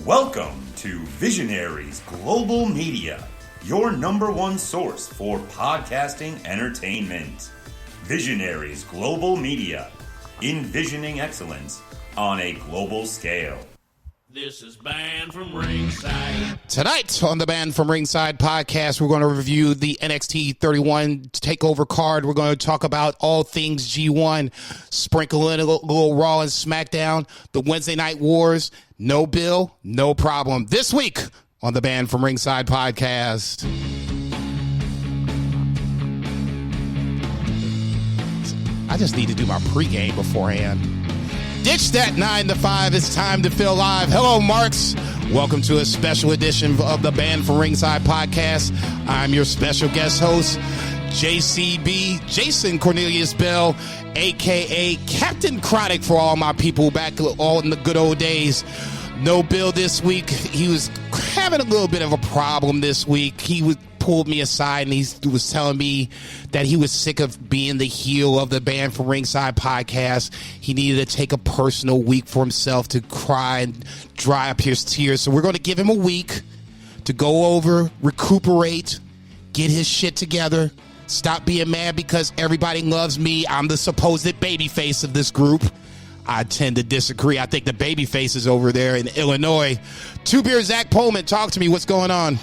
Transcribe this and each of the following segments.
Welcome to Visionaries Global Media, your number one source for podcasting entertainment. Visionaries Global Media, envisioning excellence on a global scale. This is Banned from Ringside. Tonight on the Banned from Ringside podcast, we're going to review the NXT 31 TakeOver card. We're going to talk about all things G1, sprinkle in a little Raw and SmackDown, the Wednesday Night Wars. No bill, no problem. This week on the Banned from Ringside podcast. I just need to do my pregame beforehand. Ditch that 9 to 5. It's time to feel live. Hello, Marks. Welcome to a special edition of the Banned from Ringside podcast. I'm your special guest host, JCB, Jason Cornelius Bell, a.k.a. Captain Chronic for all my people back all in the good old days. No Bill this week. He was having a little bit of a problem this week. He pulled me aside and he was telling me that he was sick of being the heel of the Banned from Ringside podcast. He needed to take a personal week for himself to cry and dry up his tears. So we're going to give him a week to go over, recuperate, get his shit together, stop being mad because everybody loves me. I'm the supposed babyface of this group. I tend to disagree. I think the babyface is over there in Illinois. Two Beer Zach Pullman, talk to me. What's going on?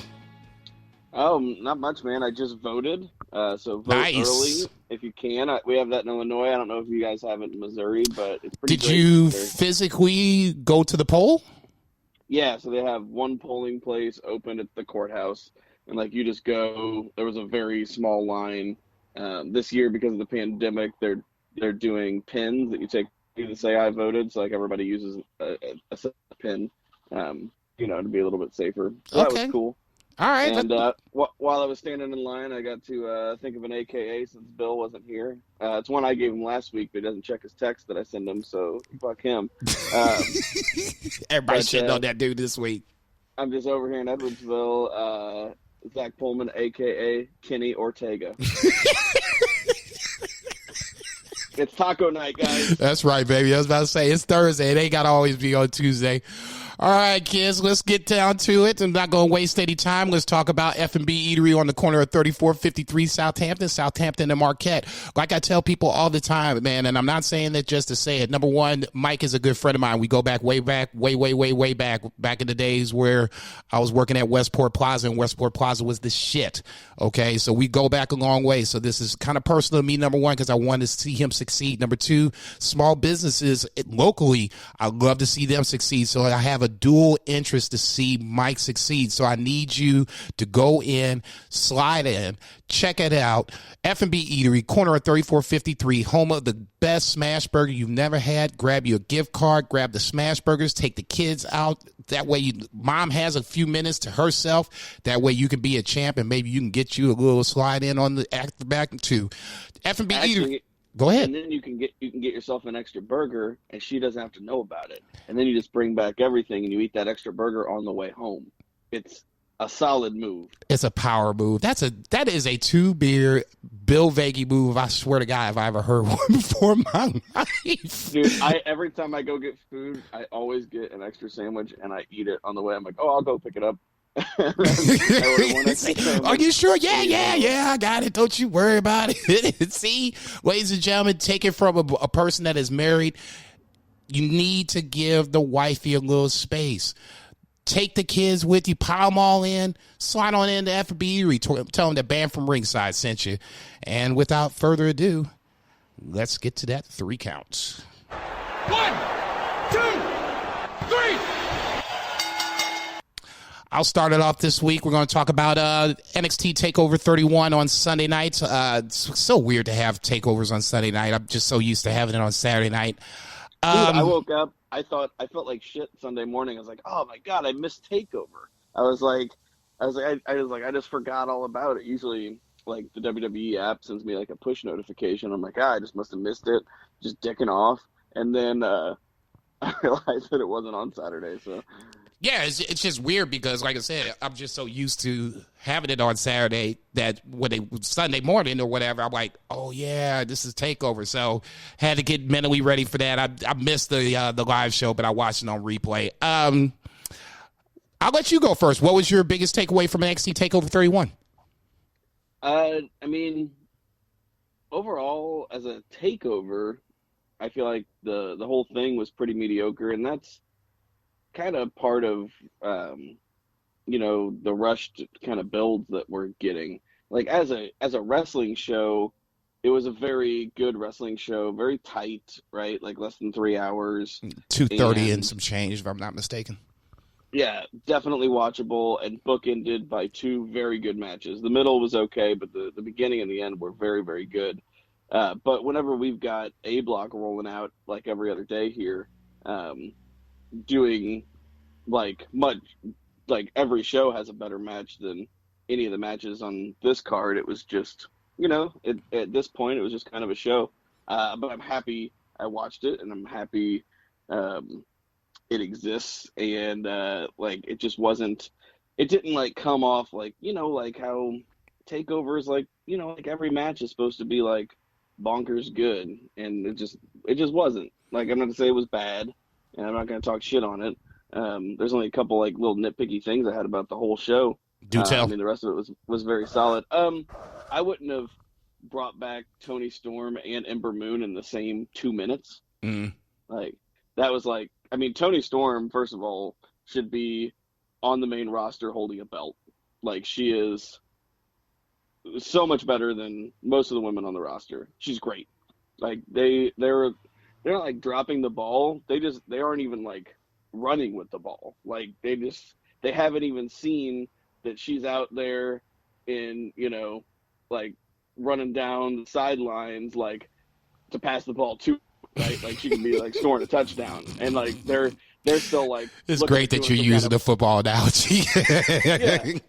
Oh, not much, man. I just voted, so vote early if you can. We have that in Illinois. I don't know if you guys have it in Missouri, but it's pretty. Did you physically go to the poll? Yeah, so they have one polling place open at the courthouse, and you just go. There was a very small line this year because of the pandemic. They're doing pins that you take to say I voted, so everybody uses a pin, to be a little bit safer. So okay. That was cool. All right. And while I was standing in line, I got to think of an AKA since Bill wasn't here. It's one I gave him last week, but he doesn't check his text that I send him, so fuck him. Everybody shitting on that dude this week. I'm just over here in Edwardsville. Zach Pullman, AKA Kenny Ortega. It's taco night, guys. That's right, baby. I was about to say, it's Thursday. It ain't got to always be on Tuesday. All right, kids, let's get down to it. I'm not going to waste any time. Let's talk about F&B Eatery on the corner of 3453 Southampton and Marquette. Like I tell people all the time, man, and I'm not saying that just to say it. Number one, Mike is a good friend of mine. We go back way back in the days where I was working at Westport Plaza, and Westport Plaza was the shit. Okay, so we go back a long way. So this is kind of personal to me, number one, because I wanted to see him succeed. Number two, small businesses locally, I love to see them succeed. So I have a dual interest to see Mike succeed. So I need you to go in, slide in, check it out. F&B Eatery, corner of 3453, home of the best smash burger you've never had. Grab your gift card, grab the smash burgers, take the kids out. That way mom has a few minutes to herself. That way you can be a champ and maybe you can get you a little slide in on the after back too. F&B Eatery. Go ahead. And then you can get yourself an extra burger, and she doesn't have to know about it. And then you just bring back everything, and you eat that extra burger on the way home. It's a solid move. It's a power move. That is a 2-beer Bill Vagey move. I swear to God, if I ever heard one before in my life. Dude, every time I go get food, I always get an extra sandwich, and I eat it on the way. I'm like, oh, I'll go pick it up. Are you sure? Yeah, I got it. Don't you worry about it. See, ladies and gentlemen, take it from a person that is married. You need to give the wifey a little space. Take the kids with you, pile them all in, slide on into F&B Eatery, tell them that Banned from Ringside sent you. And without further ado, let's get to that 3 counts. 1, 2, 3. I'll start it off this week. We're going to talk about NXT TakeOver 31 on Sunday night. It's so weird to have takeovers on Sunday night. I'm just so used to having it on Saturday night. Dude, I woke up. I felt like shit Sunday morning. I was like, oh my God, I missed TakeOver. I just forgot all about it. Usually, the WWE app sends me a push notification. I'm like, I just must have missed it. Just dicking off. And then I realized that it wasn't on Saturday. So Yeah, it's just weird because, like I said, I'm just so used to having it on Saturday that Sunday morning or whatever, I'm like, oh yeah, this is TakeOver. So had to get mentally ready for that. I missed the live show, but I watched it on replay. I'll let you go first. What was your biggest takeaway from NXT TakeOver 31? I mean, overall, as a takeover, I feel like the whole thing was pretty mediocre, and that's kind of part of the rushed kind of builds that we're getting. Like as a wrestling show, it was a very good wrestling show, very tight, right? Like less than 3 hours, 2:30 and some change, if I'm not mistaken. Yeah, definitely watchable and bookended by two very good matches. The middle was okay, but the beginning and the end were very, very good. But whenever we've got A Block rolling out like every other day here, doing like every show has a better match than any of the matches on this card. It was just, at this point, it was just kind of a show. But I'm happy I watched it, and I'm happy it exists, and it just wasn't. It didn't like come off like like how TakeOver is like like every match is supposed to be like bonkers good, and it just wasn't. Like, I'm not gonna say it was bad, and I'm not gonna talk shit on it. There's only a couple like little nitpicky things I had about the whole show. Do tell. I mean, the rest of it was very solid. I wouldn't have brought back Toni Storm and Ember Moon in the same 2 minutes. Like, that was like, I mean, Toni Storm, first of all, should be on the main roster holding a belt. Like, she is so much better than most of the women on the roster. She's great. Like, they're not like dropping the ball. They aren't even like running with the ball. Like, they haven't even seen that she's out there in, like running down the sidelines, like to pass the ball to, right? Like, she can be like scoring a touchdown, and like they're still like. It's great that you're using the football analogy. Yeah,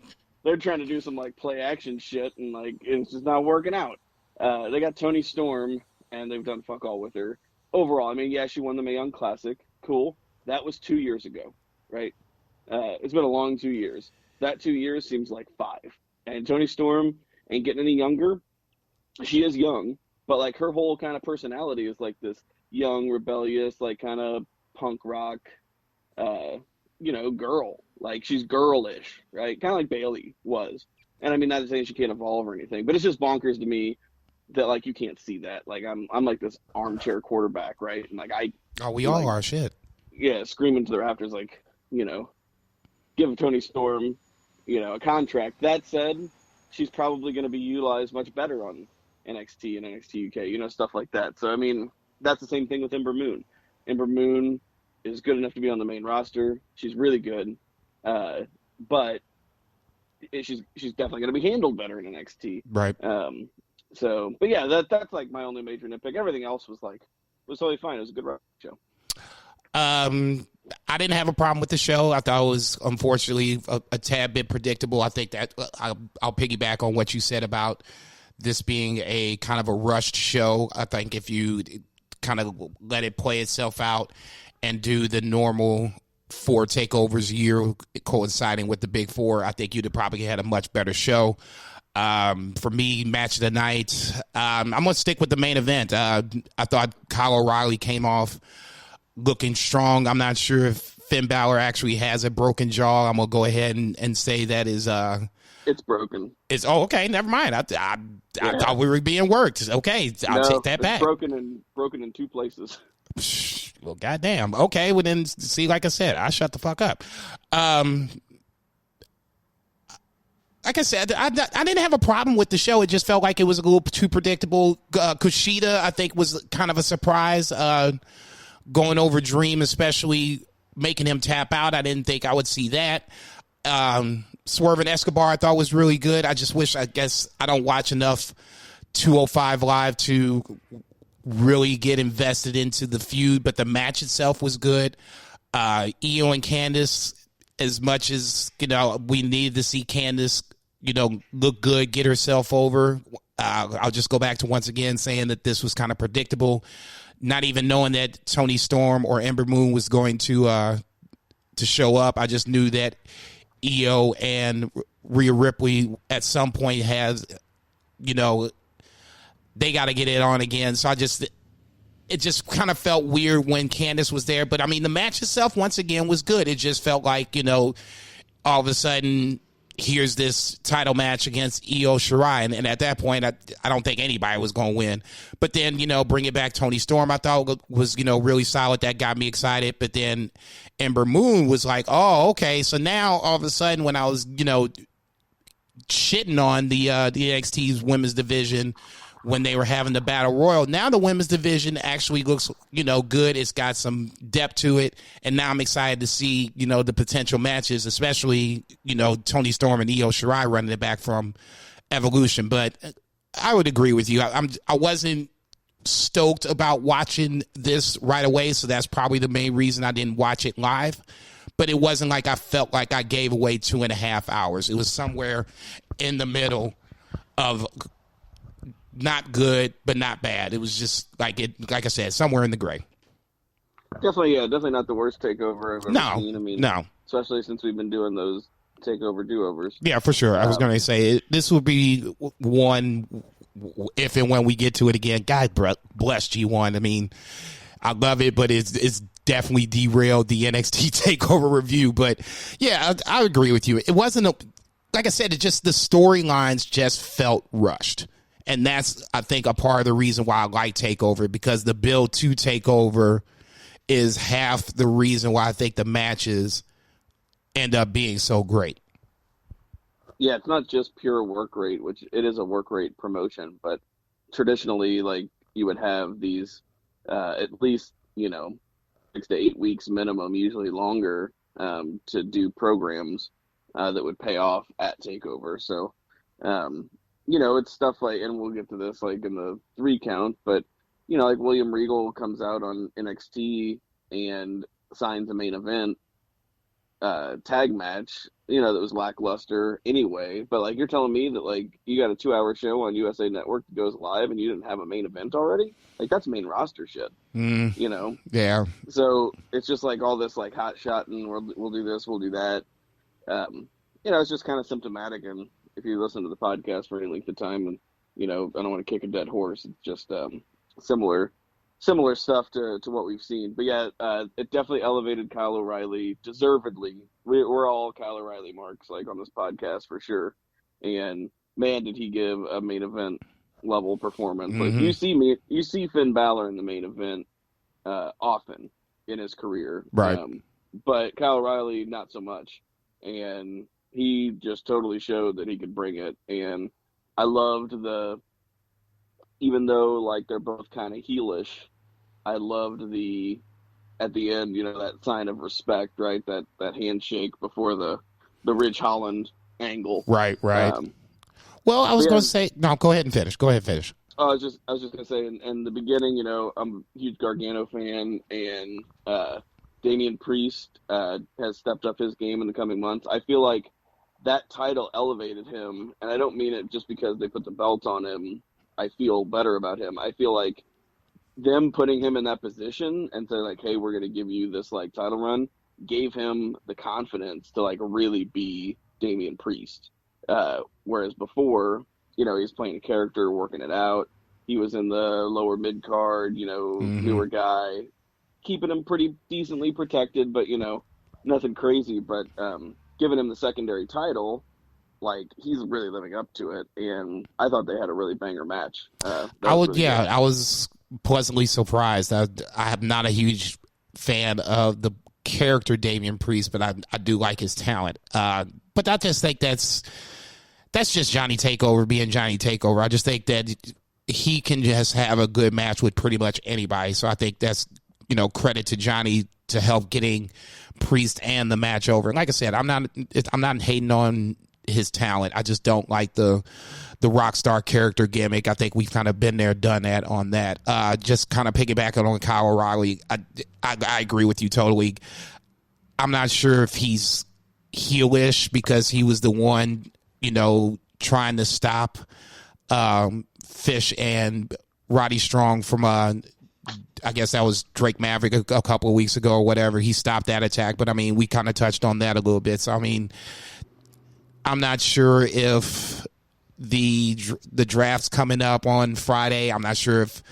they're trying to do some like play action shit, and like it's just not working out. They got Toni Storm, and they've done fuck all with her. Overall, I mean, yeah, she won the Mae Young Classic. Cool. That was 2 years ago, right? It's been a long 2 years. That 2 years seems like 5. And Toni Storm ain't getting any younger. She is young, but like her whole kind of personality is like this young, rebellious, like kind of punk rock, girl. Like, she's girlish, right? Kind of like Bayley was. And I mean, not saying she can't evolve or anything, but it's just bonkers to me that like you can't see that. Like, I'm like this armchair quarterback, right? And like we all are, shit. Yeah, screaming to the rafters, like, give Toni Storm, a contract. That said, she's probably going to be utilized much better on NXT and NXT UK, stuff like that. So, I mean, that's the same thing with Ember Moon. Ember Moon is good enough to be on the main roster. She's really good. But she's definitely going to be handled better in NXT. Right. But yeah, that's like my only major nitpick. Everything else was totally fine. It was a good show. I didn't have a problem with the show. I thought it was, unfortunately, a tad bit predictable. I think that I'll piggyback on what you said about this being a kind of a rushed show. I think if you kind of let it play itself out and do the normal 4 takeovers a year coinciding with the big 4, I think you'd have probably had a much better show. For me, match of the night, I'm going to stick with the main event. I thought Kyle O'Reilly came off looking strong. I'm not sure if Finn Balor actually has a broken jaw. I'm going to go ahead and say that is... It's broken. Okay, never mind. I thought we were being worked. Okay, I'll take that back. Broken in 2 places. Well, goddamn. Okay, well then, see, like I said, I shut the fuck up. Like I said, I didn't have a problem with the show. It just felt like it was a little too predictable. Kushida, I think, was kind of a surprise. Going over Dream, especially making him tap out. I didn't think I would see that. Swerve and Escobar I thought was really good. I guess I don't watch enough 205 Live to really get invested into the feud, but the match itself was good. Io and Candice, as much as, we needed to see Candice, look good, get herself over. I'll just go back to once again saying that this was kind of predictable. Not even knowing that Toni Storm or Ember Moon was going to show up. I just knew that Io and Rhea Ripley at some point has, they got to get it on again. So it just kind of felt weird when Candice was there. But I mean, the match itself, once again, was good. It just felt like, all of a sudden, here's this title match against Io Shirai. And at that point, I don't think anybody was going to win. But then, bring it back Toni Storm, I thought was, really solid. That got me excited. But then Ember Moon was like, oh, okay. So now all of a sudden when I was, shitting on the NXT's women's division when they were having the Battle Royal, now the women's division actually looks, good. It's got some depth to it. And now I'm excited to see, the potential matches, especially, Toni Storm and Io Shirai running it back from Evolution. But I would agree with you. I wasn't stoked about watching this right away, so that's probably the main reason I didn't watch it live. But it wasn't like I felt like I gave away 2.5 hours. It was somewhere in the middle of not good, but not bad. It was just like I said, somewhere in the gray. Definitely not the worst takeover I've ever seen. I mean, no. Especially since we've been doing those takeover do-overs. Yeah, for sure. I was going to say this will be one if and when we get to it again. God bless G1. I mean, I love it, but it's definitely derailed the NXT TakeOver review. But yeah, I agree with you. It wasn't like I said. It just the storylines just felt rushed. And that's, I think, a part of the reason why I like TakeOver, because the build to TakeOver is half the reason why I think the matches end up being so great. Yeah, it's not just pure work rate, which it is a work rate promotion, but traditionally, like, you would have these at least, 6 to 8 weeks minimum, usually longer, to do programs that would pay off at TakeOver. So, it's stuff like, and we'll get to this like in the 3 count, but like William Regal comes out on NXT and signs a main event tag match, that was lackluster anyway. But like, you're telling me that like you got a 2-hour show on USA Network that goes live and you didn't have a main event already? Like, that's main roster shit. Yeah. So it's just like all this like hot shot and we'll do this, we'll do that. It's just kind of symptomatic. And if you listen to the podcast for any length of time, and I don't want to kick a dead horse, it's just similar stuff to what we've seen. But yeah, it definitely elevated Kyle O'Reilly deservedly. We're all Kyle O'Reilly marks like on this podcast for sure. And man, did he give a main event level performance. Like you see Finn Balor in the main event often in his career, right? But Kyle O'Reilly not so much, and he just totally showed that he could bring it. And I loved even though like they're both kind of heelish, I loved at the end, that sign of respect, right? That handshake before the Ridge Holland angle. Right. Well, I was going to say, no, go ahead and finish. I was just going to say, in the beginning, I'm a huge Gargano fan, and Damian Priest has stepped up his game in the coming months. I feel like that title elevated him, and I don't mean it just because they put the belt on him. I feel better about him. I feel like them putting him in that position and saying like, hey, we're going to give you this like title run, gave him the confidence to like really be Damian Priest. Whereas before, he's playing a character, working it out. He was in the lower mid card, newer guy, keeping him pretty decently protected, but nothing crazy. But giving him the secondary title, like, he's really living up to it. And I thought they had a really banger match. I was pleasantly surprised. I am not a huge fan of the character Damian Priest, but I do like his talent. But I just think that's just Johnny Takeover being Johnny Takeover. I just think that he can just have a good match with pretty much anybody. So I think that's, credit to Johnny to help getting Priest and the match over. And like I said, I'm not hating on his talent. I just don't like the rock star character gimmick. I think we've kind of been there, done that on that. Just kind of piggybacking on Kyle O'Reilly, I agree with you totally. I'm not sure if he's heelish because he was the one, trying to stop Fish and Roddy Strong from I guess that was Drake Maverick a couple of weeks ago or whatever. He stopped that attack, but I mean, we kind of touched on that a little bit. So I mean, I'm not sure if the draft's coming up on Friday. I'm not sure if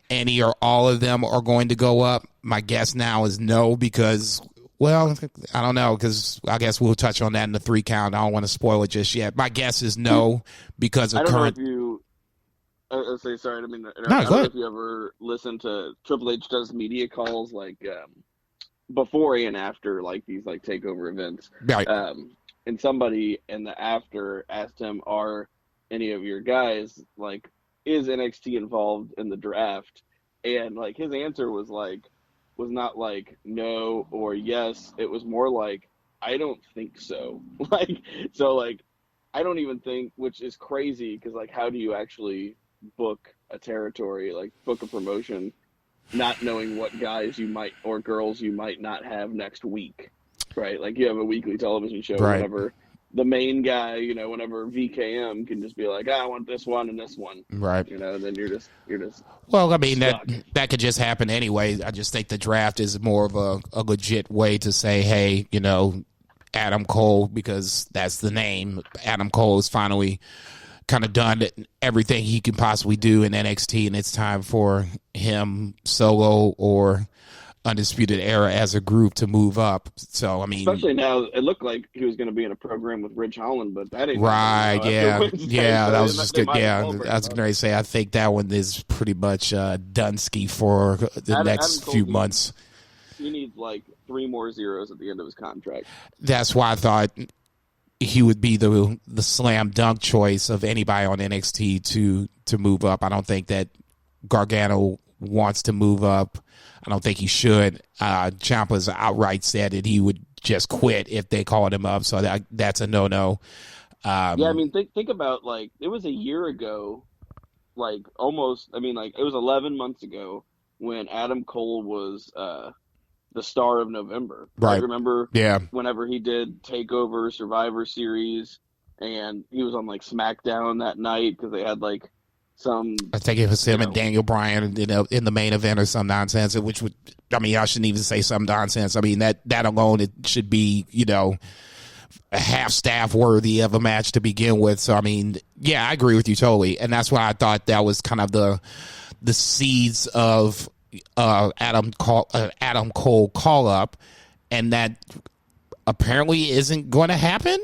any or all of them are going to go up. My guess now is no, because Well, I don't know, because I guess we'll touch on that in the 3 count. I don't want to spoil it just yet. My guess is no, because of current. I don't know if you. Sorry, I mean, No, I don't know if you ever listen to Triple H does media calls like before and after like these like takeover events. Right. And somebody in the after asked him, "Are any of your guys like is NXT involved in the draft?" And like his answer was not like no or yes. It was more like I don't think so. Like I don't even think, which is crazy because like how do you actually book a territory, like book a promotion, not knowing what guys you might or girls you might not have next week, right? Like you have a weekly television show, right. Whenever the main guy, whenever VKM can just be like, I want this one and this one, right? Then you're just. Well, I mean stuck. that could just happen anyway. I just think the draft is more of a legit way to say, hey, Adam Cole, because that's the name. Adam Cole is finally kind of done everything he can possibly do in NXT, and it's time for him solo or Undisputed Era as a group to move up. So I mean, especially now, it looked like he was going to be in a program with Ridge Holland, but that ain't right. Yeah, that was just good. Yeah, I was going going to say I think that one is pretty much Dunsky for the next few months. He needs like 3 more zeros at the end of his contract. That's why I thought he would be the slam dunk choice of anybody on NXT to move up. I don't think that Gargano wants to move up. I don't think he should. Ciampa's outright said that he would just quit if they called him up, so that's a no-no. I mean, think about, like, it was a year ago, like, almost, I mean, like, it was 11 months ago when Adam Cole was the star of November. Right. Remember? Yeah. Whenever he did TakeOver, Survivor Series, and he was on, like, SmackDown that night because they had, like, I think it was him and Daniel Bryan in the main event or some nonsense, which would, I mean, I shouldn't even say some nonsense. I mean, that alone, it should be, a half staff worthy of a match to begin with. So, I mean, yeah, I agree with you totally. And that's why I thought that was kind of the seeds of Adam Cole call up, and that apparently isn't going to happen? ?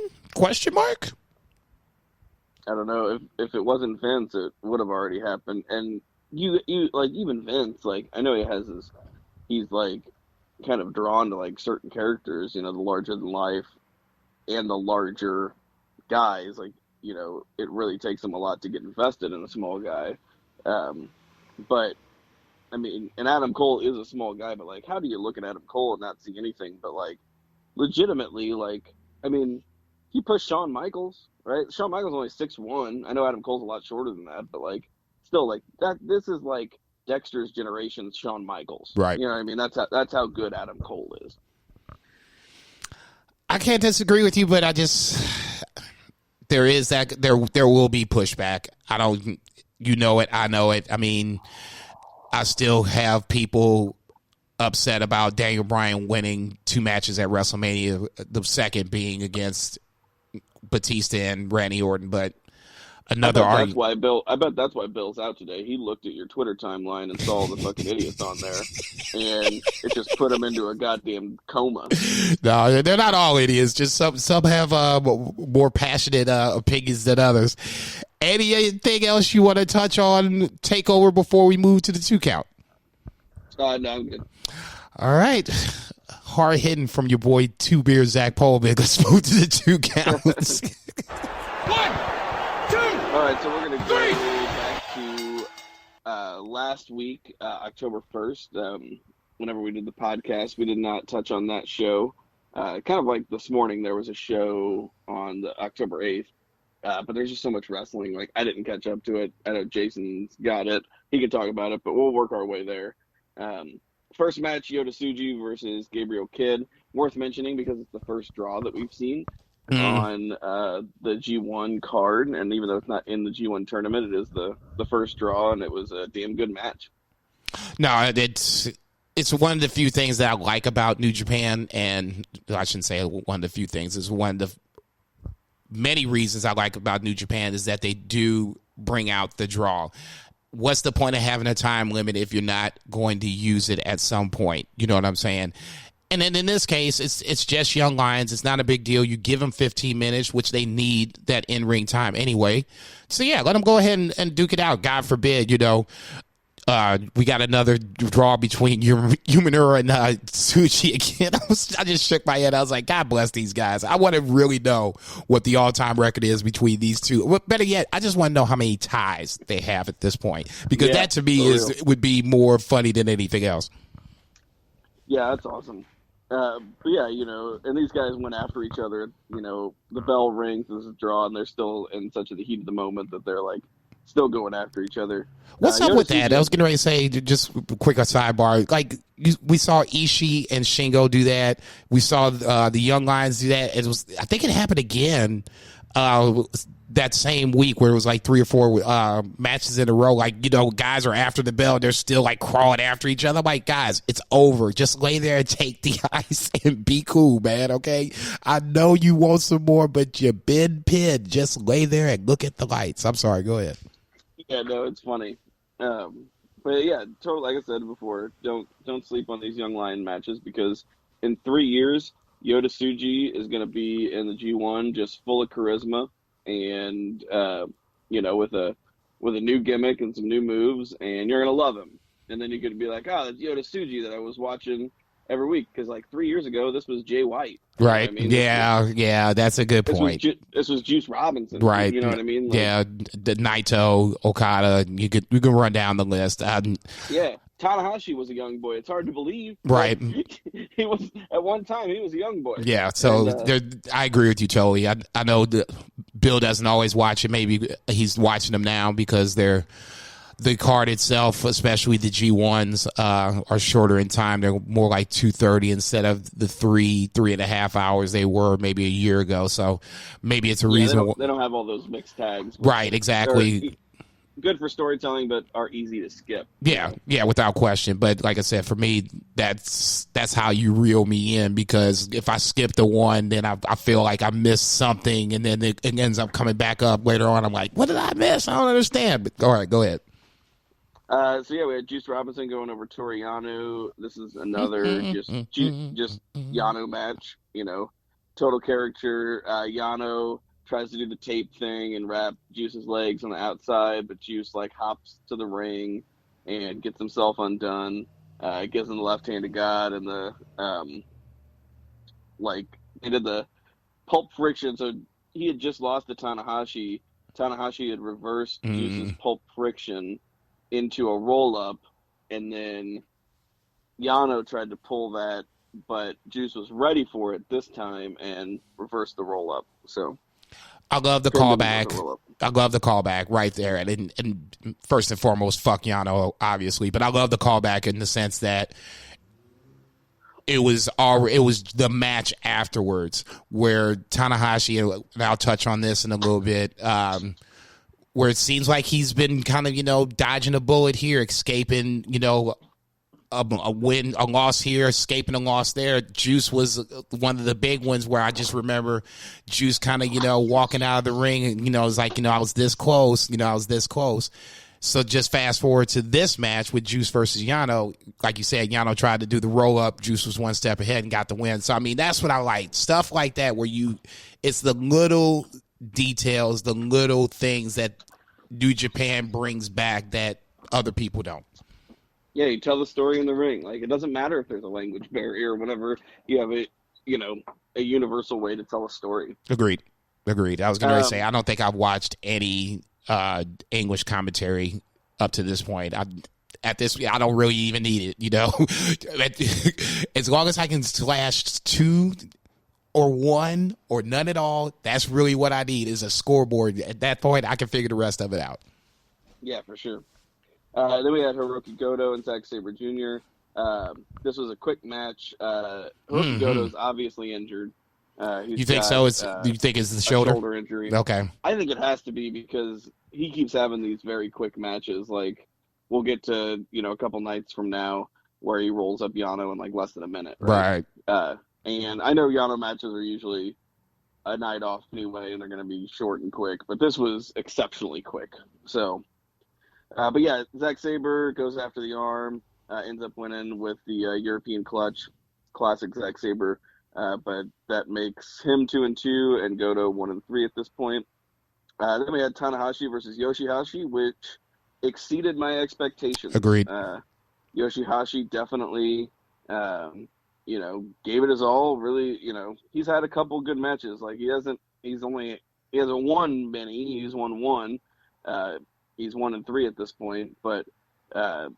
I don't know. If it wasn't Vince, it would have already happened. And you like even Vince, like I know he's like kind of drawn to like certain characters, the larger than life and the larger guys. Like it really takes him a lot to get invested in a small guy. But I mean, and Adam Cole is a small guy, but like, how do you look at Adam Cole and not see anything but like legitimately, like I mean, he pushed Shawn Michaels. Right, Shawn Michaels only 6'1". I know Adam Cole's a lot shorter than that, but like, still, like that. This is like Dexter's generation's Shawn Michaels. Right. You know what I mean? That's how good Adam Cole is. I can't disagree with you, but there is that there will be pushback. I don't, it. I know it. I mean, I still have people upset about Daniel Bryan winning 2 matches at WrestleMania. The second being against Batista and Randy Orton, but another argument. I bet that's why Bill's out today. He looked at your Twitter timeline and saw all the fucking idiots on there, and it just put him into a goddamn coma. No, they're not all idiots. Just some have more passionate opinions than others. Anything else you want to touch on TakeOver before we move to the 2 count? No, I'm good. All right. Hard hitting from your boy 2 Beer Zach Polvig. Let's move to the 2 counts. 1, 2. All right, so we're gonna go back to last week, October 1st. Whenever we did the podcast, we did not touch on that show. Kind of like this morning, there was a show on the October 8th, but there's just so much wrestling. Like I didn't catch up to it. I know Jason's got it. He can talk about it, but we'll work our way there. First match, Suji versus Gabriel Kidd. Worth mentioning because it's the first draw that we've seen on the G1 card. And even though it's not in the G1 tournament, it is the first draw, and it was a damn good match. No, it's one of the few things that I like about New Japan, and I shouldn't say one of the few things. It's one of the many reasons I like about New Japan is that they do bring out the draw. What's the point of having a time limit if you're not going to use it at some point? You know what I'm saying? And then in this case, it's just young lions. It's not a big deal. You give them 15 minutes, which they need that in-ring time anyway. So, yeah, let them go ahead and duke it out. God forbid, we got another draw between Yuminura and Suji again. I just shook my head. I was like, God bless these guys. I want to really know what the all-time record is between these two. Better yet, I just want to know how many ties they have at this point. Because that, to me, would be more funny than anything else. Yeah, that's awesome. But yeah, and these guys went after each other. The bell rings, there's a draw, and they're still in such the heat of the moment that they're like still going after each other. What's up with that? I was getting ready to say, just a quick sidebar. Like we saw Ishii and Shingo do that. We saw the Young Lions do that. I think it happened again that same week where it was like 3 or 4 matches in a row. Like, guys are after the bell. They're still like crawling after each other. I'm like, guys, it's over. Just lay there and take the ice and be cool, man. Okay. I know you want some more, but you've been pinned. Just lay there and look at the lights. I'm sorry. Go ahead. Yeah, no, it's funny. But yeah, totally. Like I said before, don't sleep on these Young Lion matches because in 3 years, Yota Tsuji is going to be in the G1 just full of charisma and with a new gimmick and some new moves, and you're going to love him. And then you're going to be like, oh, that's Yota Tsuji that I was watching every week because like 3 years ago, this was Jay White. Right. Yeah, that's a good point. This was Juice Robinson. Right. You know what I mean? The Naito, Okada, you can run down the list. Yeah. Tanahashi was a young boy. It's hard to believe. Right. He was at one time. He was a young boy. Yeah. So I agree with you totally. I know Bill doesn't always watch it. Maybe he's watching them now because the card itself, especially the G1s, are shorter in time. They're more like 2:30 instead of the 3.5 hours they were maybe a year ago. So maybe it's a reason. They don't have all those mixed tags. Right. Exactly. Good for storytelling, but are easy to skip. Yeah, without question. But like I said, for me, that's how you reel me in because if I skip the one, then I feel like I missed something, and then it ends up coming back up later on. I'm like, what did I miss? I don't understand. But all right, go ahead. So yeah, we had Juice Robinson going over Toru Yano. This is another just Yano match. Total character. Yano tries to do the tape thing and wrap Juice's legs on the outside, but Juice hops to the ring and gets himself undone. Gives him the left hand of God and the they did the pulp friction. So he had just lost to Tanahashi. Tanahashi had reversed Juice's pulp friction into a roll up, and then Yano tried to pull that, but Juice was ready for it this time and reversed the roll up. So I love the callback. I love the callback right there. And first and foremost, fuck Yano, obviously. But I love the callback in the sense that it was the match afterwards where Tanahashi, and I'll touch on this in a little bit, where it seems like he's been kind of, dodging a bullet here, escaping, a win, a loss here, escaping a loss there. Juice was one of the big ones where I just remember Juice kind of, walking out of the ring and, it was like, I was this close, So just fast forward to this match with Juice versus Yano. Like you said, Yano tried to do the roll up. Juice was one step ahead and got the win. So, I mean, that's what I like. Stuff like that where it's the little details, the little things that New Japan brings back that other people don't. Yeah, you tell the story in the ring. It doesn't matter if there's a language barrier or whatever. You have a universal way to tell a story. Agreed. I was going to say, I don't think I've watched any English commentary up to this point. I don't really even need it, As long as I can slash 2 or 1 or none at all, that's really what I need is a scoreboard. At that point, I can figure the rest of it out. Yeah, for sure. Then we had Hiroki Goto and Zack Sabre Jr. This was a quick match. Hiroki Goto's obviously injured. You think so? Do you think it's the shoulder? Shoulder injury. Okay. I think it has to be because he keeps having these very quick matches. We'll get to, a couple nights from now where he rolls up Yano in less than a minute. Right. And I know Yano matches are usually a night off anyway, and they're going to be short and quick, but this was exceptionally quick. So, but yeah, Zack Sabre goes after the arm, ends up winning with the European clutch. classic Zack Sabre. But that makes him 2-2 and Goto 1-3 at this point. Then we had Tanahashi versus Yoshihashi, which exceeded my expectations. Agreed. Yoshihashi definitely, gave it his all. Really, he's had a couple good matches. Like he hasn't won many. He's won one. He's 1-3 at this point, but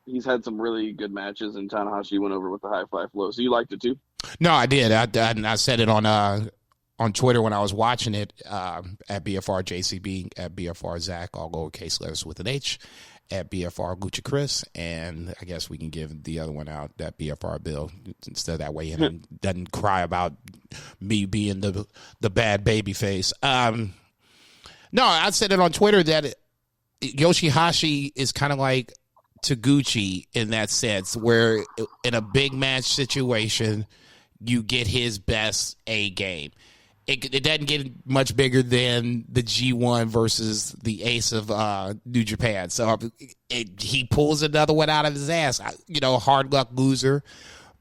he's had some really good matches. And Tanahashi went over with the high fly flow. So you liked it too? No, I did. I said it on Twitter when I was watching it, at BFR JCB, at BFR Zach, all lowercase letters with an H, at BFR Gucci Chris, and I guess we can give the other one out, that BFR Bill, instead of that way he doesn't cry about me being the bad baby face. No, I said it on Twitter that Yoshihashi is kind of like Taguchi in that sense, where in a big match situation, you get his best A game. It doesn't get much bigger than the G1 versus the ace of New Japan. So he pulls another one out of his ass. Hard luck loser.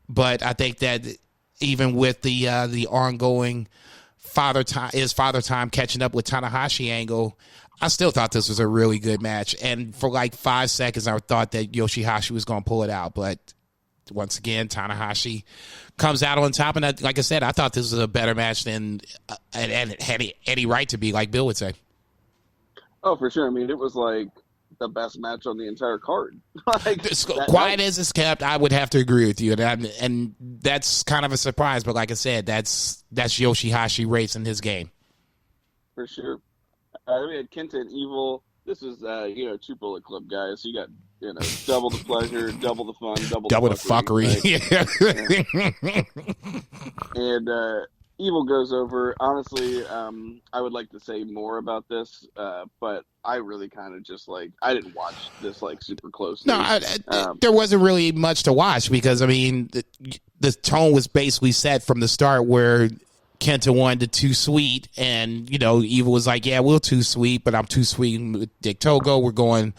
But I think that even with the ongoing father time catching up with Tanahashi angle, I still thought this was a really good match. And for like 5 seconds, I thought that Yoshihashi was going to pull it out. But once again, Tanahashi comes out on top. And like I said, I thought this was a better match than and it had any right to be, like Bill would say. Oh, for sure. I mean, it was like the best match on the entire card. Quiet as it's kept, I would have to agree with you. And that's kind of a surprise. But like I said, that's Yoshihashi racing his game. For sure. Then we had Kenta and Evil. This was, 2 Bullet Club guys. So you got, double the pleasure, double the fun, double the fuckery. Right? And Evil goes over. Honestly, I would like to say more about this, but I really kind of just I didn't watch this super closely. No, there wasn't really much to watch because, I mean, the tone was basically set from the start where Kenta wanted to too sweet, and Evil was like, "Yeah, we're too sweet, but I'm too sweet with Dick Togo. We're going,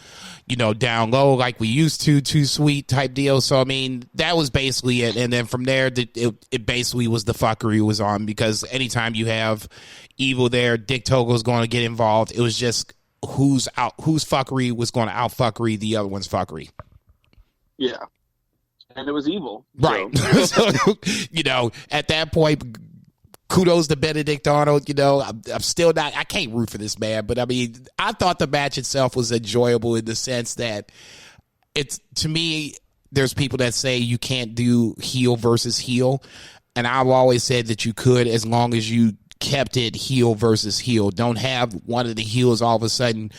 down low like we used to, too sweet type deal." So I mean, that was basically it. And then from there, it basically was the fuckery was on, because anytime you have Evil there, Dick Togo is going to get involved. It was just whose fuckery was going to out fuckery the other one's fuckery. Yeah, and it was Evil, right? So, at that point, kudos to Benedict Arnold. I'm still not, I can't root for this man, but I mean, I thought the match itself was enjoyable in the sense that to me, there's people that say you can't do heel versus heel. And I've always said that you could, as long as you kept it heel versus heel. Don't have one of the heels all of a sudden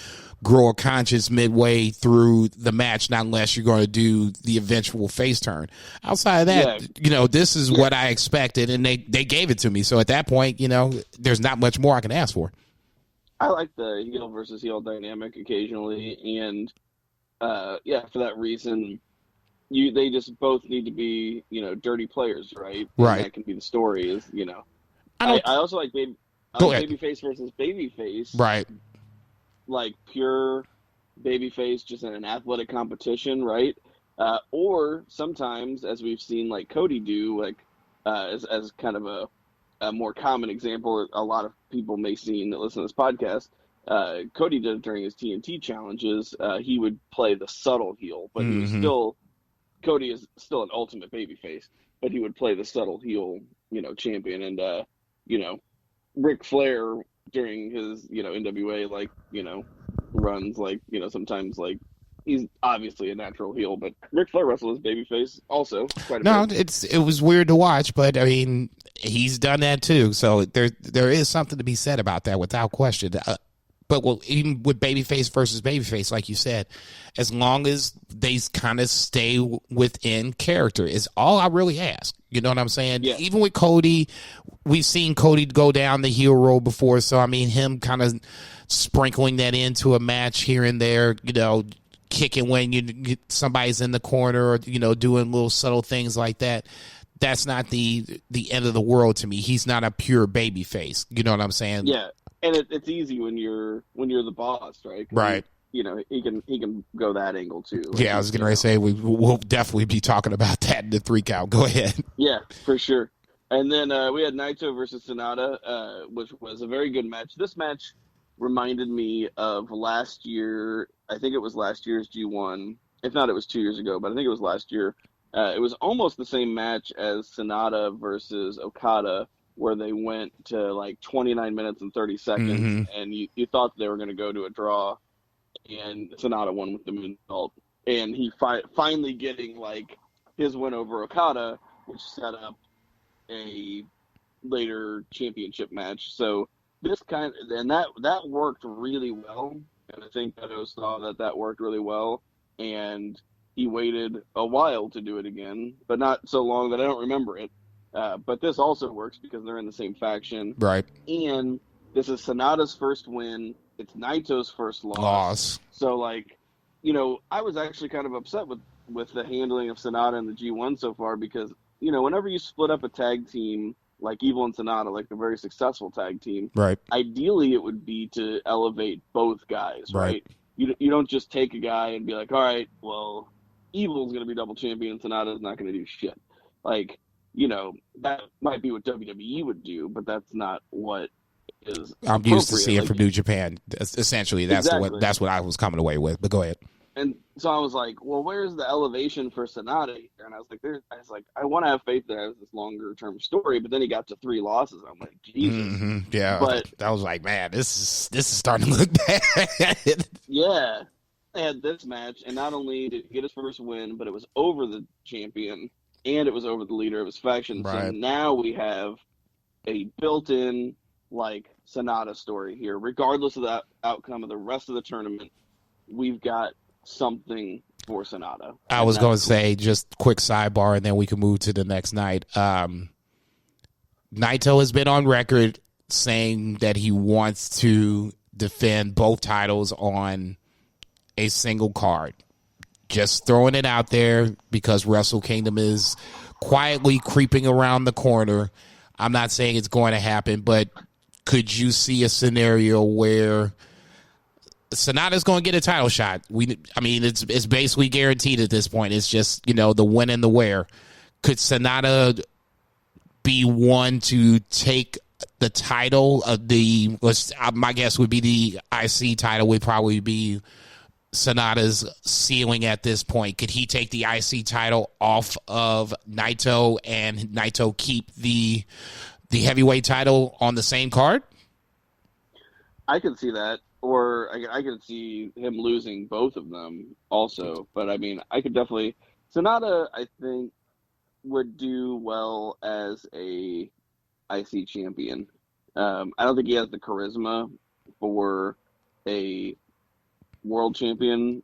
grow a conscience midway through the match, not unless you're going to do the eventual face turn. Outside of that, this is what I expected, and they gave it to me. So at that point, there's not much more I can ask for. I like the heel versus heel dynamic occasionally, and for that reason, they just both need to be, dirty players, right? Right. And that can be the story. Is I also like babyface versus babyface, right? Like pure babyface, just in an athletic competition, right? Or sometimes, as we've seen, like Cody do, as kind of a more common example, a lot of people may see that listen to this podcast. Cody did it during his TNT challenges. He would play the subtle heel, but he was Cody is still an ultimate babyface, but he would play the subtle heel, champion. And Ric Flair, during his, NWA, runs, sometimes, he's obviously a natural heel, but Ric Flair wrestled as babyface also quite a bit. It was weird to watch, but, I mean, he's done that too, so there is something to be said about that, without question. But even with babyface versus babyface, like you said, as long as they kind of stay within character is all I really ask. You know what I'm saying? Yeah. Even with Cody, we've seen Cody go down the heel road before. So, I mean, him kind of sprinkling that into a match here and there, kicking when somebody's in the corner or, doing little subtle things like that. That's not the end of the world to me. He's not a pure babyface. You know what I'm saying? Yeah. And it's easy when you're the boss, right? Right. he can go that angle too. Yeah, I was going to say we'll definitely be talking about that in the 3 count. Go ahead. Yeah, for sure. And then we had Naito versus Sonata, which was a very good match. This match reminded me of last year. I think it was last year's G1. If not, it was 2 years ago, but I think it was last year. It was almost the same match as Sonata versus Okada, where they went to like 29 minutes and 30 seconds, and you thought they were going to go to a draw, and Sonata won with the moonsault. And he finally getting like his win over Okada, which set up a later championship match. So that worked really well, and I think that I saw that worked really well, and he waited a while to do it again, but not so long that I don't remember it. But this also works because they're in the same faction, right? And this is Sonata's first win. It's Naito's first loss. So like, I was actually kind of upset with the handling of Sonata in the G1 so far, because whenever you split up a tag team like Evil and Sonata, like a very successful tag team, right? Ideally, it would be to elevate both guys, right? You don't just take a guy and be like, all right, well, Evil's going to be double champion, Sonata's not going to do shit. Like, that might be what WWE would do, but that's not what is. I'm used to seeing from New Japan. Essentially, that's what I was coming away with. But go ahead. And so I was like, well, where's the elevation for Sonata here? And I was like, I want to have faith that has this longer term story. But then he got to 3 losses. I'm like, Jesus. Yeah. But I was like, man, this is starting to look bad. Yeah. They had this match, and not only did he get his first win, but it was over the champion, and it was over the leader of his faction. Right. So now we have a built-in, like, Sonata story here. Regardless of the outcome of the rest of the tournament, we've got something for Sonata. I was going to say, just quick sidebar, and then we can move to the next night. Naito has been on record saying that he wants to defend both titles on a single card. Just throwing it out there because Wrestle Kingdom is quietly creeping around the corner. I'm not saying it's going to happen, but could you see a scenario where Sonata's going to get a title shot? It's basically guaranteed at this point. It's just, the when and the where. Could Sonata be one to take the title of my guess would be the IC title would probably be Sonata's ceiling at this point. Could he take the IC title off of Naito and Naito keep the heavyweight title on the same card? I can see that. Or I could see him losing both of them also. But, I could definitely... Sonata, I think, would do well as a IC champion. I don't think he has the charisma for a world champion.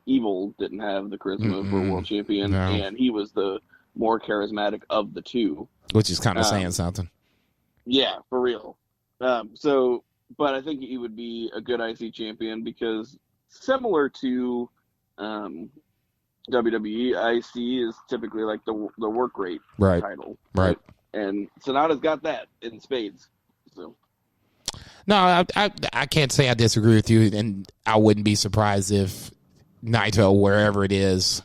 Evil didn't have the charisma for a world champion, and he was the more charismatic of the two. Which is kind of saying something. Yeah, for real. But I think he would be a good IC champion because similar to WWE, IC is typically like the work rate title. Right. And Sonata's got that in spades. So. No, I can't say I disagree with you, and I wouldn't be surprised if Naito, wherever it is,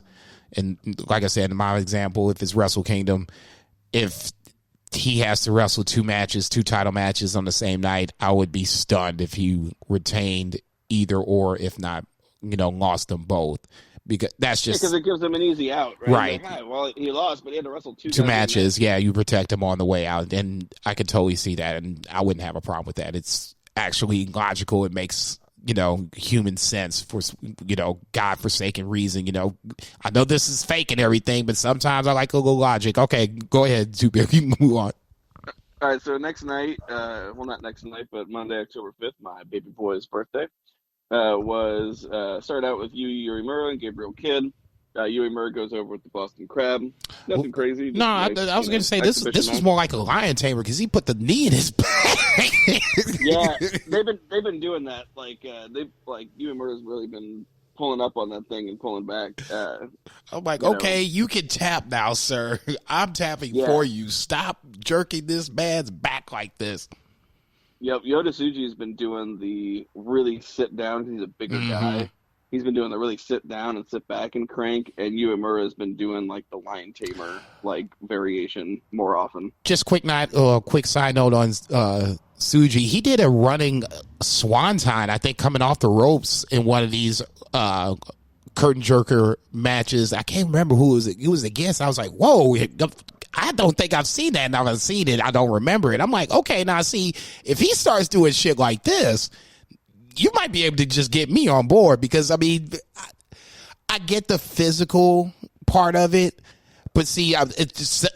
and like I said, in my example, if it's Wrestle Kingdom, if he has to wrestle 2 title matches on the same night, I would be stunned if he retained either or, if not, lost them both. Because that's just because it gives him an easy out, right? Like, well, he lost, but he had to wrestle two matches. Yeah, you protect him on the way out, and I could totally see that, and I wouldn't have a problem with that. It's actually logical. It makes human sense for godforsaken reason. I know this is fake and everything, but sometimes I like a little logic. Okay, go ahead, Two-Bear. You can move on. All right, so next night, not next night, but Monday, October 5th, my baby boy's birthday. Started out with Yu Uemura and Gabriel Kidd. Uemura goes over with the Boston Crab. Nothing crazy. No, I was going to say this was more like a lion tamer because he put the knee in his back. Yeah, they've been doing that. Uemura's really been pulling up on that thing and pulling back. I'm like, okay, you can tap now, sir. I'm tapping for you. Stop jerking this man's back like this. Yep, Yota Tsuji's been doing the really sit down because he's a bigger guy. He's been doing the really sit down and sit back and crank, and Uemura has been doing like the lion tamer like variation more often. Just quick side note on Suji. He did a running swanton, I think, coming off the ropes in one of these curtain jerker matches. I can't remember who it was against. I was like, whoa, I don't think I've seen that. Now I've seen it, I don't remember it. I'm like, okay, now see, if he starts doing shit like this, you might be able to just get me on board, because I mean, I get the physical part of it, but see,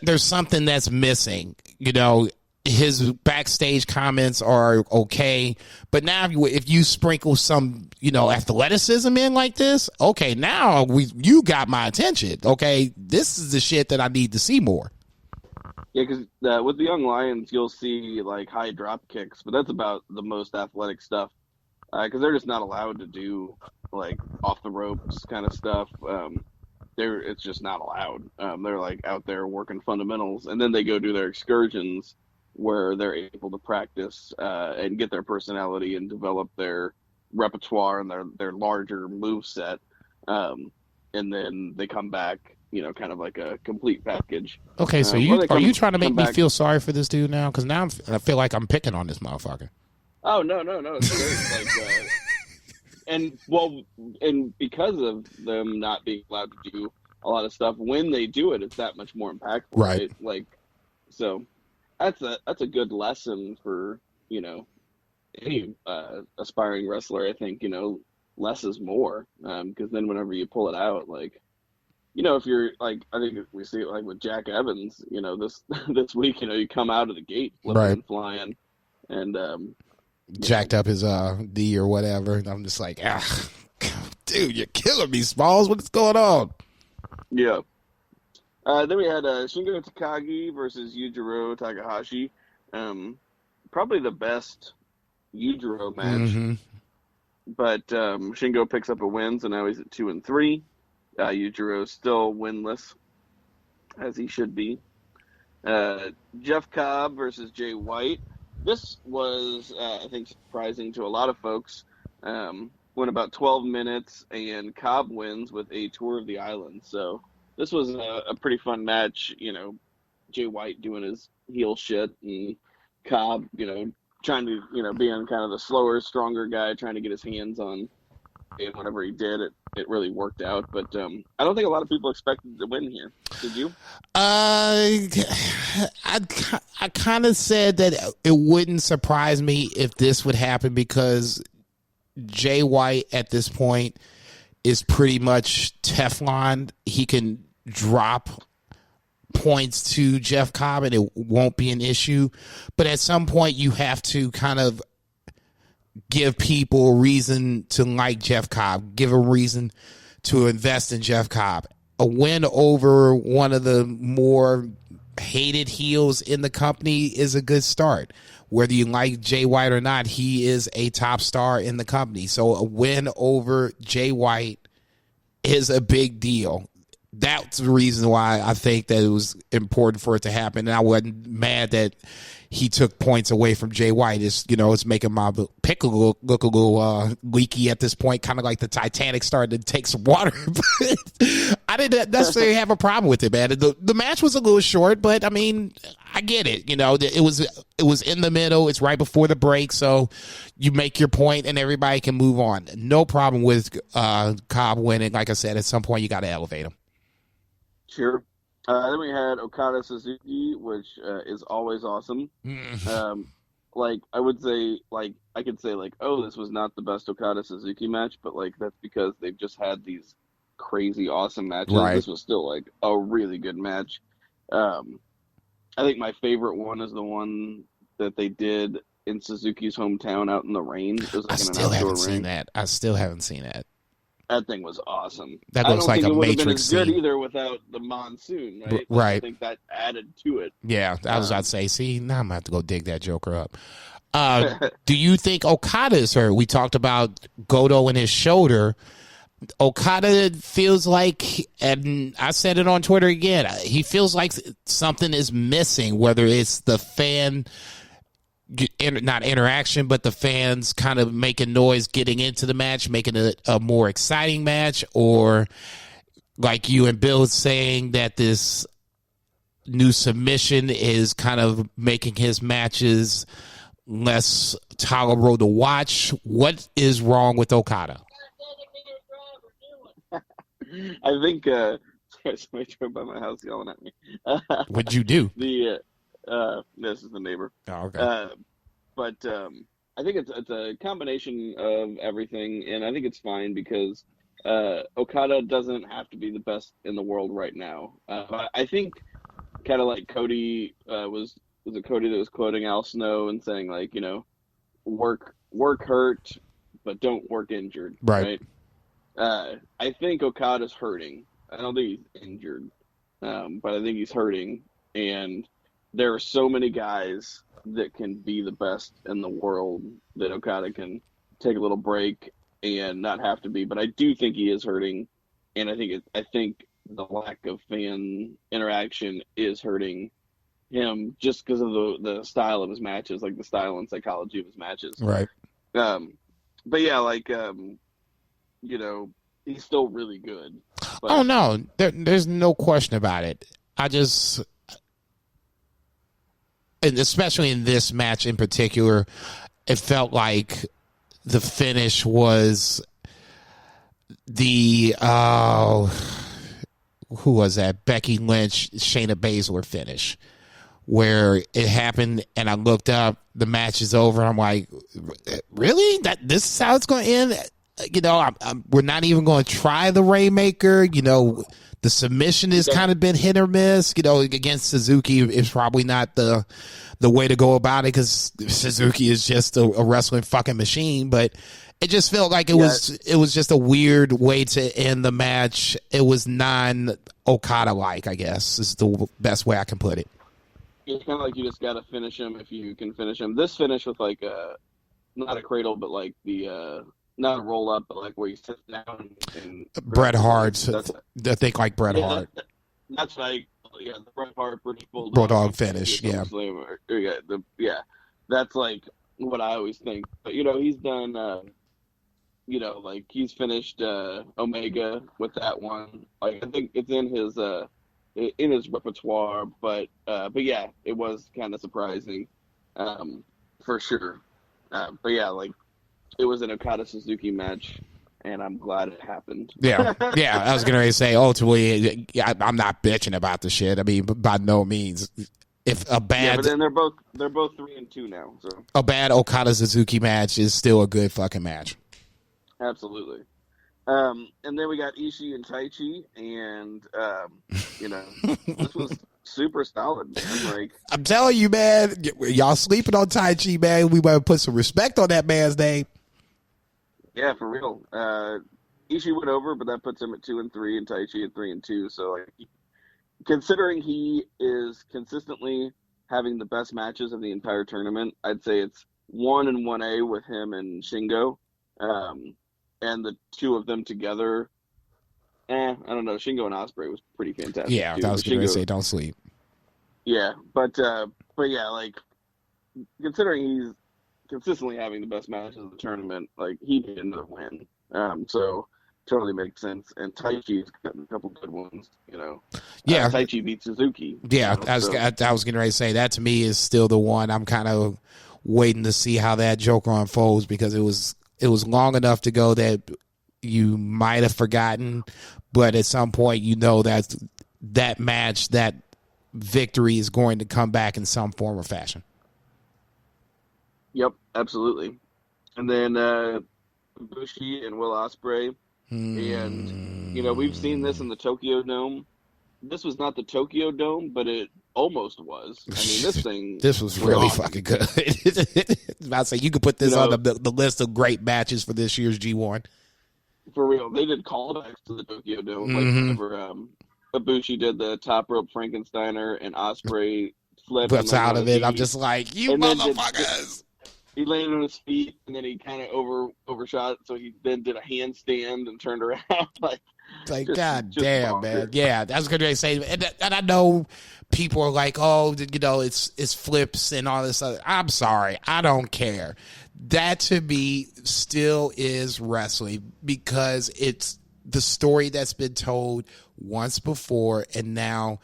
there's something that's missing. You know, his backstage comments are okay, but now if you sprinkle some, you know, athleticism in like this, okay, now you got my attention. Okay, this is the shit that I need to see more. Yeah, because with the Young Lions, you'll see like high drop kicks, but that's about the most athletic stuff. Because they're just not allowed to do like off the ropes kind of stuff. It's just not allowed. They're like out there working fundamentals, and then they go do their excursions where they're able to practice and get their personality and develop their repertoire and their larger move set. And then they come back, you know, kind of like a complete package. Okay, so are you trying to make me feel sorry for this dude now? Because now I feel like I'm picking on this motherfucker. Oh, no, it's great. And because of them not being allowed to do a lot of stuff, when they do it, it's that much more impactful, right? Like, so that's a good lesson for, you know, any aspiring wrestler. I think, you know, less is more, because then whenever you pull it out, like, you know, if you're like, I think we see it like with Jack Evans, you know, this week, you know, you come out of the gate flipping and flying, and jacked up his D or whatever. And I'm just like, dude, you're killing me, Smalls. What's going on? Yeah. Then we had Shingo Takagi versus Yujiro Takahashi. Probably the best Yujiro match. But Shingo picks up a win, so now he's at 2-3. Yujiro is still winless, as he should be. Jeff Cobb versus Jay White. This was, I think, surprising to a lot of folks. Went about 12 minutes, and Cobb wins with a tour of the island. So this was a pretty fun match. You know, Jay White doing his heel shit, and Cobb, you know, trying to, you know, being kind of the slower, stronger guy, trying to get his hands on. And whenever he did, it really worked out. But I don't think a lot of people expected to win here. Did you? I kind of said that it wouldn't surprise me if this would happen, because Jay White at this point is pretty much Teflon. He can drop points to Jeff Cobb and it won't be an issue. But at some point you have to kind of give people a reason to like Jeff Cobb, give a reason to invest in Jeff Cobb. A win over one of the more hated heels in the company is a good start. Whether you like Jay White or not, he is a top star in the company. So a win over Jay White is a big deal. That's the reason why I think that it was important for it to happen. And I wasn't mad that he took points away from Jay White. It's, you know, it's making my pick look a little leaky at this point, kind of like the Titanic starting to take some water. I didn't necessarily have a problem with it, man. The match was a little short, but I mean, I get it. You know, it was in the middle. It's right before the break, so you make your point and everybody can move on. No problem with Cobb winning. Like I said, at some point you got to elevate him. Sure. Then we had Okada Suzuki, which is always awesome. Like, I would say, like, I could say, like, oh, this was not the best Okada Suzuki match, but, like, that's because they've just had these crazy awesome matches. Right. This was still, like, a really good match. I think my favorite one is the one that they did in Suzuki's hometown out in the rain. It was like I still haven't seen that. That thing was awesome. That looks like a Matrix scene. It would have been as good either without the monsoon, right? Right. I think that added to it. Yeah, I was about to say, see, now I'm going to have to go dig that Joker up. Do you think Okada is hurt? We talked about Goto and his shoulder. Okada feels like, and I said it on Twitter again, he feels like something is missing, whether it's the fan not interaction, but the fans kind of making noise getting into the match, making it a more exciting match, or like you and Bill saying that this new submission is kind of making his matches less tolerable to watch? What is wrong with Okada? I think somebody drove by my house yelling at me. What'd you do? This is the neighbor. Oh, okay. But I think it's a combination of everything, and I think it's fine because Okada doesn't have to be the best in the world right now. I think kind of like Cody was it Cody that was quoting Al Snow and saying, like, you know, work hurt, but don't work injured. Right. I think Okada's hurting. I don't think he's injured, but I think he's hurting. And there are so many guys that can be the best in the world that Okada can take a little break and not have to be. But I do think he is hurting, and I think the lack of fan interaction is hurting him just because of the style of his matches, like the style and psychology of his matches. Right. But yeah, like you know, he's still really good. But, oh no, there's no question about it. And especially in this match in particular, it felt like the finish was the who was that? Becky Lynch, Shayna Baszler finish, where it happened, and I looked up, the match is over. I'm like, really? This is how it's going to end? You know, we're not even going to try the Rainmaker. You know, the submission has kind of been hit or miss. You know, against Suzuki, it's probably not the way to go about it because Suzuki is just a wrestling fucking machine. But it just felt like it was just a weird way to end the match. It was non-Okada like, I guess, is the best way I can put it. It's kind of like you just got to finish him if you can finish him. This finish with like not a cradle, but like the not a roll up, but like where you sit down and Bret Hart's. I think like Bret Hart. That's like the Bret Hart British Bulldog finish. Yeah. That's like what I always think. But you know, he's done. You know, like he's finished Omega with that one. Like I think it's in his repertoire, but yeah, it was kind of surprising, for sure. But yeah, like it was an Okada Suzuki match, and I'm glad it happened. Yeah. I was gonna say ultimately, I'm not bitching about the shit. I mean, by no means. If a bad, yeah, but then they're both 3-2 now. So a bad Okada Suzuki match is still a good fucking match. Absolutely. And then we got Ishii and Taichi, and you know, this was super solid, man. Like, I'm telling you, man, y'all sleeping on Taichi, man. We better put some respect on that man's name. Yeah, for real. Ishii went over, but that puts him at 2-3, and Taichi at 3-2. So, like, considering he is consistently having the best matches of the entire tournament, I'd say it's 1 and 1A with him and Shingo. And the two of them together, I don't know. Shingo and Ospreay was pretty fantastic. Yeah, too. I was going to say, don't sleep. Yeah, but yeah, like considering he's consistently having the best matches of the tournament, like he did another win. So totally makes sense. And Taichi's got a couple good ones, you know. Yeah, Taichi beat Suzuki. Yeah, you know, I was getting ready to say that to me is still the one. I'm kind of waiting to see how that Joker unfolds because it was long enough to go that you might have forgotten, but at some point you know that match, that victory is going to come back in some form or fashion. Yep, absolutely. And then Bushi and Will Ospreay. And, you know, we've seen this in the Tokyo Dome. This was not the Tokyo Dome, but it almost was. I mean, this was really fucking good. I'd say you could put this on the list of great matches for this year's G1. For real. They did callbacks to the Tokyo Dome. Like whenever Ibushi did the top rope Frankensteiner and Ospreay flips out of it. I'm just like, you motherfuckers. He landed on his feet, and then he kind of overshot, so he then did a handstand and turned around. Like, Like, Just God damn, bonkers. man. Yeah, that's what they say. And I know people are like, oh, it's flips and all this other. I'm sorry. I don't care. That to me still is wrestling because it's the story that's been told once before, and now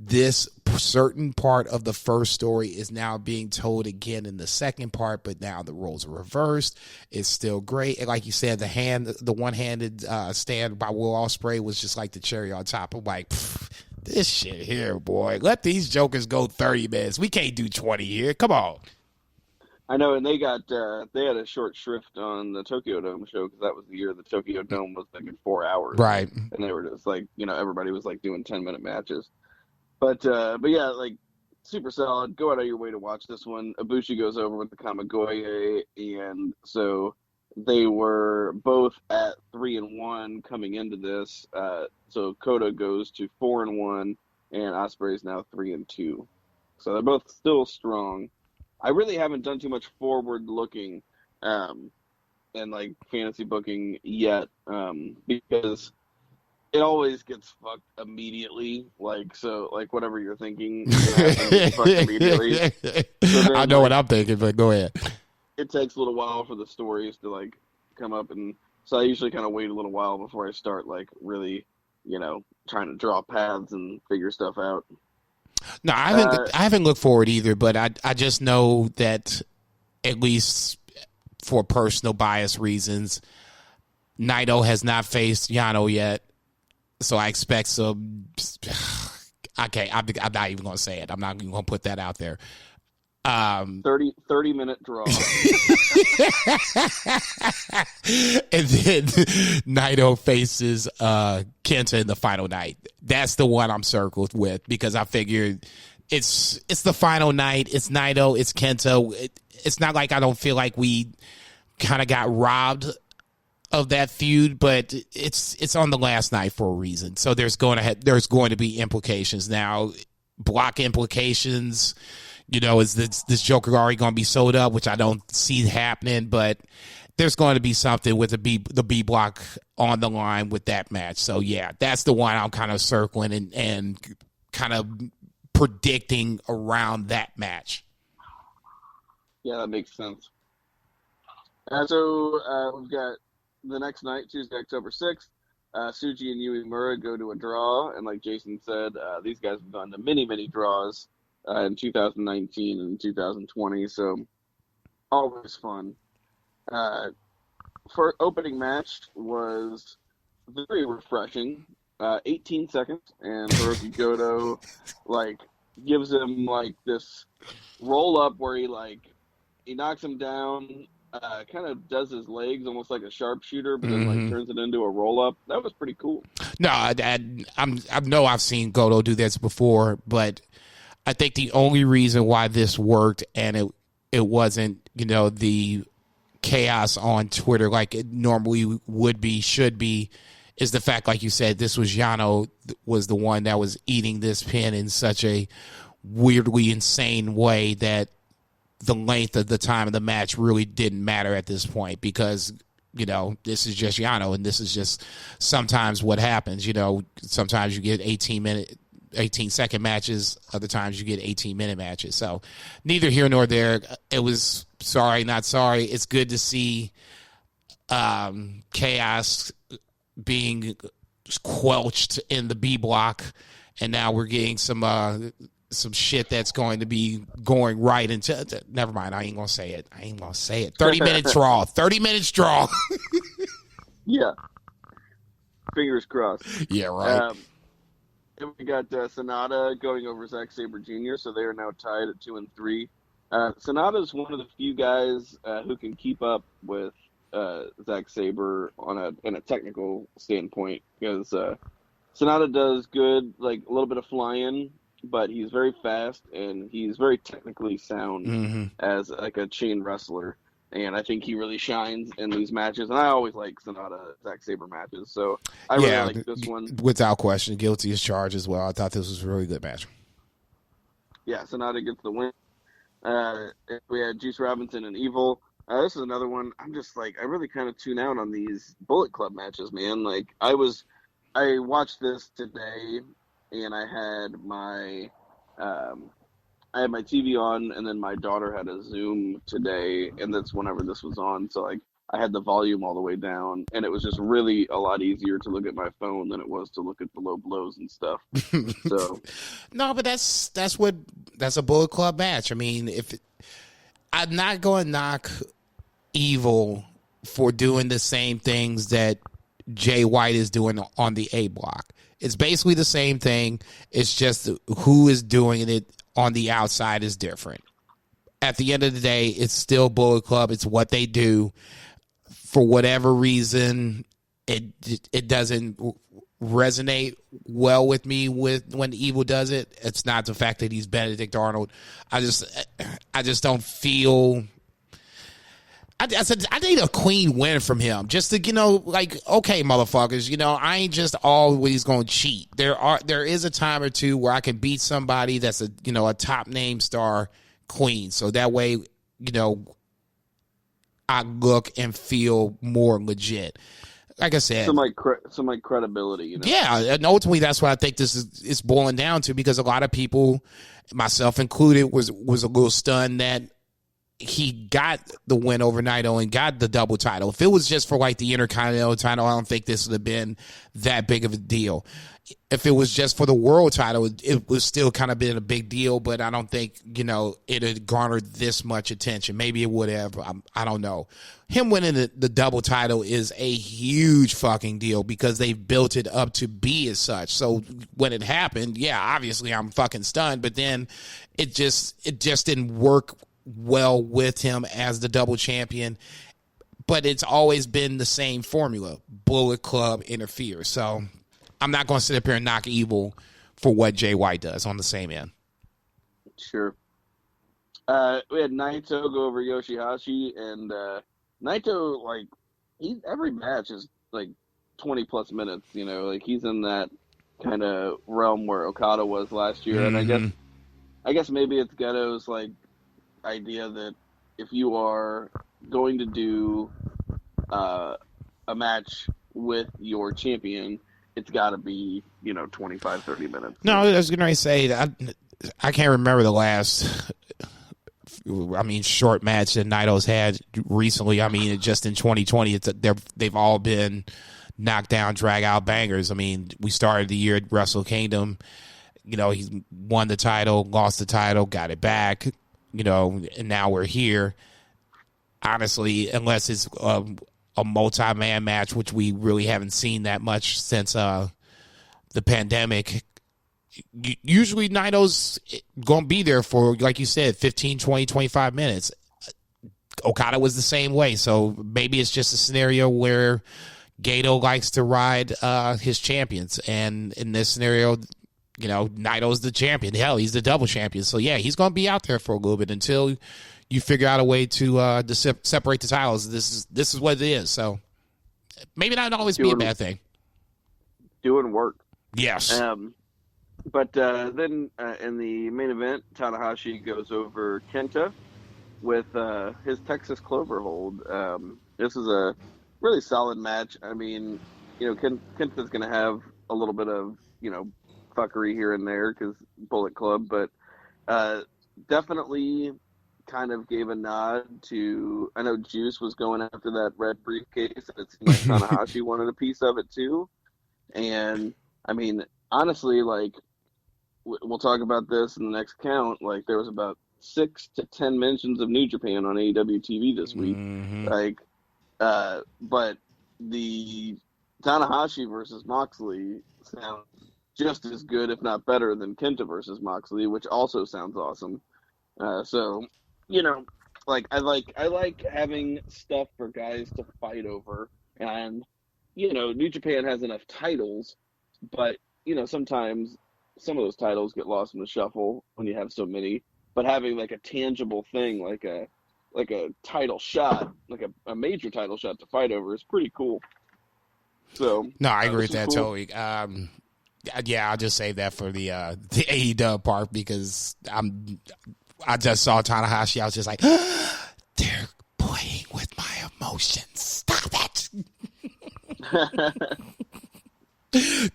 this certain part of the first story is now being told again in the second part, but now the roles are reversed. It's still great. And like you said, the one-handed stand by Will Ospreay was just like the cherry on top. I'm like, this shit here, boy. Let these jokers go 30 minutes. We can't do 20 here. Come on. I know, and they had a short shrift on the Tokyo Dome show because that was the year the Tokyo Dome was like in 4 hours. Right. And they were just like, everybody was like doing 10-minute matches. But yeah, like super solid. Go out of your way to watch this one. Ibushi goes over with the Kamigoye, and so they were both at 3-1 coming into this. So Kota goes to 4-1, and Ospreay's now 3-2. So they're both still strong. I really haven't done too much forward looking, and like fantasy booking yet, because it always gets fucked immediately. Like, so, like, whatever you're thinking gets fucked immediately. So then, I know what I'm thinking, but go ahead. It takes a little while for the stories to, like, come up. And so I usually kind of wait a little while before I start, like, really, trying to draw paths and figure stuff out. No, I haven't looked forward either, but I just know that at least for personal bias reasons, Naito has not faced Giano yet. So I expect some. Okay, I'm not even going to say it. I'm not even going to put that out there. 30-minute draw. And then Naito faces Kenta in the final night. That's the one I'm circled with because I figured it's the final night. It's Naito. It's Kenta. It's not like I don't feel like we kind of got robbed of that feud, but it's on the last night for a reason. So there's going to be implications now, block implications. Is this Joker already going to be sold up, which I don't see happening, but there's going to be something with the B block on the line with that match. So yeah, that's the one I'm kind of circling and kind of predicting around that match. Yeah, that makes sense. So we've got the next night, Tuesday, October 6th, Suji and Yui Mura go to a draw. And like Jason said, these guys have gone to many, many draws in 2019 and 2020. So always fun. For opening match was very refreshing. 18 seconds, and Hiroki Goto gives him this roll up where he knocks him down. Kind of does his legs almost like a sharpshooter, but then turns it into a roll up. That was pretty cool. No, I know I've seen Goto do this before, but I think the only reason why this worked and it wasn't the chaos on Twitter like it normally should be, is the fact, like you said, this was Giano was the one that was eating this pin in such a weirdly insane way that the length of the time of the match really didn't matter at this point because, this is just Giano and this is just sometimes what happens. Sometimes you get 18-second matches, other times you get 18-minute matches. So neither here nor there. It was sorry, not sorry. It's good to see chaos being quelched in the B block, and now we're getting some shit that's going to be going right into. Never mind. I ain't gonna say it. 30-minute draw. 30 minutes draw. Yeah. Fingers crossed. Yeah. Right. And we got Sonata going over Zack Sabre Jr., so they are now tied at 2-3. Sonata is one of the few guys who can keep up with Zack Sabre in a technical standpoint, because Sonata does good, a little bit of flying, but he's very fast and he's very technically sound as a chain wrestler. And I think he really shines in these matches. And I always like Sonata Zack Sabre matches. So I really like this one. Without question, guilty as charged as well. I thought this was a really good match. Yeah, Sonata gets the win. We had Juice Robinson and Evil. This is another one. I'm just I really kind of tune out on these Bullet Club matches, man. I was I watched this today, and I had my TV on, and then my daughter had a Zoom today, and that's whenever this was on. So like I had the volume all the way down, and it was just really a lot easier to look at my phone than it was to look at the low blows and stuff. So no, but that's a Bullet Club match. I mean, I'm not going to knock Evil for doing the same things that Jay White is doing on the A block. It's basically the same thing. It's just who is doing it on the outside is different. At the end of the day, it's still Bullet Club. It's what they do. For whatever reason, it doesn't resonate well with me when Evil does it. It's not the fact that he's Benedict Arnold. I just don't feel. I need a clean win from him, just to, like, okay, motherfuckers, I ain't just always going to cheat. There is a time or two where I can beat somebody that's a top name star clean. So that way, I look and feel more legit. Like I said, some credibility, Yeah, and ultimately that's what I think this is boiling down to, because a lot of people, myself included, was a little stunned that he got the win over Naito and got the double title. If it was just for like the Intercontinental title, I don't think this would have been that big of a deal. If it was just for the world title, it was still kind of been a big deal, but I don't think, it had garnered this much attention. Maybe it would have. I don't know. Him winning the double title is a huge fucking deal because they've built it up to be as such. So when it happened, yeah, obviously I'm fucking stunned, but then it just didn't work well with him as the double champion. But it's always been the same formula. Bullet Club interferes. So I'm not going to sit up here and knock Evil for what Jay White does on the same end. Sure. We had Naito go over Yoshihashi, and Naito, like, every match is like 20 plus minutes, like he's in that kind of realm where Okada was last year. Mm-hmm. And I guess maybe it's Ghetto's like idea that if you are going to do a match with your champion, it's got to be 25 30 minutes. No, I was going to say I can't remember the last short match that Naito's had recently. Just in 2020 they've all been knockdown drag out bangers. We started the year at Wrestle Kingdom, he won the title, lost the title, got it back, and now we're here. Honestly, unless it's a multi-man match, which we really haven't seen that much since the pandemic, usually Naito's going to be there for, like you said, 15, 20, 25 minutes. Okada was the same way, so maybe it's just a scenario where Gato likes to ride his champions, and in this scenario, Naito's the champion. Hell, he's the double champion. So, yeah, he's going to be out there for a little bit until you figure out a way to separate the titles. This is what it is. So, maybe not always be a bad thing. Doing work. Yes. But then in the main event, Tanahashi goes over Kenta with his Texas Clover hold. This is a really solid match. Kenta's going to have a little bit of, fuckery here and there because Bullet Club, but definitely kind of gave a nod to, I know Juice was going after that red briefcase, and it seemed like Tanahashi wanted a piece of it too. And, honestly, like, we'll talk about this in the next count, like, there was about 6 to 10 mentions of New Japan on AEW TV this week. Mm-hmm. But the Tanahashi versus Moxley sounds just as good, if not better, than Kenta versus Moxley, which also sounds awesome. So, I like having stuff for guys to fight over, and New Japan has enough titles, but sometimes some of those titles get lost in the shuffle when you have so many. But having like a tangible thing, like a title shot, like a major title shot to fight over, is pretty cool. So no, I agree with that totally. Yeah, I'll just save that for the AEW part because I just saw Tanahashi. I was just like, they're playing with my emotions. Stop it.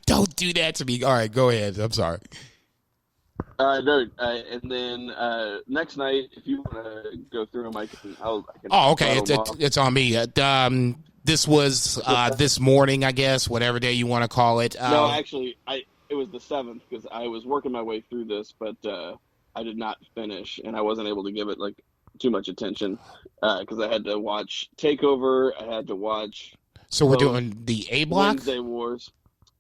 Don't do that to me. All right, go ahead. I'm sorry. No, and then next night, if you want to go through them, I can. Oh, okay. It's on me. This was this morning, I guess, whatever day you want to call it. No, actually, it was the 7th because I was working my way through this, but I did not finish, and I wasn't able to give it too much attention because I had to watch TakeOver. I had to watch. So we're doing the A block? Wednesday Wars.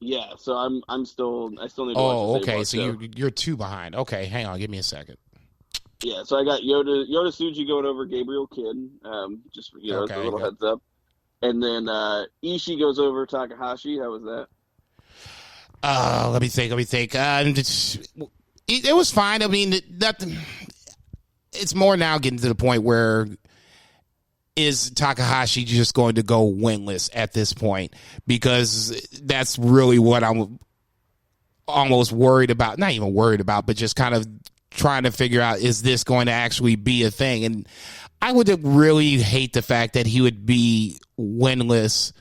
Yeah, so I still need to watch the okay, block, so you're 2 behind. Okay, hang on, give me a second. Yeah, so I got Yoda Suji going over Gabriel Kidd, just as a little heads up. And then Ishii goes over Takahashi. How was that? Let me think. It was fine. I mean, it's more now getting to the point where is Takahashi just going to go winless at this point? Because that's really what I'm almost worried about. Not even worried about, but just kind of trying to figure out, is this going to actually be a thing? And I would really hate the fact that he would be winless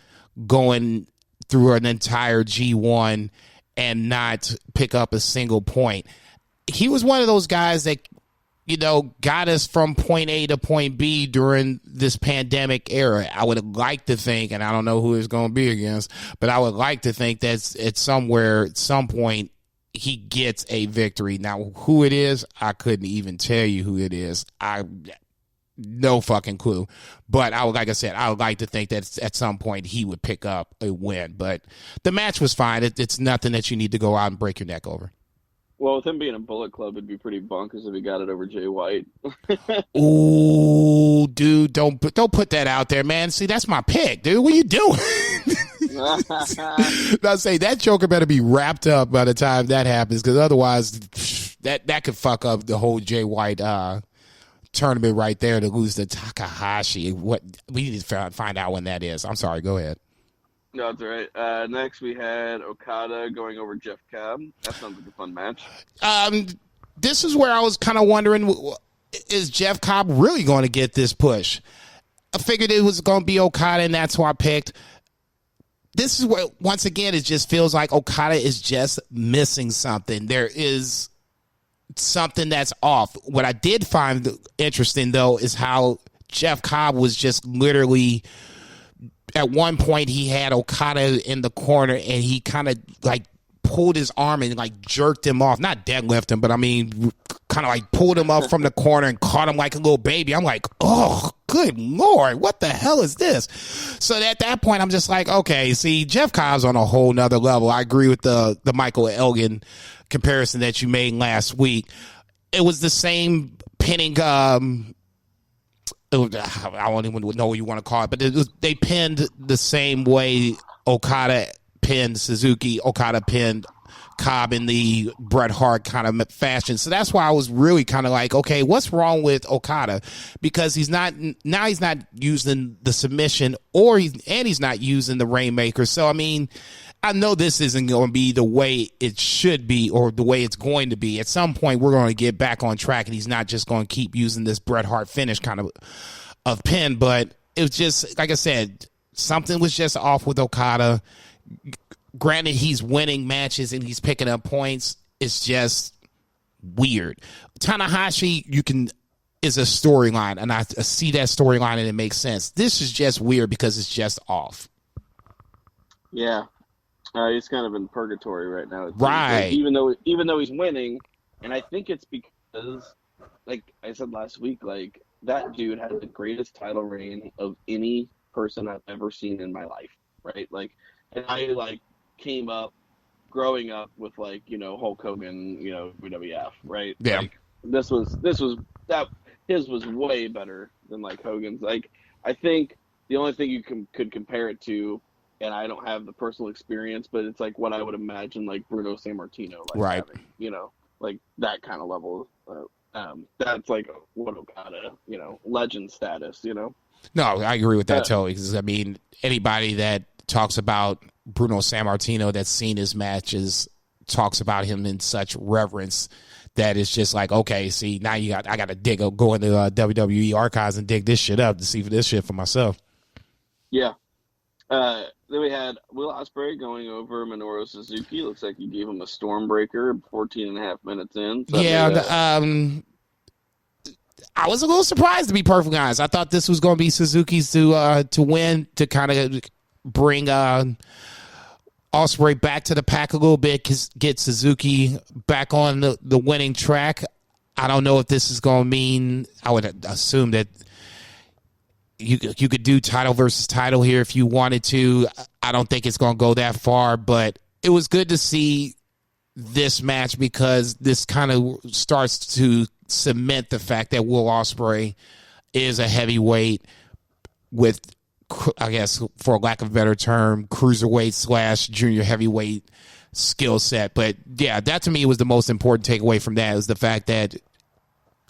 going through an entire G1 and not pick up a single point. He was one of those guys that, got us from point A to point B during this pandemic era. I would like to think, and I don't know who it's going to be against, but I would like to think that at some point, he gets a victory. Now, who it is, I couldn't even tell you who it is. No fucking clue. But like I said, I would like to think that at some point he would pick up a win. But the match was fine. It's nothing that you need to go out and break your neck over. Well, with him being a Bullet Club, it'd be pretty bonkers if he got it over Jay White. Ooh, dude, don't put that out there, man. See, that's my pick, dude. What are you doing? I say that Joker better be wrapped up by the time that happens, because otherwise, that could fuck up the whole Jay White tournament right there to lose to Takahashi. What we need to find out when that is. I'm sorry. Go ahead. No, that's all right. Next, we had Okada going over Jeff Cobb. That sounds like a fun match. This is where I was kind of wondering, is Jeff Cobb really going to get this push? I figured it was going to be Okada, and that's who I picked. This is where, once again, it just feels like Okada is just missing something. There is something that's off. What I did find interesting, though, is how Jeff Cobb was just literally... At one point, he had Okada in the corner, and he kind of pulled his arm and jerked him off. Not deadlift him, but I mean, kind of pulled him up from the corner and caught him like a little baby. I'm like, oh, good Lord, what the hell is this? So at that point, I'm just like, okay, see, Jeff Cobb's on a whole nother level. I agree with the Michael Elgin comparison that you made last week. It was the same pinning. I don't even know what you want to call it, but they pinned the same way Okada pinned Suzuki. Okada pinned Cobb in the Bret Hart kind of fashion. So that's why I was really kind of like, okay, what's wrong with Okada? Because he's not using the submission, he's not using the Rainmaker. So I mean, I know this isn't going to be the way it should be or the way it's going to be. At some point, we're going to get back on track, and he's not just going to keep using this Bret Hart finish kind of pin. But it was just, like I said, something was just off with Okada. Granted, he's winning matches and he's picking up points. It's just weird. Tanahashi, is a storyline, and I see that storyline and it makes sense. This is just weird because it's just off. Yeah. He's kind of in purgatory right now. Right. Even though he's winning, and I think it's because, like I said last week, that dude had the greatest title reign of any person I've ever seen in my life, right? And I came up growing up with Hulk Hogan, WWF, right? Yeah. This was his was way better than Hogan's. I think the only thing you could compare it to, and I don't have the personal experience, but it's what I would imagine Bruno Sammartino right. having, that kind of level. That's what Okada, legend status, No, I agree with that totally. Because I mean, anybody that talks about Bruno Sammartino that's seen his matches talks about him in such reverence that it's just okay, see, now I got to go into WWE archives and dig this shit up to see for this shit for myself. Yeah. Then we had Will Ospreay going over Minoru Suzuki. Looks like he gave him a Stormbreaker 14 and a half minutes in. So I was a little surprised, to be perfectly honest. I thought this was going to be Suzuki's to win, to kind of bring Ospreay back to the pack a little bit, get Suzuki back on the winning track. I don't know if this is going to mean, I would assume that you could do title versus title here if you wanted to. I don't think it's going to go that far, but it was good to see this match because this kind of starts to cement the fact that Will Ospreay is a heavyweight with, I guess, for lack of a better term, cruiserweight / junior heavyweight skill set. But yeah, that to me was the most important takeaway from that, is the fact that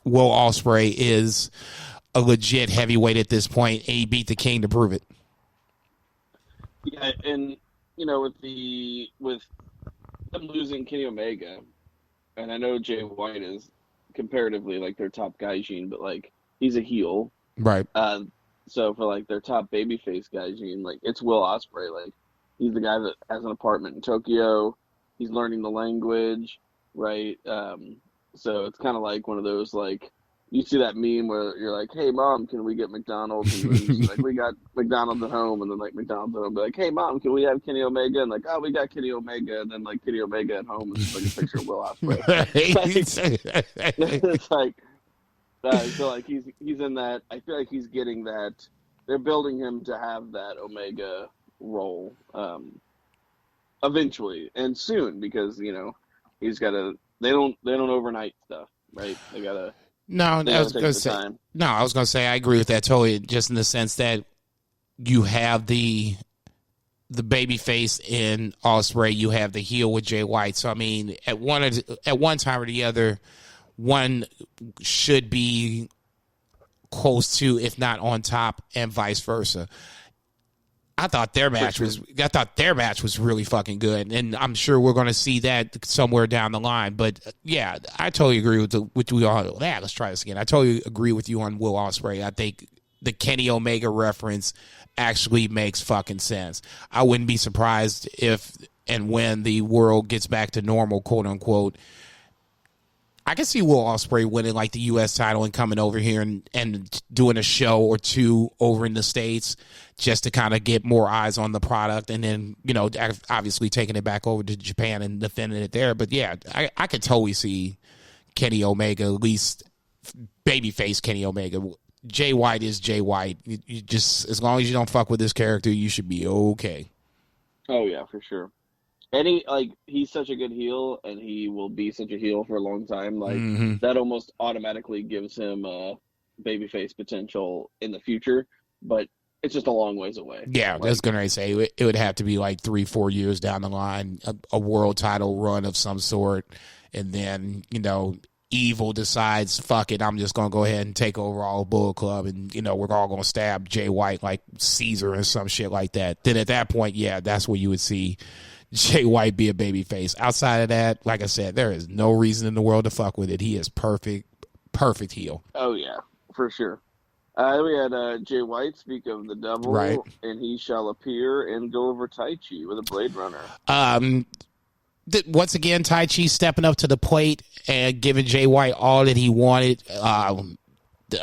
Will Ospreay is a legit heavyweight at this point, and he beat the King to prove it. Yeah, and with them losing Kenny Omega, and I know Jay White is comparatively like their top gaijin, but like he's a heel, right? So for like their top babyface gaijin, like it's Will Ospreay. Like he's the guy that has an apartment in Tokyo. He's learning the language, right? So it's kind of like one of those, like, you see that meme where you're like, "Hey mom, can we get McDonald's?" And then like, "We got McDonald's at home," and then like McDonald's at home, be like, "Hey mom, can we have Kenny Omega?" And like, "Oh, we got Kenny Omega," and then like Kenny Omega at home is like a picture of Will Ospreay. It's like, I feel like he's in that. I feel like he's getting that. They're building him to have that Omega role eventually and soon, because he's got to. They don't overnight stuff, right? They gotta. No, I was going to say I agree with that totally, just in the sense that you have the baby face in Ospreay, you have the heel with Jay White. So I mean, at one time or the other, one should be close to, if not on top, and vice versa. I thought their match was really fucking good, and I'm sure we're going to see that somewhere down the line. But yeah, I totally agree with you all. Yeah, let's try this again. I totally agree with you on Will Ospreay. I think the Kenny Omega reference actually makes fucking sense. I wouldn't be surprised if and when the world gets back to normal, quote unquote, I can see Will Ospreay winning like the U.S. title and coming over here and doing a show or two over in the States just to kind of get more eyes on the product, and then, obviously taking it back over to Japan and defending it there. But yeah, I could totally see Kenny Omega, at least babyface Kenny Omega. Jay White is Jay White. You just, as long as you don't fuck with this character, you should be okay. Oh yeah, for sure. And he's such a good heel, and he will be such a heel for a long time. Like that almost automatically gives him babyface potential in the future, but it's just a long ways away. Yeah, I was gonna say it would have to be like 3-4 years down the line, a world title run of some sort, and then Evil decides, fuck it, I'm just gonna go ahead and take over all Bullet Club, and we're all gonna stab Jay White like Caesar or some shit like that. Then at that point, yeah, that's where you would see Jay White be a babyface. Outside of that, like I said, there is no reason in the world to fuck with it. He is perfect heel. Oh yeah, for sure. We had Jay White speak of the devil, right, and he shall appear and go over Tai Chi with a Blade Runner. Once again, Tai Chi stepping up to the plate and giving Jay White all that he wanted.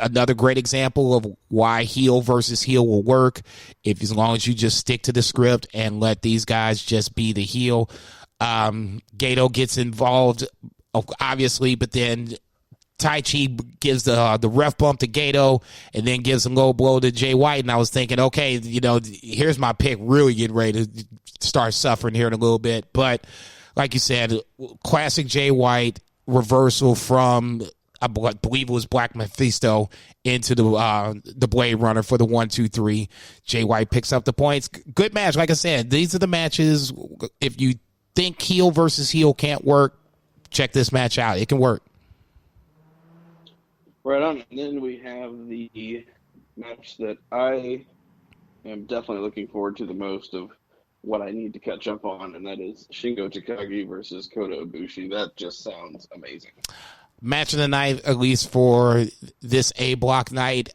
Another great example of why heel versus heel will work, as long as you just stick to the script and let these guys just be the heel. Gato gets involved, obviously, but then Tai Chi gives the ref bump to Gato and then gives a low blow to Jay White. And I was thinking, okay, here's my pick, really getting ready to start suffering here in a little bit. But like you said, classic Jay White reversal from, I believe it was Black Mephisto, into the Blade Runner for the 1-2-3. Jay White picks up the points. Good match. Like I said, these are the matches. If you think heel versus heel can't work, check this match out. It can work. Right on. And then we have the match that I am definitely looking forward to the most of what I need to catch up on, and that is Shingo Takagi versus Kodabushi. That just sounds amazing. Match of the night, at least for this A block night.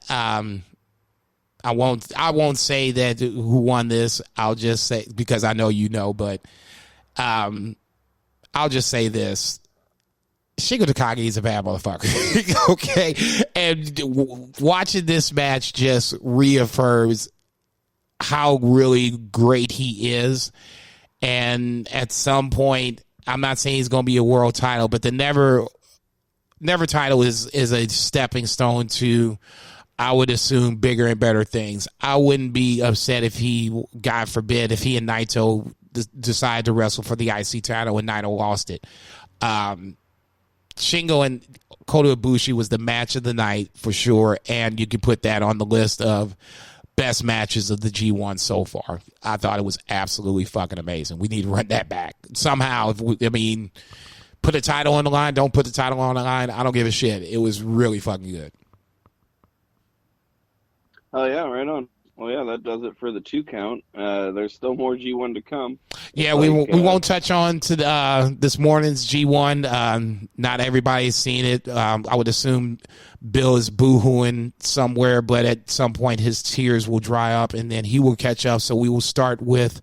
I won't say that who won this. I'll just say, because I know you know, but I'll just say this. Shingo Takagi is a bad motherfucker. Okay? And watching this match just reaffirms how really great he is. And at some point, I'm not saying he's going to be a world title, but the never title is a stepping stone to, I would assume, bigger and better things. I wouldn't be upset if he, God forbid, if he and Naito decide to wrestle for the IC title and Naito lost it. Shingo and Kodabushi was the match of the night for sure, and you can put that on the list of best matches of the G1 so far. I thought it was absolutely fucking amazing. We need to run that back somehow. Put a title on the line, don't put the title on the line, I don't give a shit. It was really fucking good. Oh, yeah, right on. Well, yeah, that does it for the 2 count. There's still more G1 to come. Yeah, we won't touch on to this morning's G1. Not everybody's seen it. I would assume Bill is boo-hooing somewhere, but at some point his tears will dry up, and then he will catch up. So we will start with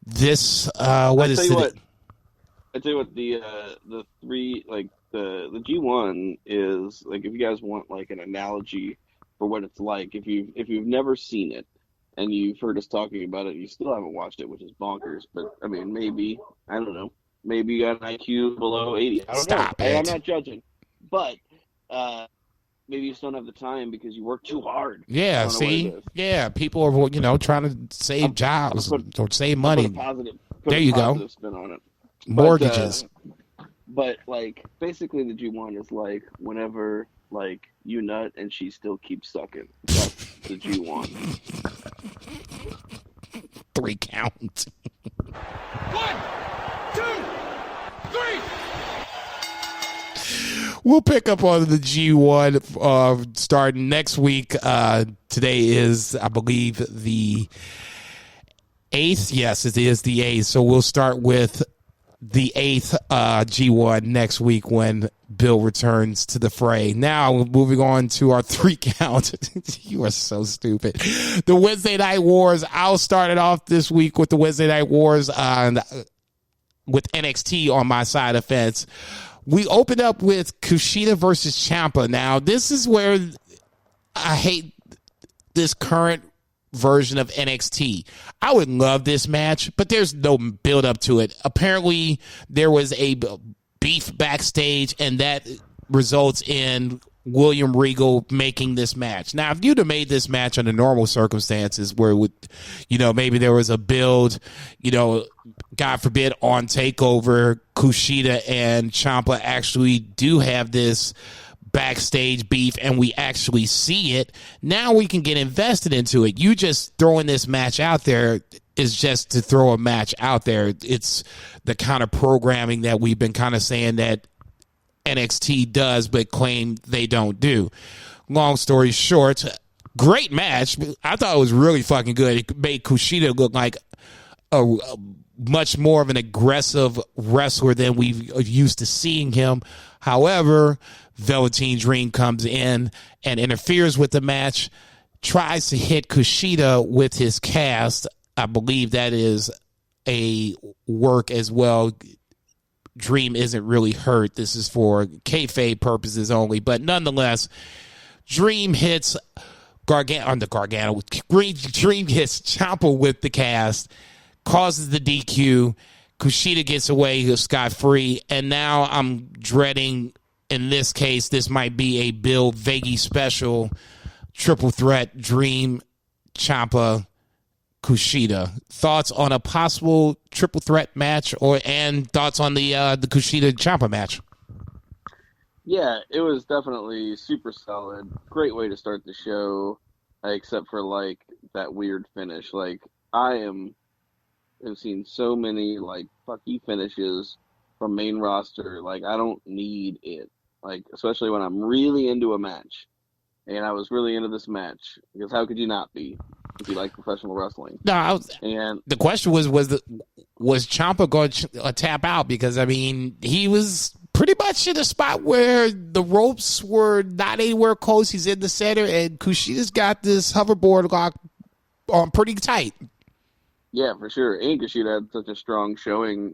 this. I tell you what, the three, like, the G1 is, like, if you guys want, like, an analogy for what it's like, if you've never seen it and you've heard us talking about it, you still haven't watched it, which is bonkers. But I mean, maybe, I don't know, maybe you got an IQ below 80. I don't Stop know. it. I'm not judging, but maybe you just don't have the time because you work too hard. Yeah, see, yeah, people are trying to save jobs or save money. There you go. Spin on it. Mortgages. But like, basically, the G1 is like whenever, like, you nut and she still keeps sucking. That's the G1. 3 count. 1, 2, 3. We'll pick up on the G1 starting next week. Today is, I believe, the 8th. Yes, it is the 8th. So we'll start with the 8th G1 next week when Bill returns to the fray. Now, moving on to our 3 count. You are so stupid. The Wednesday Night Wars. I'll start it off this week with the Wednesday Night Wars with NXT on my side of the fence. We opened up with Kushina versus Champa. Now, this is where I hate this current version of NXT. I would love this match, but there's no build up to it. Apparently, there was a beef backstage, and that results in William Regal making this match. Now, if you'd have made this match under normal circumstances where it would, maybe there was a build, God forbid, on TakeOver, Kushina and Champa actually do have this backstage beef and we actually see it, now we can get invested into it. You just throwing this match out there is just to throw a match out there. It's the kind of programming that we've been kind of saying that NXT does but claim they don't do. Long story short, great match. I thought it was really fucking good. It made Kushina look like a much more of an aggressive wrestler than we've used to seeing him. However, Velveteen Dream comes in and interferes with the match, tries to hit Kushina with his cast. I believe that is a work as well. Dream isn't really hurt. This is for kayfabe purposes only. But nonetheless, Dream hits Dream hits Champa with the cast, causes the DQ. Kushina gets away scot-free. And now I'm dreading, in this case, this might be a Bill Veggie special triple threat Dream, Champa, Kushina. Thoughts on a possible triple threat match, and thoughts on the Kushina Champa match? Yeah, it was definitely super solid. Great way to start the show, except for like that weird finish. Like, I've seen so many like fuck you finishes from main roster. Like, I don't need it. Like, especially when I'm really into a match. And I was really into this match, because how could you not be if you like professional wrestling? No, the question was Ciampa going to tap out? Because, I mean, he was pretty much in a spot where the ropes were not anywhere close. He's in the center, and Kushina's got this hoverboard lock on pretty tight. Yeah, for sure. And Kushina had such a strong showing,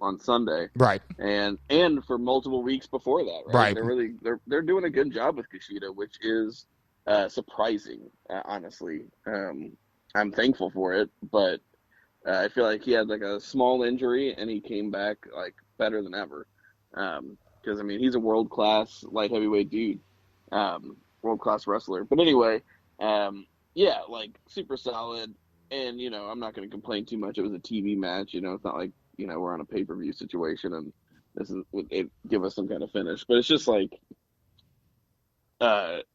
on Sunday, Right. and for multiple weeks before that, right? They're doing a good job with Kushina, which is surprising, honestly. I'm thankful for it, but I feel like he had like a small injury and he came back like better than ever. Because he's a world class light heavyweight dude, world class wrestler. But anyway, yeah, like super solid. And I'm not going to complain too much. It was a TV match. It's not like we're on a pay-per-view situation and this is it give us some kind of finish. But it's just like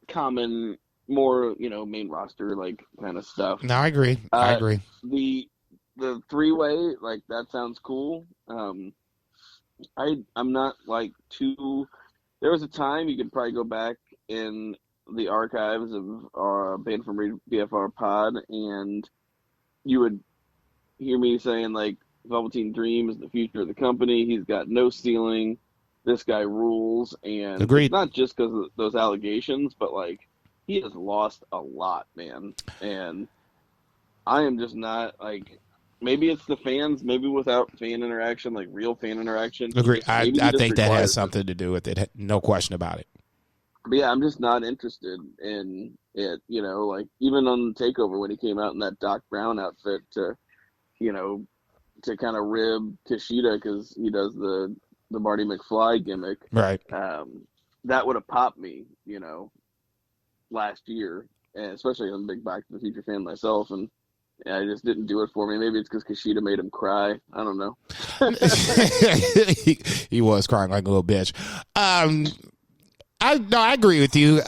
common, more main roster like kind of stuff. No, I agree. The three-way, like, that sounds cool. I'm not like too. There was a time you could probably go back in the archives of our Band from BFR pod and you would hear me saying, like, Velveteen Dream is the future of the company. He's got no ceiling. This guy rules. And Agreed. It's not just because of those allegations, but, like, he has lost a lot, man. And I am just not, like, maybe it's the fans, maybe without fan interaction, like real fan interaction. Agreed. I think that has something to do with it. No question about it. But yeah, I'm just not interested in it, like even on TakeOver when he came out in that Doc Brown outfit to kind of rib Kushida because he does the Marty McFly gimmick. Right. That would have popped me, last year, and especially I'm a big Back to the Future fan myself, and I just didn't do it for me. Maybe it's because Kushida made him cry. I don't know. he was crying like a little bitch. I agree with you.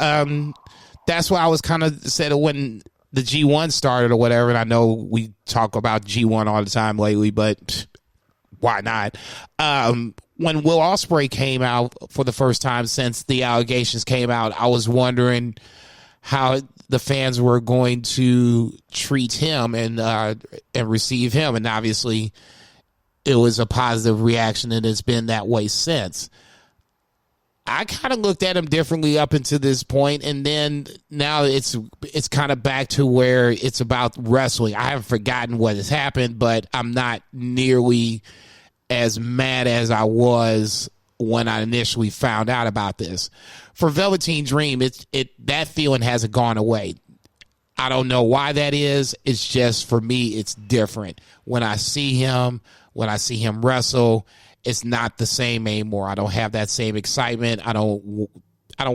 That's why I was kind of said when the G1 started or whatever, and I know we talk about G1 all the time lately, but why not? When Will Ospreay came out for the first time since the allegations came out, I was wondering how the fans were going to treat him and receive him, and obviously it was a positive reaction, and it's been that way since. I kind of looked at him differently up until this point, and then now it's kind of back to where it's about wrestling. I haven't forgotten what has happened, but I'm not nearly as mad as I was when I initially found out about this. For Velveteen Dream, that feeling hasn't gone away. I don't know why that is. It's just, for me, it's different. When I see him wrestle, it's not the same anymore. I don't have that same excitement. I don't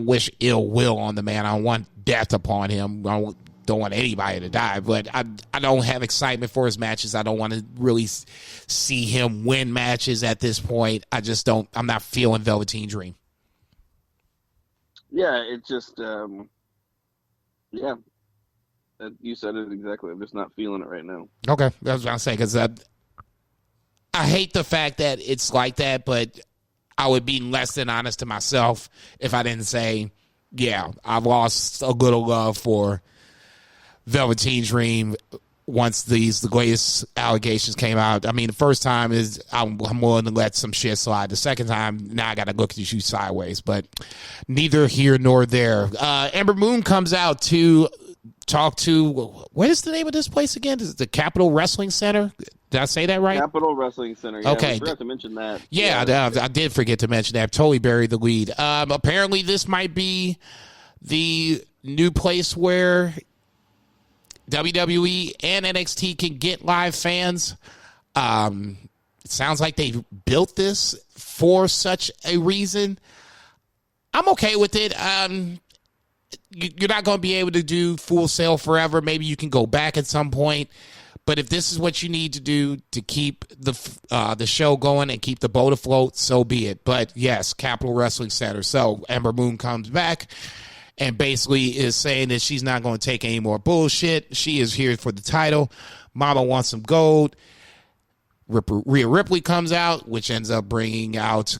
wish ill will on the man. I don't want death upon him. I don't want anybody to die, but I don't have excitement for his matches. I don't want to really see him win matches at this point. I'm not feeling Velveteen Dream. Yeah, it's just, yeah. You said it exactly. I'm just not feeling it right now. Okay, that's what I'm saying, because I hate the fact that it's like that, but I would be less than honest to myself if I didn't say, yeah, I've lost a little love for Velveteen Dream once the latest allegations came out. I mean, the first time is I'm willing to let some shit slide. The second time, now I got to look at you sideways, but neither here nor there. Ember Moon comes out to talk to, what is the name of this place again? Is it the Capitol Wrestling Center? Did I say that right? Capitol Wrestling Center. Yeah, okay. I forgot to mention that. Yeah, I did forget to mention that. Totally buried the lead. Apparently, this might be the new place where WWE and NXT can get live fans. It sounds like they built this for such a reason. I'm okay with it. You're not going to be able to do Full Sail forever. Maybe you can go back at some point. But if this is what you need to do to keep the show going and keep the boat afloat, so be it. But yes, Capitol Wrestling Center. So Ember Moon comes back and basically is saying that she's not going to take any more bullshit. She is here for the title. Mama wants some gold. Rhea Ripley comes out, which ends up bringing out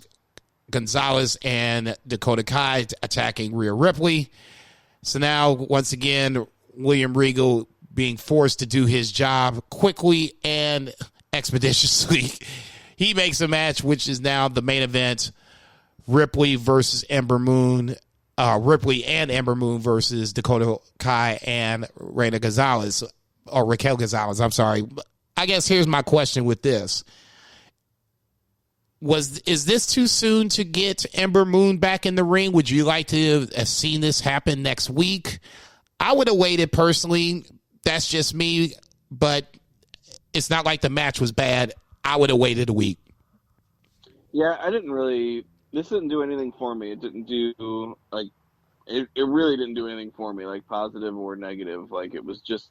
Gonzalez and Dakota Kai attacking Rhea Ripley. So now, once again, William Regal being forced to do his job quickly and expeditiously. He makes a match, which is now the main event Ripley versus Ember Moon. Ripley and Ember Moon versus Dakota Kai and Reina Gonzalez, or Raquel Gonzalez. I'm sorry. I guess here's my question with this. Is this too soon to get Ember Moon back in the ring? Would you like to have seen this happen next week? I would have waited personally. That's just me, but it's not like the match was bad. I would have waited a week. Yeah, this didn't do anything for me. It didn't do, it really didn't do anything for me, like positive or negative. Like it was just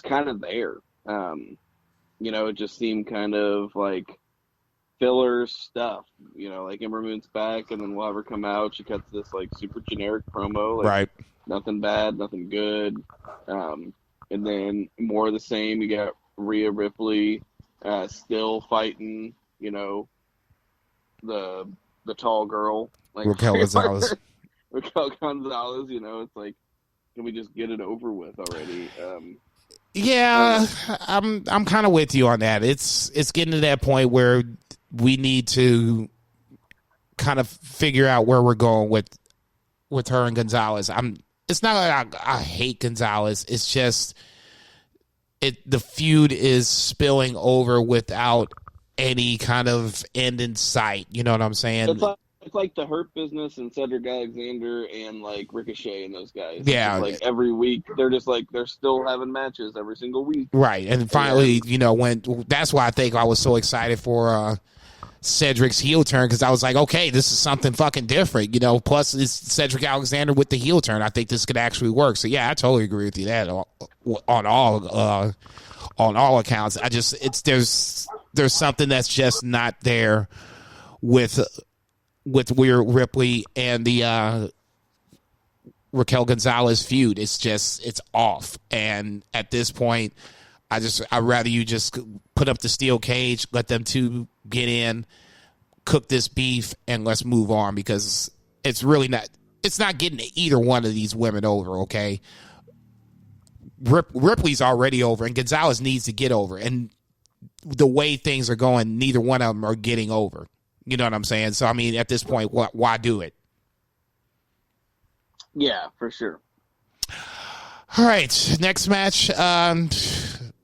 kind of there. It just seemed kind of like filler stuff, like Ember Moon's back, and then we'll have her come out. She cuts this like super generic promo, like Right. Nothing bad, nothing good. And then more of the same. You got Rhea Ripley still fighting, the tall girl, like Raquel Gonzalez. Raquel Gonzalez. It's like, can we just get it over with already? Yeah, I'm kind of with you on that. It's getting to that point where we need to kind of figure out where we're going with her and Gonzalez. It's not like I hate Gonzalez. It's just the feud is spilling over without any kind of end in sight. You know what I'm saying? It's like the Hurt Business and Cedric Alexander and like Ricochet and those guys. Yeah, like every week they're just like they're still having matches every single week. Right, and finally, when that's why I think I was so excited for Cedric's heel turn, because I was like, okay, this is something fucking different. Plus it's Cedric Alexander with the heel turn. I think this could actually work. So yeah, I totally agree with you that on all accounts. There's something that's just not there with Rhea Ripley and the Raquel Gonzalez feud. It's off. And at this point, I'd rather you just put up the steel cage, let them two get in, cook this beef, and let's move on, because it's not getting either one of these women over, okay? Ripley's already over, and Gonzalez needs to get over. And the way things are going, neither one of them are getting over. You know what I'm saying? So, I mean, at this point, why do it? Yeah, for sure. All right, next match.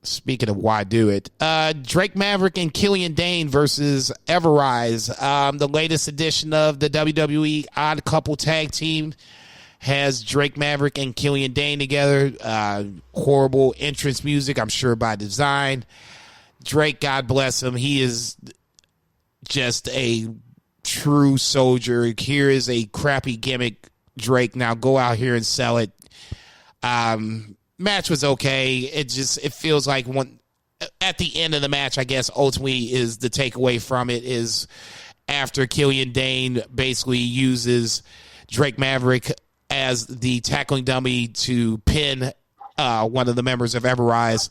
Speaking of why do it, Drake Maverick and Killian Dane versus Everize. The latest edition of the WWE Odd Couple Tag Team has Drake Maverick and Killian Dane together. Horrible entrance music, I'm sure by design. Drake, God bless him, he is just a true soldier. Here is a crappy gimmick, Drake. Now go out here and sell it. Match was okay. It feels like at the end of the match, I guess ultimately is the takeaway from it is after Killian Dane basically uses Drake Maverick as the tackling dummy to pin one of the members of Everize.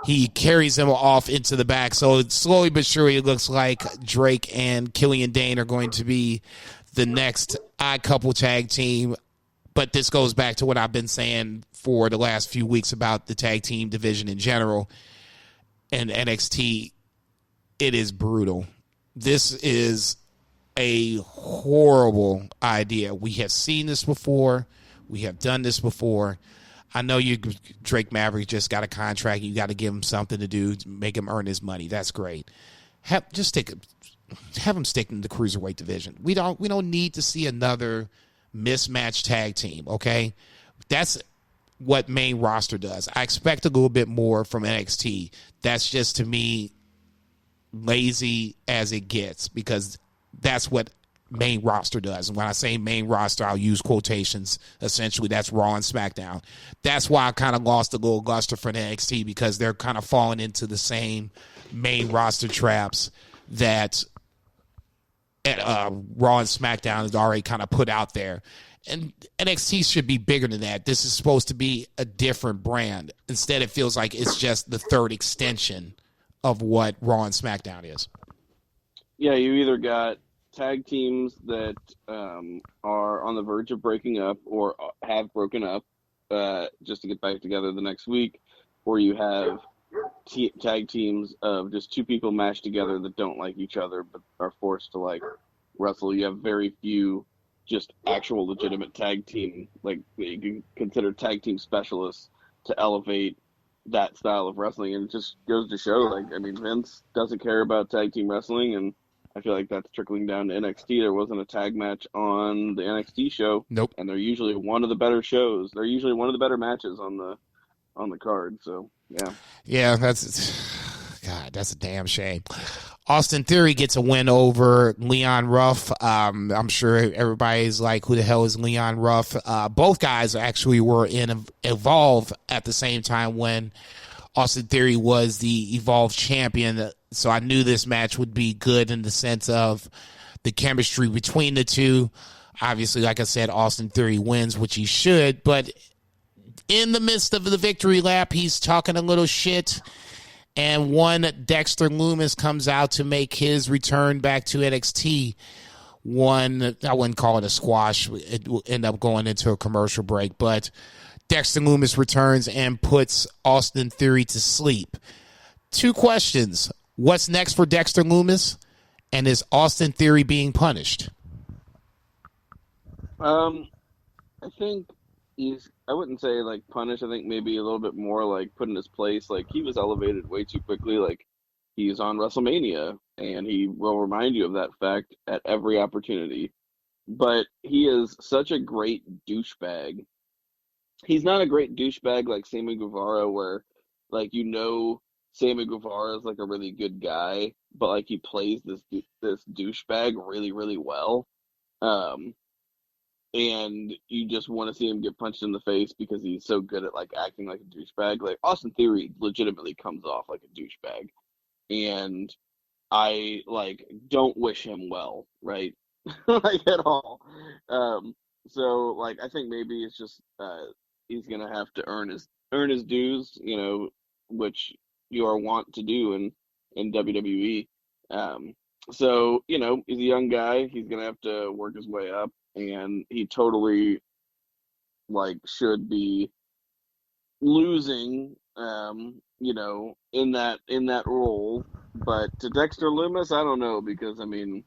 He carries him off into the back. So slowly but surely it looks like Drake and Killian Dane are going to be the next Odd Couple Tag Team. But this goes back to what I've been saying for the last few weeks about the tag team division in general and NXT. It is brutal. This is a horrible idea. We have seen this before. We have done this before. I know Drake Maverick just got a contract. You got to give him something to do to make him earn his money. That's great. Have him stick in the cruiserweight division. We don't need to see another mismatched tag team. Okay, that's what main roster does. I expect a little bit more from NXT. That's just, to me, lazy as it gets, because that's what main roster does. And when I say main roster, I'll use quotations. Essentially, that's Raw and SmackDown. That's why I kind of lost a little luster for NXT, because they're kind of falling into the same main roster traps that Raw and SmackDown has already kind of put out there. And NXT should be bigger than that. This is supposed to be a different brand. Instead, it feels like it's just the third extension of what Raw and SmackDown is. Yeah, you either got tag teams that are on the verge of breaking up or have broken up just to get back together the next week, or you have tag teams of just two people mashed together that don't like each other but are forced to wrestle. You have very few just actual legitimate tag team, like you can consider tag team specialists to elevate that style of wrestling. And it just goes to show, like, I mean, Vince doesn't care about tag team wrestling, and I feel like that's trickling down to NXT. There wasn't a tag match on the NXT show. Nope. And they're usually one of the better shows. They're usually one of the better matches on the card. So, yeah. Yeah, that's a damn shame. Austin Theory gets a win over Leon Ruff. I'm sure everybody's like, who the hell is Leon Ruff? Both guys actually were in Evolve at the same time when Austin Theory was the Evolve champion. So I knew this match would be good in the sense of the chemistry between the two. Obviously, like I said, Austin Theory wins, which he should. But in the midst of the victory lap, he's talking a little shit. And one Dexter Lumis comes out to make his return back to NXT. I wouldn't call it a squash. It will end up going into a commercial break. But Dexter Lumis returns and puts Austin Theory to sleep. 2 questions. What's next for Dexter Lumis? And is Austin Theory being punished? I think I wouldn't say like punished. I think maybe a little bit more like put in his place. Like, he was elevated way too quickly. Like, he's on WrestleMania, and he will remind you of that fact at every opportunity. But he is such a great douchebag. He's not a great douchebag like Sammy Guevara, where like, Sammy Guevara is like a really good guy, but like he plays this douchebag really, really well. And you just want to see him get punched in the face because he's so good at like acting like a douchebag. Like, Austin Theory legitimately comes off like a douchebag, and I like don't wish him well, right? Like, at all. So like, I think maybe it's just he's gonna have to earn his dues, which you are wont to do in WWE. So he's a young guy. He's gonna have to work his way up. And he totally like should be losing, in that role. But to Dexter Lumis, I don't know, because I mean,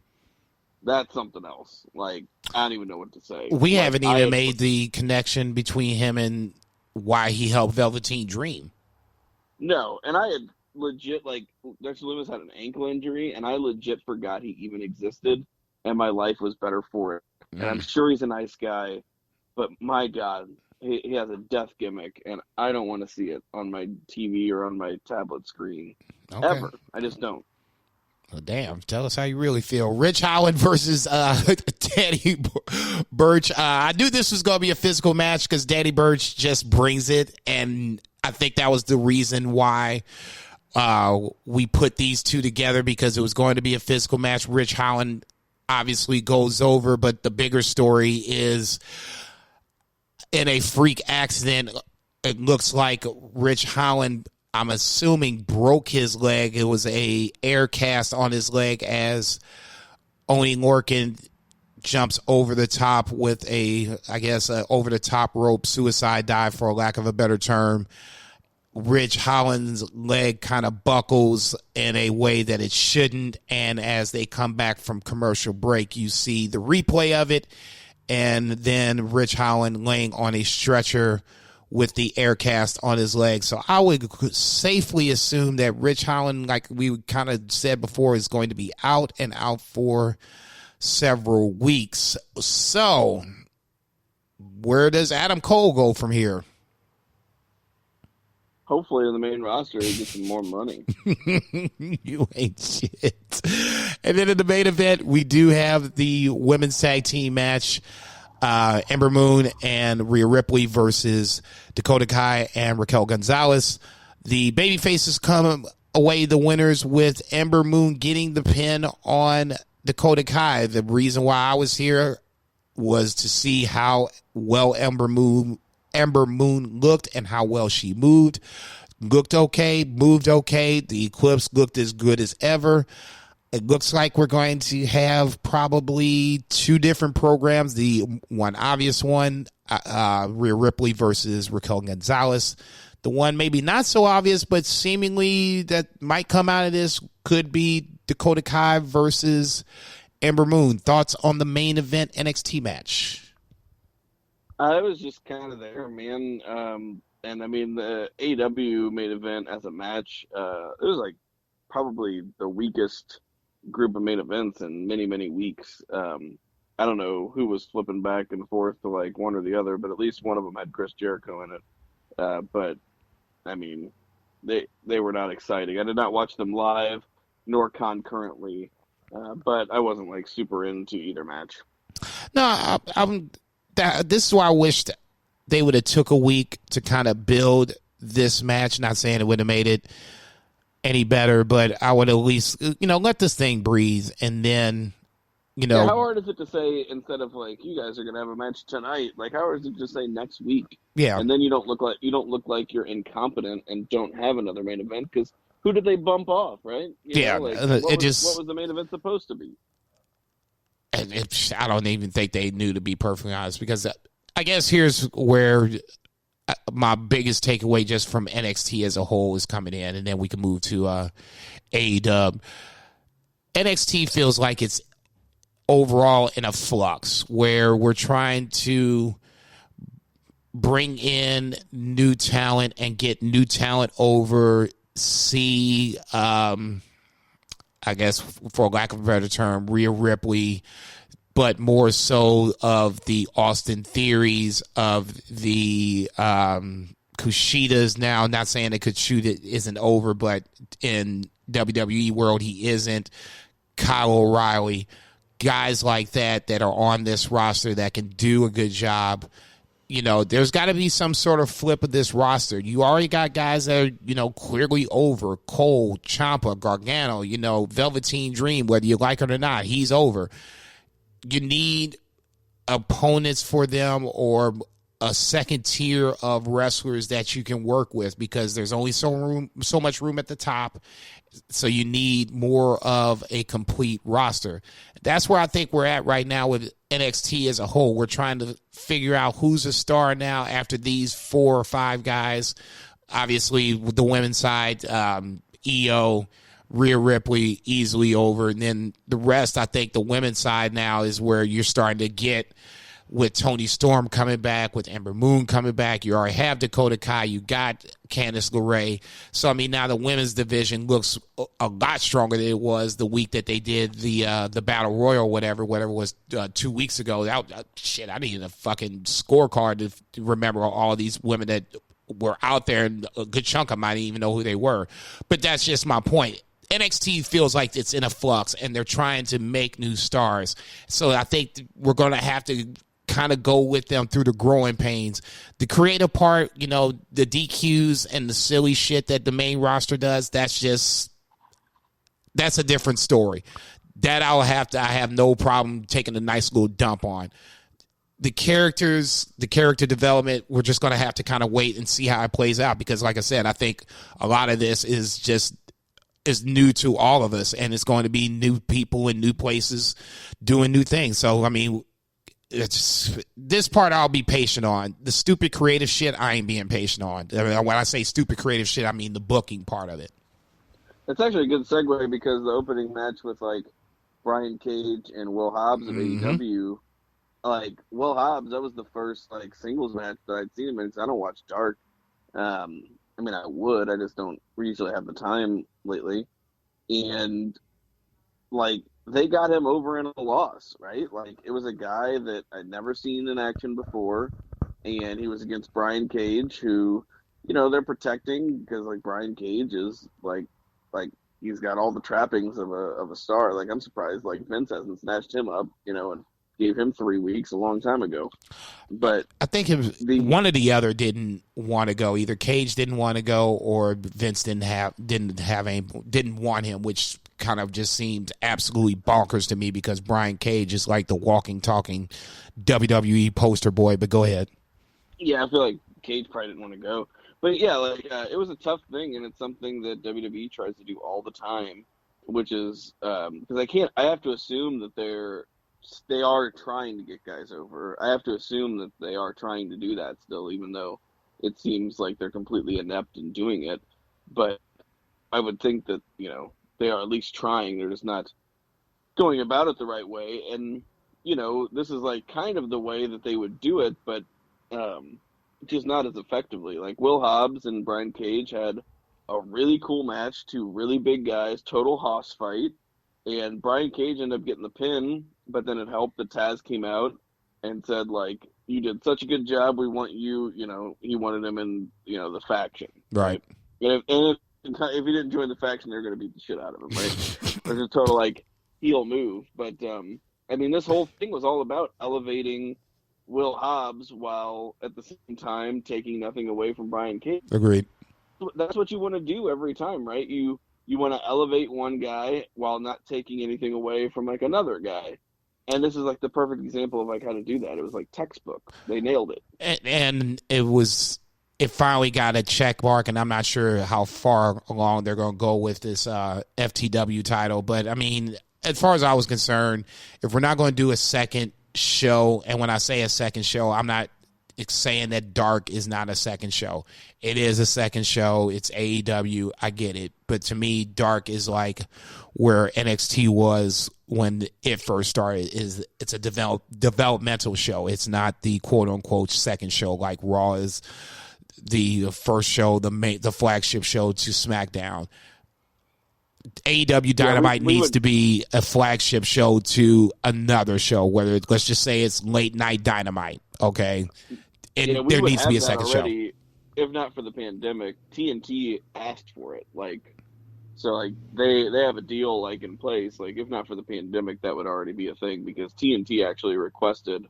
that's something else. Like, I don't even know what to say. We like, haven't even made the connection between him and why he helped Velveteen Dream. No, and I had legit, like, Dexter Lumis had an ankle injury, and I legit forgot he even existed, and my life was better for it. And I'm sure he's a nice guy, but my God, he has a death gimmick, and I don't want to see it on my TV or on my tablet screen. Okay. Ever. I just don't. Well, damn. Tell us how you really feel. Rich Holland versus Danny Burch. I knew this was going to be a physical match because Danny Burch just brings it, and I think that was the reason why we put these two together, because it was going to be a physical match. Rich Holland obviously goes over, but the bigger story is, in a freak accident, it looks like Rich Holland, I'm assuming, broke his leg. It was a air cast on his leg as Oni Lorcan jumps over the top with a over the top rope suicide dive, for lack of a better term. Rich Holland's leg kind of buckles in a way that it shouldn't, and as they come back from commercial break, you see the replay of it, and then Rich Holland laying on a stretcher with the air cast on his leg. So I would safely assume that Rich Holland, like we kind of said before, is going to be out and out for several weeks. So where does Adam Cole go from here? Hopefully in the main roster, he gets some more money. You ain't shit. And then in the main event, we do have the women's tag team match. Ember Moon and Rhea Ripley versus Dakota Kai and Raquel Gonzalez. The babyfaces come away the winners, with Ember Moon getting the pin on Dakota Kai. The reason why I was here was to see how well Ember Moon looked and how well she moved. Looked okay, moved okay. The Eclipse looked as good as ever. It looks like we're going to have probably 2 different programs. The one obvious one, Rhea Ripley versus Raquel Gonzalez. The one maybe not so obvious, but seemingly that might come out of this, could be Dakota Kai versus Ember Moon, thoughts on the main event NXT match? I was just kind of there, man. And I mean, the AW main event as a match, it was like probably the weakest group of main events in many, many weeks. I don't know who was flipping back and forth to like one or the other, but at least one of them had Chris Jericho in it. But I mean, they were not exciting. I did not watch them live nor concurrently, but I wasn't like super into either match. No, this is why I wished they would have took a week to kind of build this match. Not saying it would have made it any better, but I would at least, let this thing breathe. And then, Yeah, how hard is it to say instead of like, you guys are going to have a match tonight, like how hard is it to say next week? Yeah. And then you don't look like you're incompetent and don't have another main event, because who did they bump off, right? What was the main event supposed to be? I don't even think they knew, to be perfectly honest, because I guess here's where my biggest takeaway just from NXT as a whole is coming in, and then we can move to AEW. NXT feels like it's overall in a flux where we're trying to bring in new talent and get new talent over, I guess, for lack of a better term, Rhea Ripley, but more so of the Austin Theories, of the Kushinas now. Not saying that Kushida isn't over, but in WWE world, he isn't. Kyle O'Reilly, guys like that are on this roster that can do a good job. There's got to be some sort of flip of this roster. You already got guys that are, clearly over. Cole, Champa, Gargano, Velveteen Dream, whether you like it or not, he's over. You need opponents for them or a second tier of wrestlers that you can work with, because there's only so much room at the top. So you need more of a complete roster. That's where I think we're at right now with NXT as a whole. We're trying to figure out who's a star now after these 4 or 5 guys. Obviously, with the women's side, EO, Rhea Ripley, easily over. And then the rest, I think the women's side now is where you're starting to get with Toni Storm coming back, with Ember Moon coming back. You already have Dakota Kai. You got Candice LeRae. So, I mean, now the women's division looks a lot stronger than it was the week that they did the Battle Royal or whatever it was 2 weeks ago. I needed a fucking scorecard to remember all of these women that were out there, and a good chunk of them I didn't even know who they were. But that's just my point. NXT feels like it's in a flux, and they're trying to make new stars. So I think we're going to have to kind of go with them through the growing pains. The creative part, the DQs and the silly shit that the main roster does, that's a different story. That I have no problem taking a nice little dump on. The characters, the character development, we're just going to have to kind of wait and see how it plays out, because like I said, I think a lot of this is new to all of us, and it's going to be new people in new places doing new things. So, I mean, this part I'll be patient on. The stupid creative shit, I ain't being patient on. I mean, when I say stupid creative shit, I mean the booking part of it. It's actually a good segue, because the opening match with like Brian Cage and Will Hobbs of AEW, like Will Hobbs, that was the first like singles match that I'd seen him in. I don't watch Dark. I mean, I would. I just don't usually have the time lately. And like, they got him over in a loss, right? Like, it was a guy that I'd never seen in action before, and he was against Brian Cage, who, they're protecting, because like Brian Cage is like he's got all the trappings of a star. Like, I'm surprised like Vince hasn't snatched him up, and gave him 3 weeks a long time ago. But I think one or the other didn't want to go. Either Cage didn't want to go, or Vince didn't want him, which kind of just seemed absolutely bonkers to me, because Brian Cage is like the walking, talking WWE poster boy. But go ahead. Yeah, I feel like Cage probably didn't want to go. But yeah, like it was a tough thing, and it's something that WWE tries to do all the time, which is because I have to assume that they are trying to get guys over. I have to assume that they are trying to do that still, even though it seems like they're completely inept in doing it. But I would think that, they are at least trying. They're just not going about it the right way. And, this is like kind of the way that they would do it, but just not as effectively. Like Will Hobbs and Brian Cage had a really cool match, two really big guys, total hoss fight, and Brian Cage ended up getting the pin, but then it helped that Taz came out and said, like, you did such a good job, we want you, he wanted him in, the faction. Right. And if he didn't join the faction, they're going to beat the shit out of him, right? There's a total, like, heel move. But, this whole thing was all about elevating Will Hobbs while at the same time taking nothing away from Brian Cage. Agreed. That's what you want to do every time, right? You want to elevate one guy while not taking anything away from, like, another guy. And this is, like, the perfect example of, like, how to do that. It was, like, textbook. They nailed it. And it finally got a check mark, and I'm not sure how far along they're going to go with this FTW title. But, as far as I was concerned, if we're not going to do a second show, and when I say a second show, I'm not saying that Dark is not a second show. It is a second show. It's AEW. I get it. But to me, Dark is like where NXT was when it first started. It's a developmental show. It's not the quote-unquote second show like Raw is the first show, the flagship show to SmackDown. AEW Dynamite needs to be a flagship show to another show, whether let's just say it's late night Dynamite, okay? And there needs to be a second show. If not for the pandemic, TNT asked for it. They have a deal in place. If not for the pandemic, that would already be a thing because TNT actually requested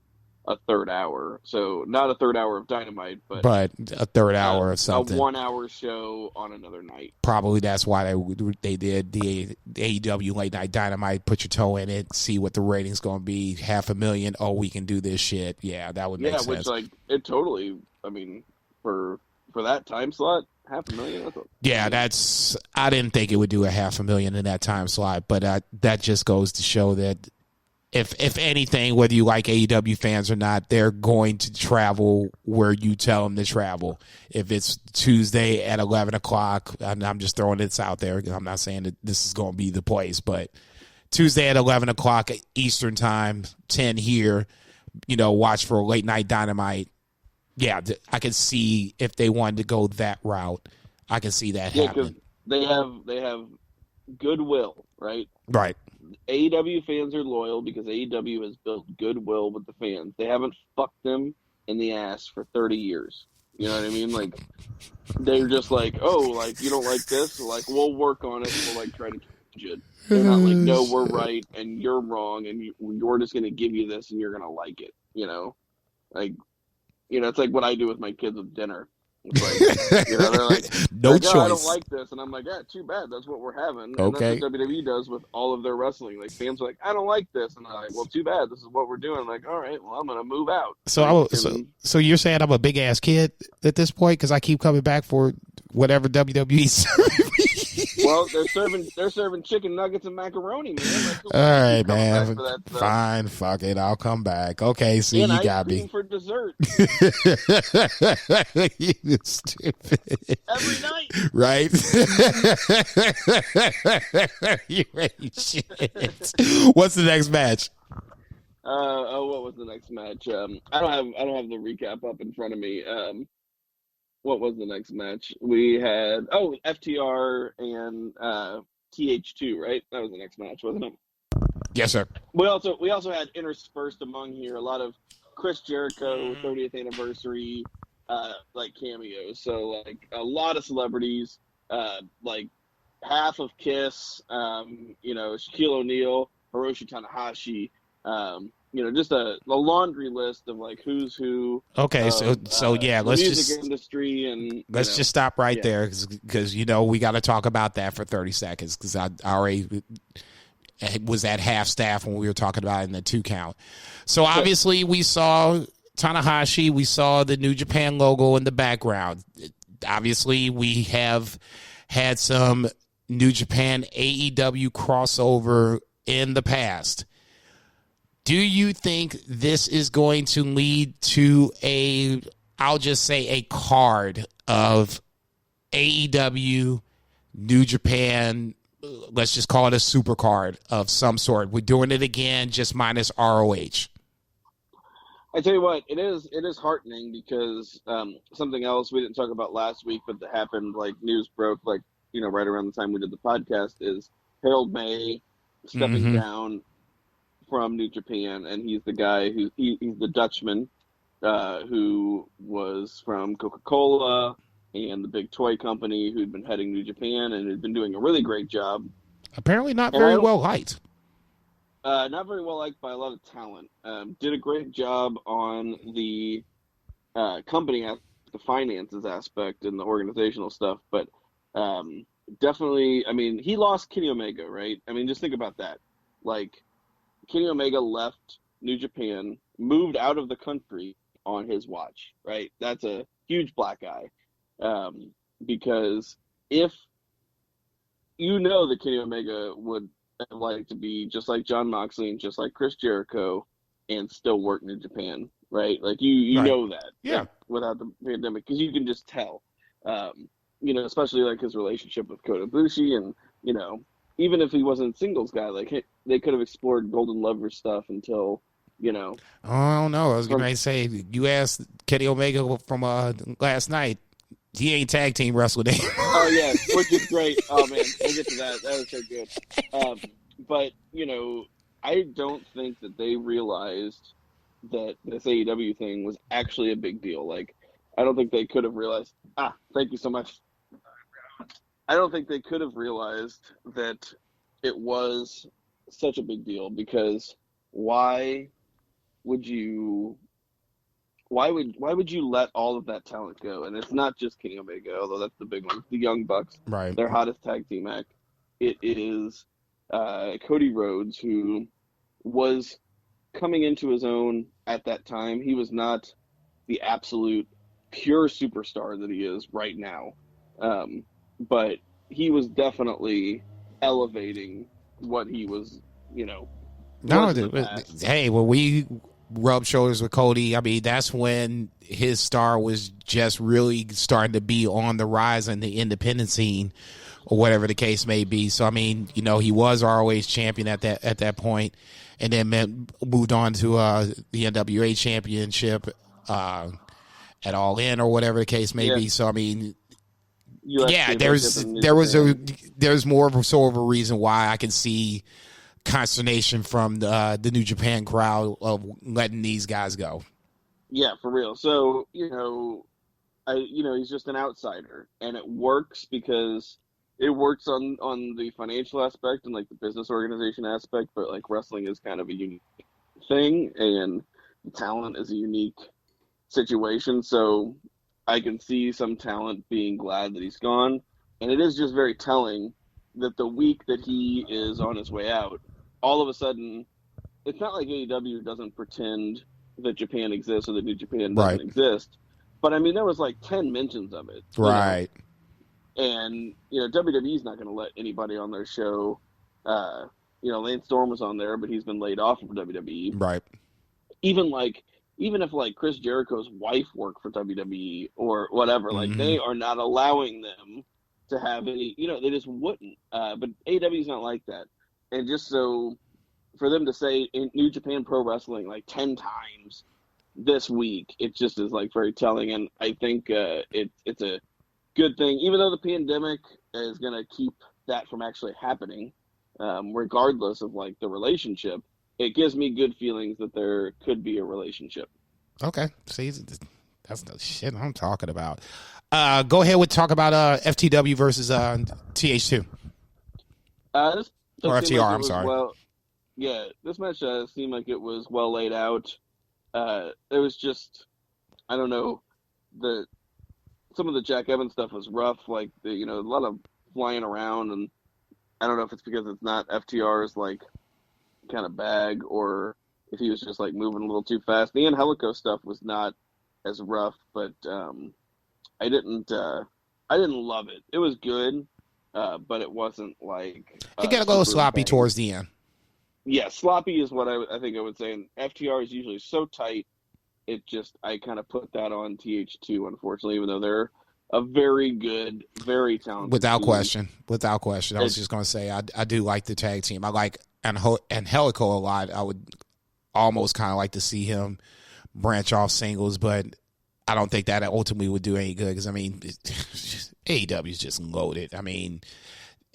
a third hour. So not a third hour of Dynamite, but a third hour of something. A 1 hour show on another night. Probably that's why they did the AEW Late Night Dynamite. Put your toe in it, see what the rating's going to be. 500,000. Oh, we can do this shit. Yeah, that would make sense. Which it totally. For that time slot, 500,000. I didn't think it would do a 500,000 in that time slot, but that just goes to show that. If anything, whether you like AEW fans or not, they're going to travel where you tell them to travel. If it's Tuesday at 11 o'clock, I'm just throwing this out there. I'm not saying that this is going to be the place, but Tuesday at 11 o'clock Eastern time, 10 here, watch for a late night Dynamite. Yeah, I can see if they wanted to go that route. I can see that happening. They have goodwill, right? Right. AEW fans are loyal because AEW has built goodwill with the fans. They haven't fucked them in the ass for 30 years. You know what I mean? They're just you don't like this? We'll work on it. We'll try to change it. They're not no, we're right and you're wrong and you're just going to give you this and you're going to like it. It's like what I do with my kids with dinner. It's they're like, no choice. Oh, I don't like this, and I'm like, yeah, too bad. That's what we're having. And okay. That's what WWE does with all of their wrestling. Fans are like, I don't like this, and I'm like, well, too bad. This is what we're doing. I'm like, all right, well, I'm gonna move out. So you're saying I'm a big ass kid at this point because I keep coming back for whatever WWE serving me. Well, they're serving chicken nuggets and macaroni, man. All right, man. Fine, fuck it. I'll come back. Okay, see, you got me. For dessert. You stupid. Every night. Right? You ain't shit. What's the next match? What was the next match? I don't have the recap up in front of me. What was the next match? We had FTR and TH2, right? That was the next match, wasn't it? Yes, sir. We also had interspersed among here a lot of Chris Jericho 30th anniversary cameos. So a lot of celebrities, half of Kiss, Shaquille O'Neal, Hiroshi Tanahashi, just a laundry list of who's who. Okay, so yeah, let's music industry and let's just stop right there because we got to talk about that for 30 seconds because I already was at half staff when we were talking about it in the 2 count. So obviously we saw Tanahashi, we saw the New Japan logo in the background. Obviously we have had some New Japan AEW crossover in the past. Do you think this is going to lead to I'll just say a card of AEW, New Japan let's just call it a super card of some sort. We're doing it again, just minus ROH. I tell you what, it is heartening because something else we didn't talk about last week, but that happened, like news broke, like, right around the time we did the podcast, is Harold May stepping down from New Japan, and he's the guy he's the Dutchman who was from Coca-Cola and the big toy company, who'd been heading New Japan and had been doing a really great job. Apparently not very well liked. Not very well liked by a lot of talent. Did a great job on the company, the finances aspect and the organizational stuff, but definitely, I mean, he lost Kenny Omega, right? I mean, just think about that. Like, Kenny Omega left New Japan, moved out of the country on his watch, right? That's a huge black eye. Because if that Kenny Omega would like to be just like John Moxley and just like Chris Jericho and still work in Japan, right? Like you right. know that, yeah, like, without the pandemic, because you can just tell, especially like his relationship with Kodabushi, and even if he wasn't a singles guy, like they could have explored Golden Lover stuff until, I don't know. I was going to say, you asked Kenny Omega from last night. He ain't tag team wrestling anymore. Oh, yeah, which is great. Oh, man, we'll get to that. That was so good. But, I don't think that they realized that this AEW thing was actually a big deal. Like, I don't think they could have realized. Thank you so much. I don't think they could have realized that it was such a big deal, because why would you let all of that talent go? And it's not just Kenny Omega, although that's the big one. The Young Bucks, right? Their hottest tag team act. It is Cody Rhodes, who was coming into his own at that time. He was not the absolute pure superstar that he is right now, but he was definitely elevating what he was. Hey, when we rubbed shoulders with Cody, I mean, that's when his star was just really starting to be on the rise in the independent scene, or whatever the case may be. So, I mean, he was ROH champion at that point, and then moved on to the NWA championship at All In, or whatever the case may be. So, I mean, there's more of a reason why I can see consternation from the New Japan crowd of letting these guys go. Yeah, for real. So, he's just an outsider, and it works because it works on the financial aspect and like the business organization aspect, but like wrestling is kind of a unique thing, and talent is a unique situation. So I can see some talent being glad that he's gone, and it is just very telling that the week that he is on his way out, all of a sudden, it's not like AEW doesn't pretend that Japan exists or that New Japan doesn't exist. But, I mean, there was like 10 mentions of it. Right. And, WWE's not going to let anybody on their show. Lance Storm was on there, but he's been laid off from WWE. Right. Even if like Chris Jericho's wife worked for WWE or whatever, like they are not allowing them to have any, they just wouldn't. But AEW's not like that. And just so for them to say in New Japan Pro Wrestling like 10 times this week, it just is like very telling. And I think it's a good thing, even though the pandemic is going to keep that from actually happening, regardless of like the relationship. It gives me good feelings that there could be a relationship. Okay. See, that's the shit I'm talking about. Go ahead and talk about FTW versus TH2. Or FTR, I'm sorry. Well, yeah, this match seemed like it was well laid out. It was just, I don't know, some of the Jack Evans stuff was rough, like, a lot of flying around, and I don't know if it's because it's not FTR's, like, kind of bag, or if he was just, like, moving a little too fast. The Angelico stuff was not as rough, but I didn't love it. It was good. But it wasn't like... It got a little sloppy towards the end. Yeah, sloppy is what I think I would say. And FTR is usually so tight, I kind of put that on TH2, unfortunately, even though they're a very good, very talented Without team. question. I was just going to say, I do like the tag team. I like Angelico a lot. I would almost kind of like to see him branch off singles, but I don't think that ultimately would do any good because, I mean, AEW is just loaded. I mean,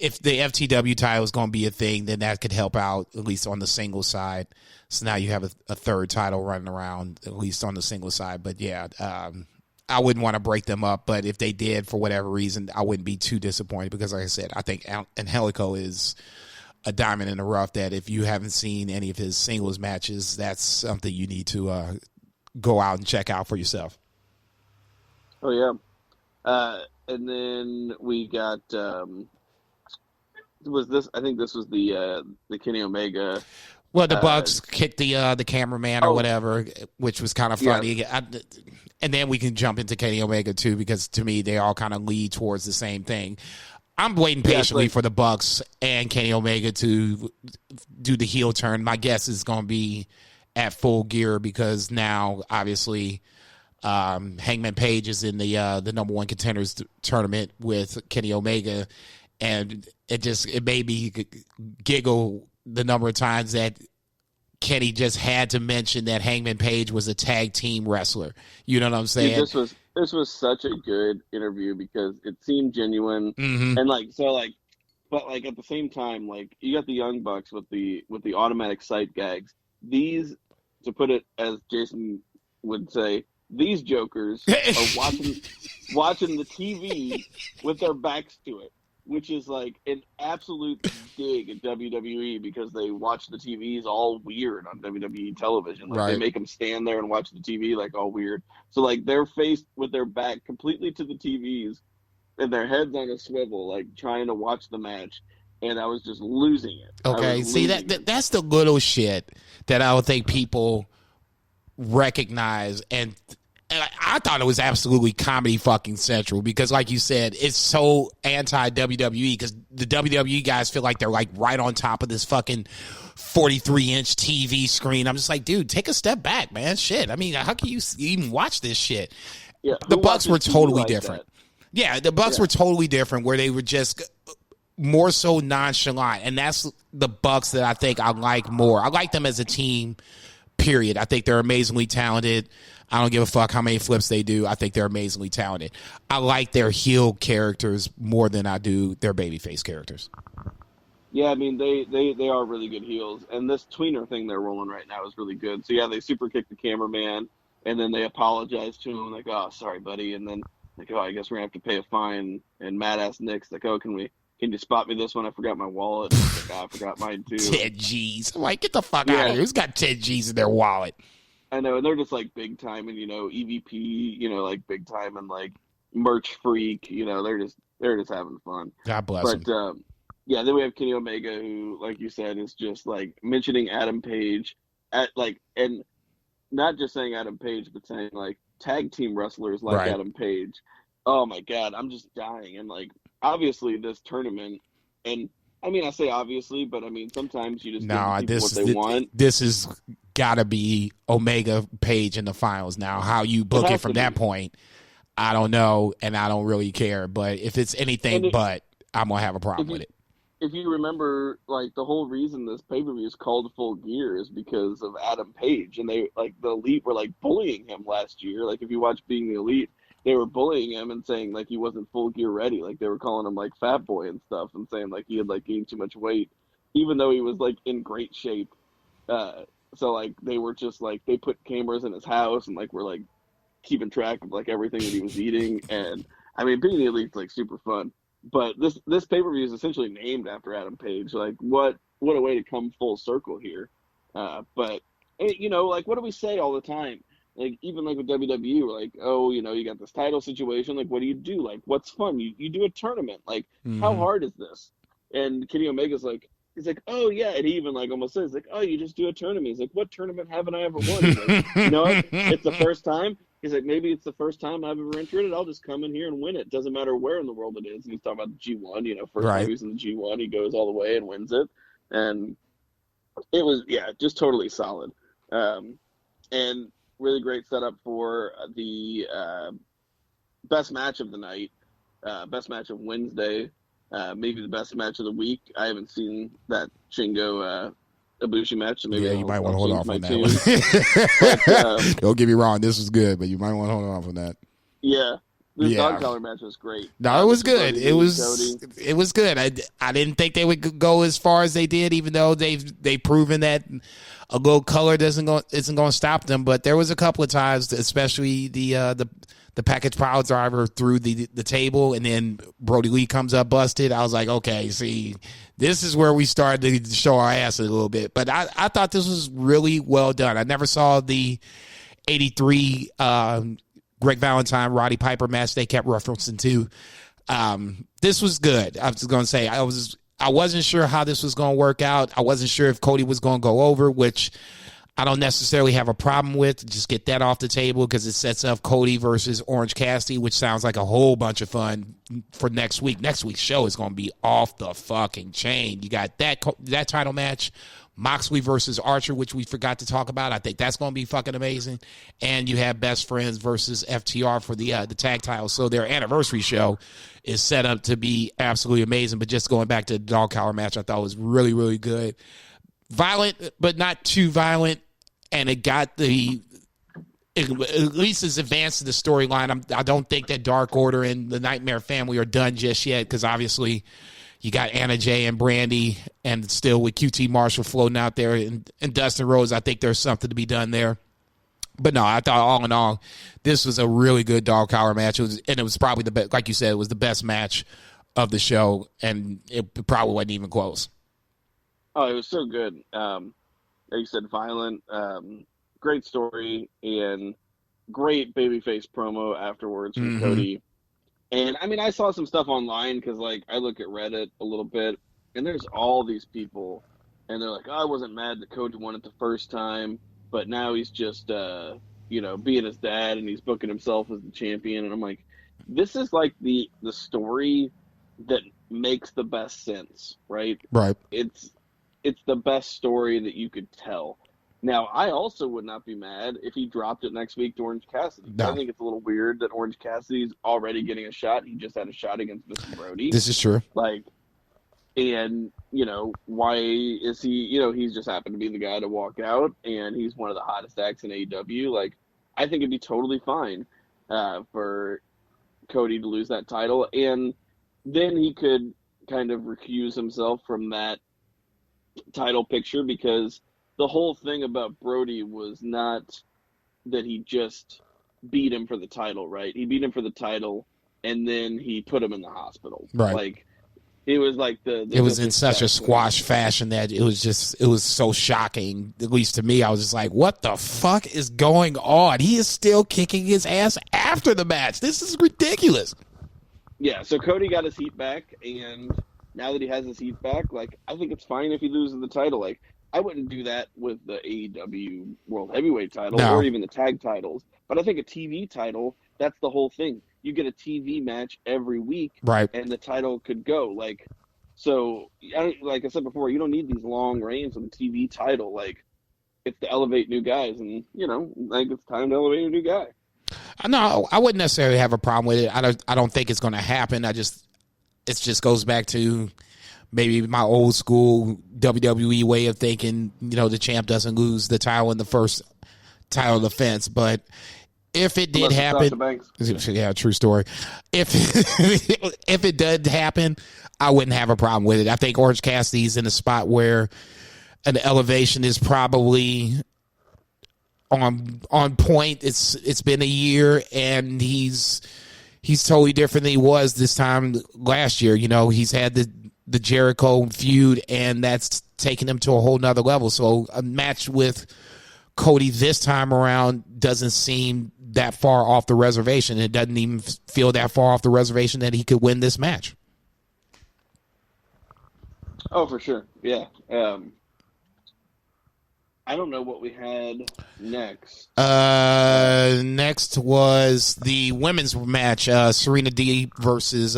if the FTW title is going to be a thing, then that could help out, at least on the single side. So now you have a third title running around, at least on the single side. But, yeah, I wouldn't want to break them up. But if they did, for whatever reason, I wouldn't be too disappointed because, like I said, I think Angelico is a diamond in the rough that if you haven't seen any of his singles matches, that's something you need to go out and check out for yourself. Oh, yeah. And then we got I think this was the Kenny Omega. Well, the Bucks kicked the cameraman or whatever, which was kind of funny. Yeah. And then we can jump into Kenny Omega too, because to me they all kind of lead towards the same thing. I'm waiting patiently for the Bucks and Kenny Omega to do the heel turn. My guess is going to be at Full Gear because now, obviously, Hangman Page is in the number one contenders tournament with Kenny Omega, and it made me giggle the number of times that Kenny just had to mention that Hangman Page was a tag team wrestler. You know what I'm saying? Dude, this was such a good interview because it seemed genuine, and but at the same time, you got the Young Bucks with the automatic sight gags. These, to put it as Jason would say, these jokers are watching the TV with their backs to it, which is an absolute dig at WWE because they watch the TVs all weird on WWE television. They make them stand there and watch the TV all weird. So they're faced with their back completely to the TVs and their heads on a swivel, trying to watch the match. And I was just losing it. Okay, see that's the little shit that I would think people recognize, and I thought it was absolutely comedy fucking central because, like you said, it's so anti WWE because the WWE guys feel like they're right on top of this fucking 43-inch TV screen. I'm just like, dude, take a step back, man. Shit. I mean, how can you even watch this shit? Yeah, the Bucks were totally different. Yeah, the Bucks were totally different where they were just more so nonchalant, and that's the Bucks that I think I like more. I like them as a team, period. I think they're amazingly talented. I don't give a fuck how many flips they do. I think they're amazingly talented. I like their heel characters more than I do their babyface characters. Yeah, I mean, they are really good heels. And this tweener thing they're rolling right now is really good. So, yeah, they super kick the cameraman, and then they apologize to him, oh, sorry, buddy. And then, oh, I guess we're going to have to pay a fine. And Mad-Ass Nick's oh, can you spot me this one? I forgot my wallet. And I forgot mine, too. 10 G's. I'm like, get the fuck out of here. Who's got 10 G's in their wallet? I know, and they're just big time, and EVP, big time, and merch freak. They're just having fun. God bless them. But yeah, then we have Kenny Omega, who, like you said, is just mentioning Adam Page and not just saying Adam Page, but saying tag team wrestlers like Adam Page. Oh my God, I'm just dying. And obviously this tournament, and I mean I say obviously, but I mean sometimes you just give people what they want. This is gotta be Omega Page in the finals now. How you book it from that point, I don't know, and I don't really care. But if it's anything but, I'm gonna have a problem with it. If you remember, the whole reason this pay-per-view is called Full Gear is because of Adam Page, and they the Elite were bullying him last year. If you watch Being the Elite, they were bullying him and saying he wasn't Full Gear ready. They were calling him fat boy and stuff, and saying he had gained too much weight, even though he was in great shape. So they were just they put cameras in his house and were keeping track of everything that he was eating. And I mean, Being the Elite's super fun. But this pay-per-view is essentially named after Adam Page. What a way to come full circle here. But what do we say all the time? Even with WWE, we're oh, you got this title situation. What do you do? What's fun? You do a tournament. How hard is this? And Kenny Omega's he's oh yeah, and he even almost says oh, you just do a tournament. He's what tournament haven't I ever won? He's it's the first time. He's maybe it's the first time I've ever entered it. I'll just come in here and win it. Doesn't matter where in the world it is. And he's talking about the G1. First time he's in the G1, he goes all the way and wins it. And it was just totally solid. And really great setup for the best match of the night, best match of Wednesday, maybe the best match of the week. I haven't seen that Shingo Ibushi match, so maybe you might want to hold off on that one. But, don't get me wrong, this was good, but you might want to hold off on that. Yeah. The dog collar match was great. No, it was good. Cody, It was good. I didn't think they would go as far as they did, even though they've proven that a little color isn't going to stop them. But there was a couple of times, especially the package pile driver through the table, and then Brody Lee comes up busted. I was like, okay, see, this is where we started to show our ass a little bit. But I thought this was really well done. I never saw the 83 Greg Valentine, Roddy Piper match they kept referencing to. This was good. I was going to say, I wasn't sure how this was going to work out. I wasn't sure if Cody was going to go over, which I don't necessarily have a problem with. Just get that off the table because it sets up Cody versus Orange Cassidy, which sounds like a whole bunch of fun for next week. Next week's show is going to be off the fucking chain. You got that title match, Moxley versus Archer, which we forgot to talk about. I think that's going to be fucking amazing. And you have Best Friends versus FTR for the tag titles. So their anniversary show is set up to be absolutely amazing. But just going back to the dog collar match, I thought was really, really good. Violent, but not too violent. And it got at least it's advanced in the storyline. I don't think that Dark Order and the Nightmare Family are done just yet because obviously you got Anna Jay and Brandy, and still with QT Marshall floating out there, and Dustin Rhodes. I think there's something to be done there. But no, I thought all in all, this was a really good dog collar match. It was probably the best, like you said, it was the best match of the show, and it probably wasn't even close. Oh, it was so good. Like you said, violent, great story, and great babyface promo afterwards from Cody. And, I mean, I saw some stuff online because, like, I look at Reddit a little bit, and there's all these people, and they're like, oh, I wasn't mad that Cody won it the first time, but now he's just, being his dad, and he's booking himself as the champion. And I'm like, this is, like, the story that makes the best sense, right? Right. It's the best story that you could tell. Now, I also would not be mad if he dropped it next week to Orange Cassidy. No. I think it's a little weird that Orange Cassidy's already getting a shot. He just had a shot against Mr. Brody. This is true. And, why is he, he's just happened to be the guy to walk out, and he's one of the hottest acts in AEW. Like, I think it'd be totally fine for Cody to lose that title. And then he could kind of recuse himself from that title picture because the whole thing about Brody was not that he just beat him for the title, right? He beat him for the title, and then he put him in the hospital. Right. Like, it was like it was in such a squash fashion that it was so shocking, at least to me. I was just like, what the fuck is going on? He is still kicking his ass after the match. This is ridiculous. Yeah, so Cody got his heat back, and now that he has his heat back, like, I think it's fine if he loses the title. Like, I wouldn't do that with the AEW World Heavyweight title or even the tag titles. But I think a TV title, that's the whole thing. You get a TV match every week, right? And the title could go. Like, so, like I said before, you don't need these long reigns on the TV title. Like, it's to elevate new guys. And, like, it's time to elevate a new guy. No, I wouldn't necessarily have a problem with it. I don't think it's going to happen. It just goes back to maybe my old school WWE way of thinking, the champ doesn't lose the title in the first title defense. But if it did happen, yeah, true story. If it did happen, I wouldn't have a problem with it. I think Orange Cassidy's in a spot where an elevation is probably on point. It's been a year, and he's totally different than he was this time last year. He's had the Jericho feud, and that's taken him to a whole nother level. So a match with Cody this time around doesn't seem that far off the reservation. It doesn't even feel that far off the reservation that he could win this match. Oh, for sure. Yeah. I don't know what we had next. Next was the women's match, Serena D versus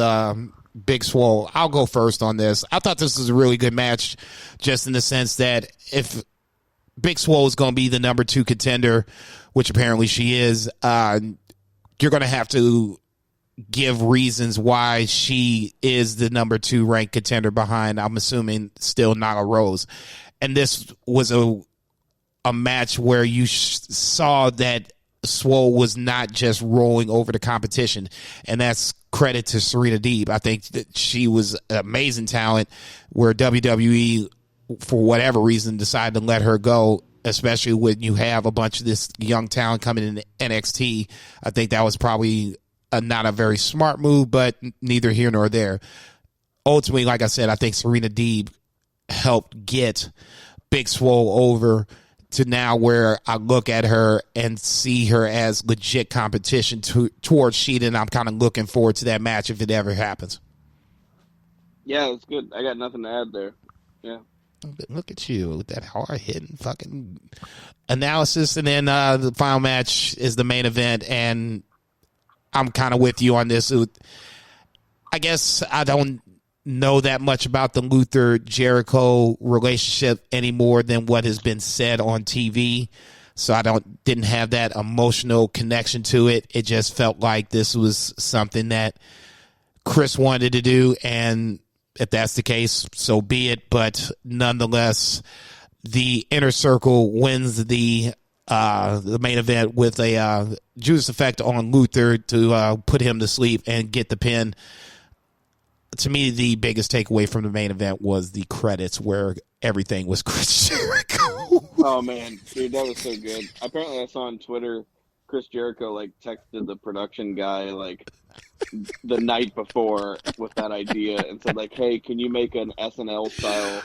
Big Swole. I'll go first on this. I thought this was a really good match, just in the sense that if Big Swole is going to be the number 2 contender, which apparently she is, you're going to have to give reasons why she is the number 2 ranked contender behind, I'm assuming, still Nyla Rose. And this was a match where you saw that Swole was not just rolling over the competition, and that's credit to Serena Deeb. I think that she was an amazing talent where WWE, for whatever reason, decided to let her go, especially when you have a bunch of this young talent coming in NXT. I think that was probably not a very smart move, but neither here nor there. Ultimately, like I said, I think Serena Deeb helped get Big Swole over to now where I look at her and see her as legit competition towards Sheeta, and I'm kind of looking forward to that match if it ever happens. Yeah, it's good. I got nothing to add there. Yeah. Look at you with that hard-hitting fucking analysis. And then the final match is the main event, and I'm kind of with you on this. I guess I don't know that much about the Luther-Jericho relationship any more than what has been said on TV. So I didn't have that emotional connection to it. It just felt like this was something that Chris wanted to do, and if that's the case, so be it. But nonetheless, the Inner Circle wins the main event with a Judas Effect on Luther to put him to sleep and get the pin. To me, the biggest takeaway from the main event was the credits where everything was Chris Jericho. Oh, man. Dude, that was so good. Apparently, I saw on Twitter, Chris Jericho, texted the production guy, the night before with that idea and said, hey, can you make an SNL style,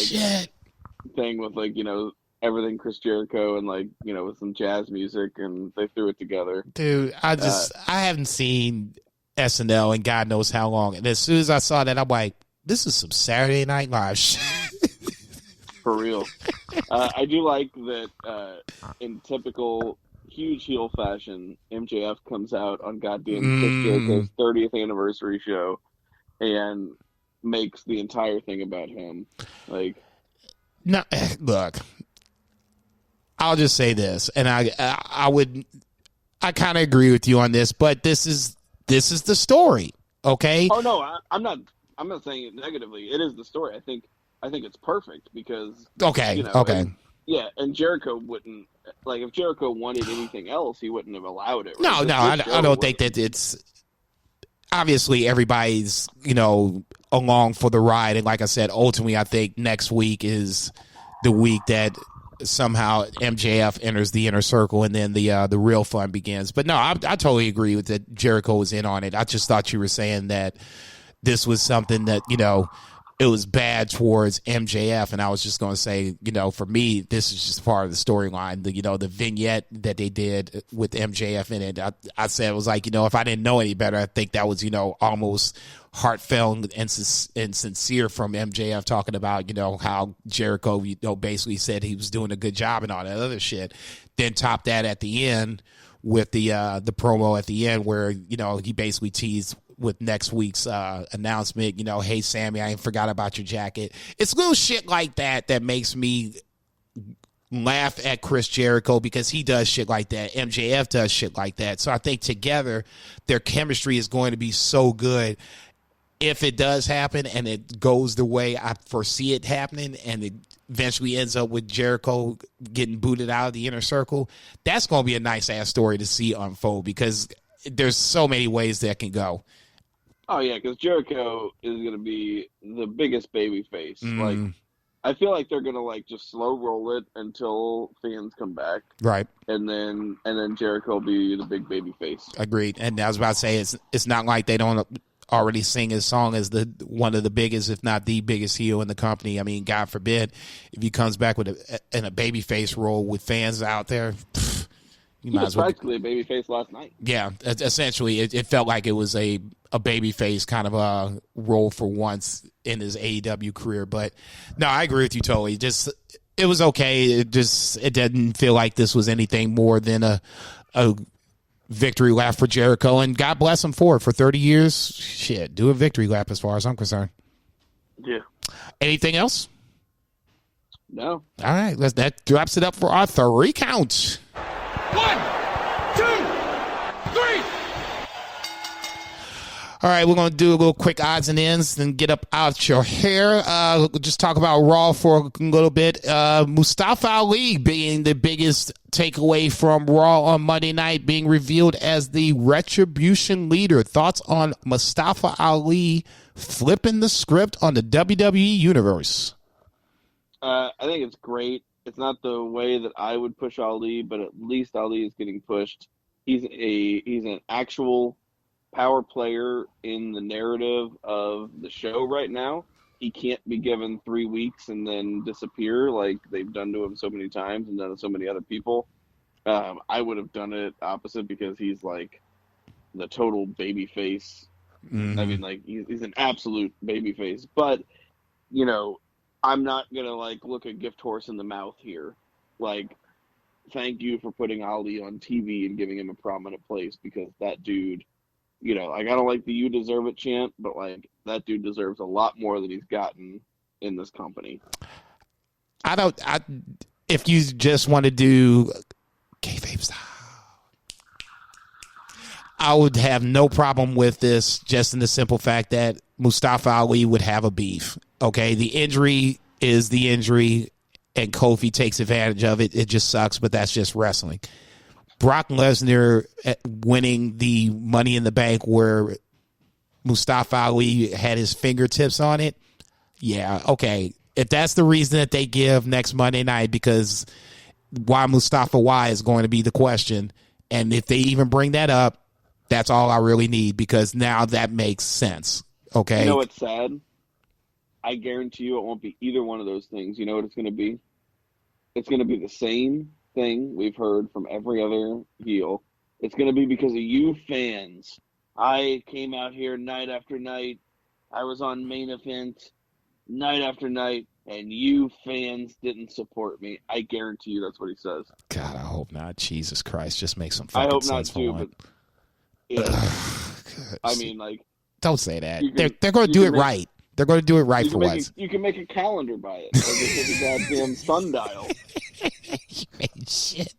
shit. thing with, everything Chris Jericho and, with some jazz music, and they threw it together. Dude, I haven't seen SNL in God knows how long. And as soon as I saw that, I'm like, this is some Saturday Night Live shit. For real. I do like that in typical huge heel fashion, MJF comes out on goddamn Chris Jericho's 30th anniversary show and makes the entire thing about him. No, look, I'll just say this, and I kind of agree with you on this, but this is the story, okay? Oh no, I'm not saying it negatively. It is the story. I think it's perfect because okay. Yeah, and Jericho wouldn't, if Jericho wanted anything else, he wouldn't have allowed it. Right? No, I don't think that it's, obviously everybody's, along for the ride. And like I said, ultimately, I think next week is the week that somehow MJF enters the Inner Circle and then the real fun begins. But no, I totally agree with that. Jericho was in on it. I just thought you were saying that this was something that, it was bad towards MJF, and I was just going to say, for me, this is just part of the storyline. The vignette that they did with MJF in it, I said it was if I didn't know any better, I think that was, almost heartfelt and sincere from MJF talking about, how Jericho, basically said he was doing a good job and all that other shit. Then top that at the end with the promo at the end where, he basically teased with next week's announcement, hey, Sammy, I ain't forgot about your jacket. It's little shit like that that makes me laugh at Chris Jericho because he does shit like that. MJF does shit like that. So I think together their chemistry is going to be so good. If it does happen and it goes the way I foresee it happening and it eventually ends up with Jericho getting booted out of the Inner Circle, that's going to be a nice-ass story to see unfold because there's so many ways that can go. Oh, yeah, because Jericho is going to be the biggest baby face. I feel like they're going to, just slow roll it until fans come back. Right. And then Jericho will be the big baby face. Agreed. And I was about to say, it's not like they don't already sing his song as one of the biggest, if not the biggest heel in the company. I mean, God forbid, if he comes back with a babyface role with fans out there, he was practically a babyface last night. Yeah, essentially, it felt like it was a babyface kind of a role for once in his AEW career. But no, I agree with you totally. Just it was okay. It didn't feel like this was anything more than a victory lap for Jericho, and God bless him for 30 years. Shit, do a victory lap as far as I'm concerned. Yeah. Anything else? No. All right, that drops it up for our 3 count. 1, 2, 3. All right, we're going to do a little quick odds and ends and get up out your hair. Just talk about Raw for a little bit. Mustafa Ali being the biggest takeaway from Raw on Monday night, being revealed as the Retribution leader. Thoughts on Mustafa Ali flipping the script on the WWE Universe? I think it's great. It's not the way that I would push Ali, but at least Ali is getting pushed. He's an actual power player in the narrative of the show right now. He can't be given 3 weeks and then disappear like they've done to him so many times and done to so many other people. I would have done it opposite because he's like the total baby face. Mm-hmm. I mean, like he's an absolute baby face. But, you know, I'm not going to like look a gift horse in the mouth here. Like, thank you for putting Ali on TV and giving him a prominent place, because that dude, you know, like, I don't like the "you deserve it" chant, but like that dude deserves a lot more than he's gotten in this company. If you just want to do kayfabe style, I would have no problem with this, just in the simple fact that Mustafa Ali would have a beef. Okay, the injury is the injury, and Kofi takes advantage of it. It just sucks, but that's just wrestling. Brock Lesnar winning the Money in the Bank where Mustafa Ali had his fingertips on it. Yeah, okay. If that's the reason that they give next Monday night, because why Mustafa Y is going to be the question. And if they even bring that up, that's all I really need, because now that makes sense. Okay. You know what's sad? I guarantee you it won't be either one of those things. You know what it's going to be? It's going to be the same thing we've heard from every other heel. It's going to be because of you fans. I came out here night after night. I was on Main Event night after night, and you fans didn't support me. I guarantee you that's what he says. God, I hope not. Jesus Christ, just make some fucking sense for one. But yeah. I mean, like, don't say that. They're going to do it right. They're going to do it right for once. You can make a calendar by it. Like it's a goddamn sundial. Shit.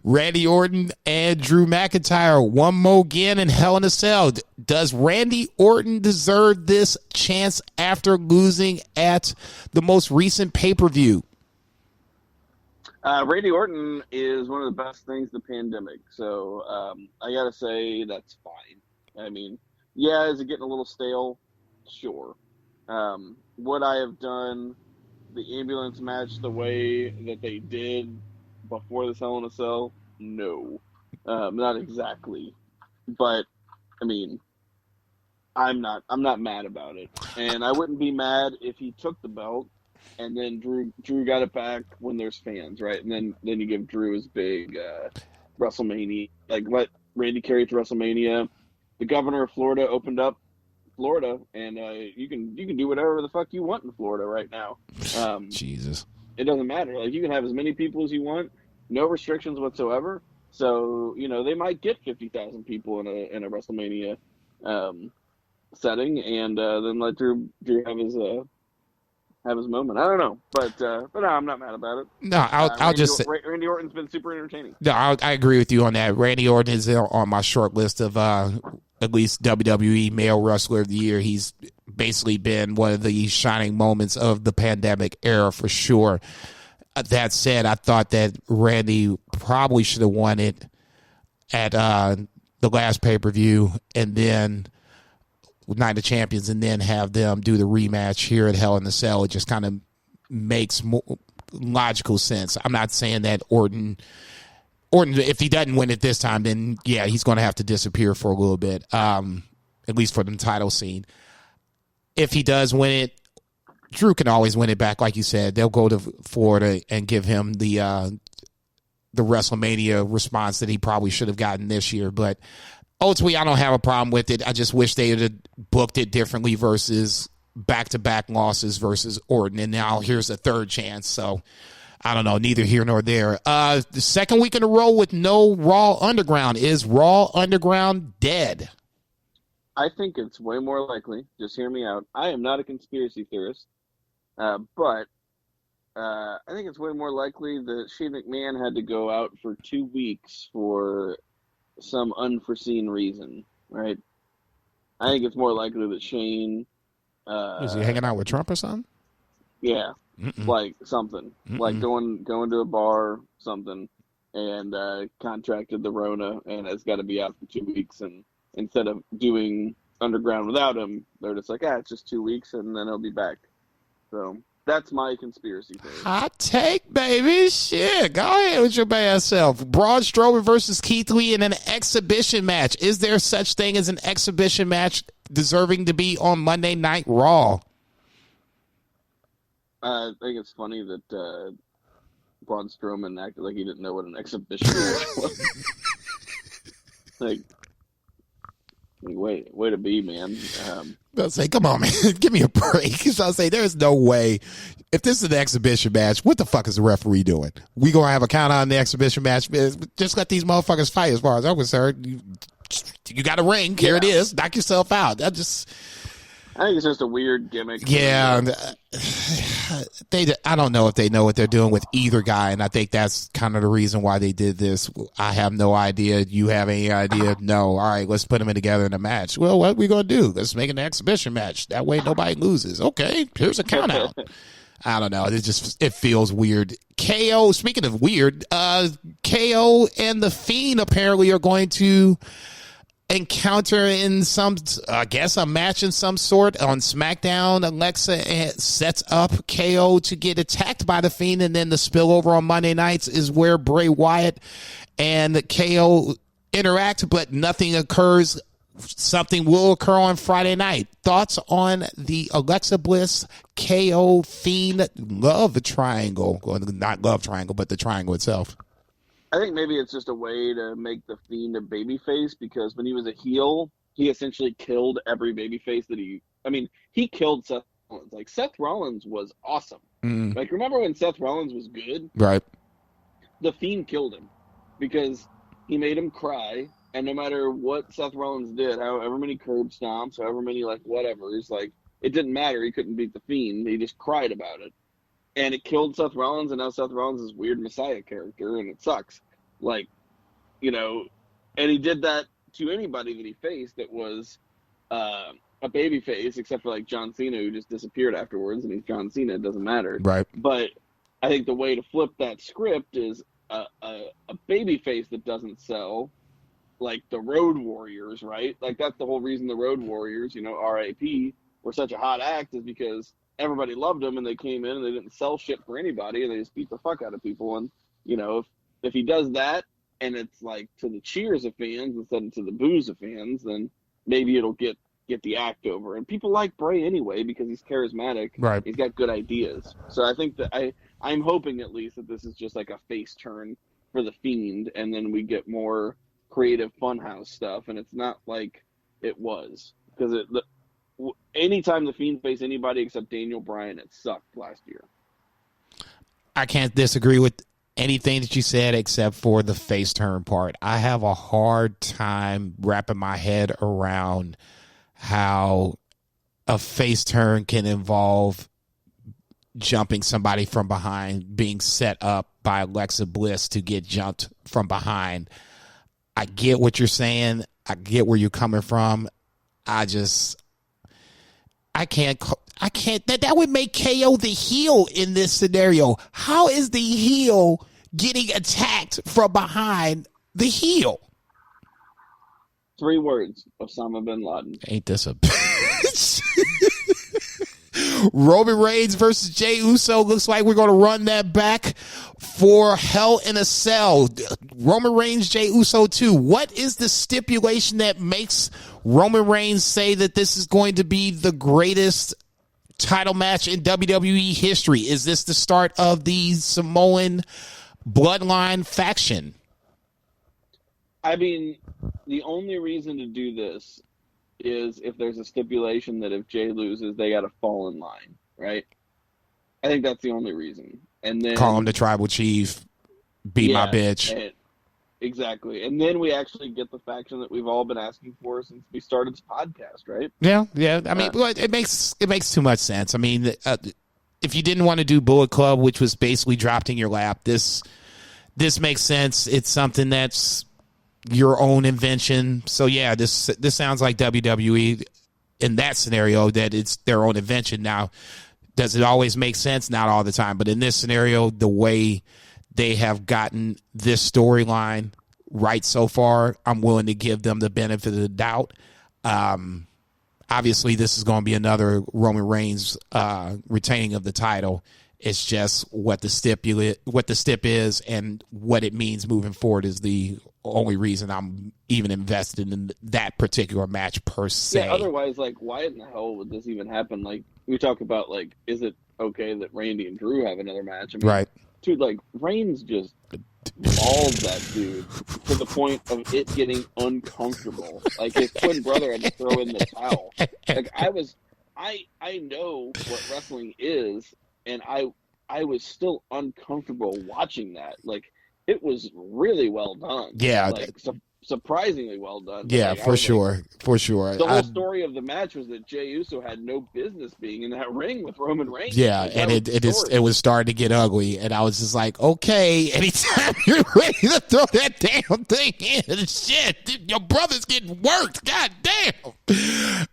Randy Orton and Drew McIntyre one more again in Hell in a Cell. Does Randy Orton deserve this chance after losing at the most recent pay-per-view? Randy Orton is one of the best things the pandemic. So I got to say that's fine. I mean, yeah, is it getting a little stale? Sure. Would I have done the ambulance match the way that they did before the Hell in a Cell? No. Not exactly. But, I mean, I'm not mad about it. And I wouldn't be mad if he took the belt and then Drew got it back when there's fans, right? And then you give Drew his big WrestleMania. Like, let Randy carry it to WrestleMania. The governor of Florida opened up Florida, and you can do whatever the fuck you want in Florida right now. Jesus, it doesn't matter. Like, you can have as many people as you want, no restrictions whatsoever. So, you know, they might get 50,000 people in a WrestleMania setting, and then let Drew have his moment. I don't know, but no, I'm not mad about it. No, I'll just say Randy Orton's been super entertaining. No, I agree with you on that. Randy Orton is on my short list of at least WWE Male Wrestler of the Year. He's basically been one of the shining moments of the pandemic era for sure. That said, I thought that Randy probably should have won it at the last pay-per-view, and then Night of Champions, and then have them do the rematch here at Hell in the Cell. It just kind of makes more logical sense. I'm not saying that Orton, if he doesn't win it this time, then yeah, he's going to have to disappear for a little bit, at least for the title scene. If he does win it, Drew can always win it back, like you said. They'll go to Florida and give him the WrestleMania response that he probably should have gotten this year. But ultimately, I don't have a problem with it. I just wish they would have booked it differently versus back-to-back losses versus Orton. And now here's a third chance. So I don't know, neither here nor there. The second week in a row with no Raw Underground. Is Raw Underground dead? I think it's way more likely. Just hear me out. I am not a conspiracy theorist, but I think it's way more likely that Shane McMahon had to go out for 2 weeks for some unforeseen reason, right? I think it's more likely that Shane. Was he hanging out with Trump or something? Yeah, like something, like going to a bar, something, and contracted the Rona, and it's got to be out for 2 weeks. And instead of doing Underground without him, they're just like, it's just 2 weeks, and then he'll be back. So that's my conspiracy theory. Hot take, baby. Shit. Go ahead with your bad self. Braun Strowman versus Keith Lee in an exhibition match. Is there such thing as an exhibition match deserving to be on Monday Night Raw? I think it's funny that Braun Strowman acted like he didn't know what an exhibition match was. Way to be, man. I'll say, come on, man, give me a break. I'll say, there's no way. If this is an exhibition match, what the fuck is the referee doing? We gonna have a count on the exhibition match? Just let these motherfuckers fight. As far as I'm concerned, you got a ring. Here it is. Knock yourself out. I think it's just a weird gimmick. Yeah, I don't know if they know what they're doing with either guy, and I think that's kind of the reason why they did this. I have no idea. You have any idea? No. All right, let's put them together in a match. Well, what are we going to do? Let's make an exhibition match. That way nobody loses. Okay, here's a count out. I don't know. It feels weird. KO, speaking of weird, KO and The Fiend apparently are going to encounter in some, I guess, a match in some sort on SmackDown. Alexa sets up KO to get attacked by The Fiend, and then the spillover on Monday nights is where Bray Wyatt and KO interact, but nothing occurs. Something will occur on Friday night. Thoughts on the Alexa Bliss KO Fiend love triangle? Well, not love triangle, but the triangle itself. I think maybe it's just a way to make The Fiend a babyface, because when he was a heel, he essentially killed every babyface that he killed Seth Rollins. Like, Seth Rollins was awesome. Like, remember when Seth Rollins was good? Right. The Fiend killed him because he made him cry, and no matter what Seth Rollins did, however many curb stomps, however many, like, whatever, it's like, it didn't matter. He couldn't beat The Fiend. He just cried about it. And it killed Seth Rollins, and now Seth Rollins is weird Messiah character, and it sucks. Like, and he did that to anybody that he faced that was a baby face, except for, like, John Cena, who just disappeared afterwards, and he's John Cena. It doesn't matter. Right. But I think the way to flip that script is a baby face that doesn't sell, like the Road Warriors, right? Like, that's the whole reason the Road Warriors, RAP, were such a hot act, is because everybody loved them, and they came in and they didn't sell shit for anybody, and they just beat the fuck out of people. And if he does that, and it's like to the cheers of fans instead of to the boos of fans, then maybe it'll get the act over. And people like Bray anyway because he's charismatic. Right. He's got good ideas. So I think that I'm hoping at least that this is just like a face turn for The Fiend, and then we get more creative funhouse stuff, and it's not like it was, because anytime The Fiend faced anybody except Daniel Bryan, it sucked last year. I can't disagree with anything that you said except for the face turn part. I have a hard time wrapping my head around how a face turn can involve jumping somebody from behind, being set up by Alexa Bliss to get jumped from behind. I get what you're saying. I get where you're coming from. I can't. That would make KO the heel in this scenario. How is the heel getting attacked from behind the heel? 3 words: Osama bin Laden. Ain't this a bitch? Roman Reigns versus Jey Uso. Looks like we're going to run that back for Hell in a Cell. Roman Reigns, Jey Uso 2. What is the stipulation that makes Roman Reigns say that this is going to be the greatest title match in WWE history? Is this the start of the Samoan bloodline faction? I mean, the only reason to do this is if there's a stipulation that if Jay loses, they got to fall in line, right? I think that's the only reason. And then call him the tribal chief, be my bitch. Exactly. And then we actually get the faction that we've all been asking for since we started this podcast, right? Yeah. I mean, it makes too much sense. I mean, if you didn't want to do Bullet Club, which was basically dropped in your lap, this makes sense. It's something that's your own invention. So yeah, this sounds like WWE in that scenario, that it's their own invention. Now, does it always make sense? Not all the time, but in this scenario, the way they have gotten this storyline right so far, I'm willing to give them the benefit of the doubt. Obviously, this is going to be another Roman Reigns retaining of the title. It's just what the stip is and what it means moving forward is the only reason I'm even invested in that particular match per se. Yeah, otherwise, like, why in the hell would this even happen? Like, we talk about, like, is it okay that Randy and Drew have another match? I mean, right. Dude, like, Reigns just mauled that dude to the point of it getting uncomfortable. Like, his twin brother had to throw in the towel. Like, I know what wrestling is, and I was still uncomfortable watching that. Like, it was really well done. Yeah. Like, surprisingly well done. Yeah, like, for sure. The whole story of the match was that Jey Uso had no business being in that ring with Roman Reigns. Yeah, like, and it was starting to get ugly, and I was just like, okay, anytime you're ready to throw that damn thing in, shit, dude, your brother's getting worked. God damn.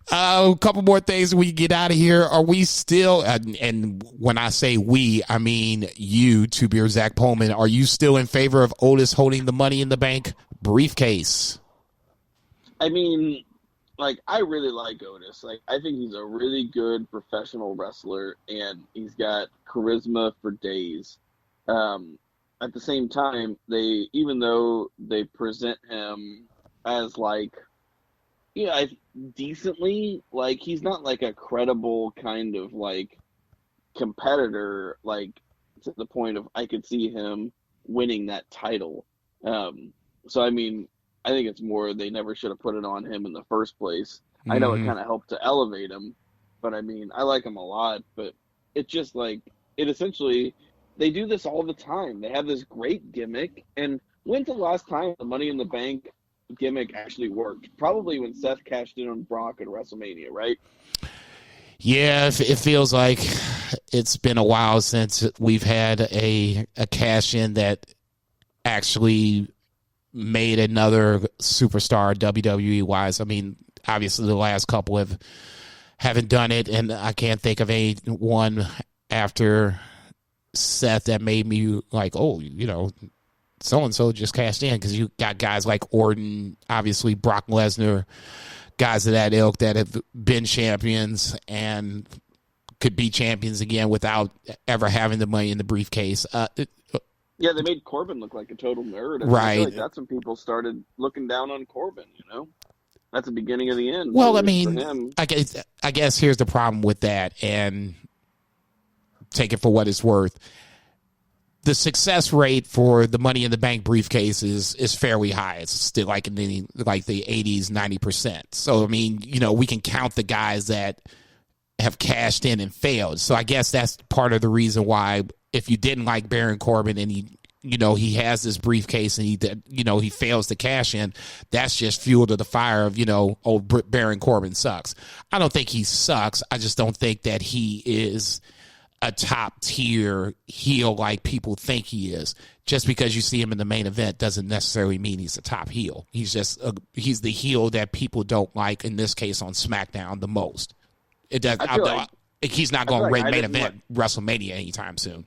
A couple more things we get out of here. Are we still, and when I say we, I mean you, Two Beer Zach Pullman, are you still in favor of Otis holding the Money in the Bank briefcase? I mean, like, I really like Otis. Like, I think he's a really good professional wrestler, and he's got charisma for days. At the same time, even though they present him as, like, decently, like, he's not, like, a credible kind of, like, competitor, like, to the point of I could see him winning that title. So, I mean, I think it's more they never should have put it on him in the first place. Mm-hmm. I know it kind of helped to elevate him, but I mean, I like him a lot, but it just like, it essentially, they do this all the time. They have this great gimmick, and when's the last time the Money in the Bank gimmick actually worked? Probably when Seth cashed in on Brock at WrestleMania, right? Yeah, it feels like it's been a while since we've had a cash in that actually made another superstar WWE wise. I mean, obviously the last couple haven't done it, and I can't think of anyone after Seth that made me like, oh, so-and-so just cashed in, because you got guys like Orton, obviously Brock Lesnar, guys of that ilk that have been champions and could be champions again without ever having the money in the briefcase. Yeah, they made Corbin look like a total nerd. Right. I feel like that's when people started looking down on Corbin, That's the beginning of the end. Well, I mean, I guess here's the problem with that, and take it for what it's worth. The success rate for the Money in the Bank briefcase is fairly high. It's still like in the 80s, 90%. So, I mean, we can count the guys that have cashed in and failed. So I guess that's part of the reason why, if you didn't like Baron Corbin and he has this briefcase and he fails to cash in, that's just fuel to the fire of, Baron Corbin sucks. I don't think he sucks. I just don't think that he is a top tier heel like people think he is. Just because you see him in the main event doesn't necessarily mean he's a top heel. He's just he's the heel that people don't like, in this case on SmackDown, the most. It does. He's not going to main event WrestleMania anytime soon.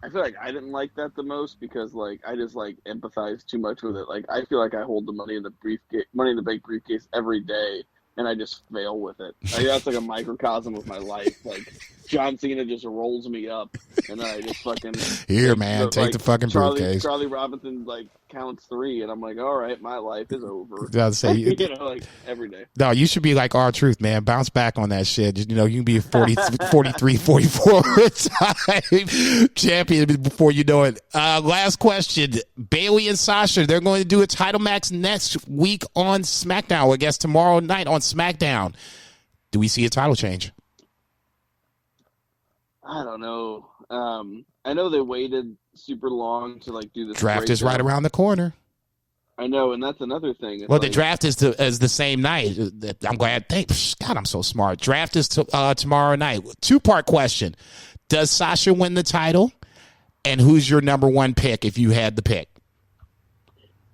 I feel like I didn't like that the most because, like, I just, like, empathize too much with it. Like, I feel like I hold the Money in the Bank briefcase every day, and I just fail with it. Like, that's like a microcosm of my life. Like, John Cena just rolls me up, and then I just fucking... Here, man, take the fucking briefcase. Charlie Robinson, like, counts 3, and I'm like, all right, my life is over. Like, every day. No, you should be like R-Truth, man. Bounce back on that shit. You can be 43, 44 time champion before you know it. Last question. Bayley and Sasha, they're going to do a title match next week on SmackDown. I guess tomorrow night on SmackDown. Do we see a title change? I don't know. I know they waited super long to do this. Draft is right around the corner. I know, and that's another thing. The draft is the same night. I'm glad. God, I'm so smart. Draft is tomorrow night. 2-part question: does Sasha win the title? And who's your number one pick if you had the pick?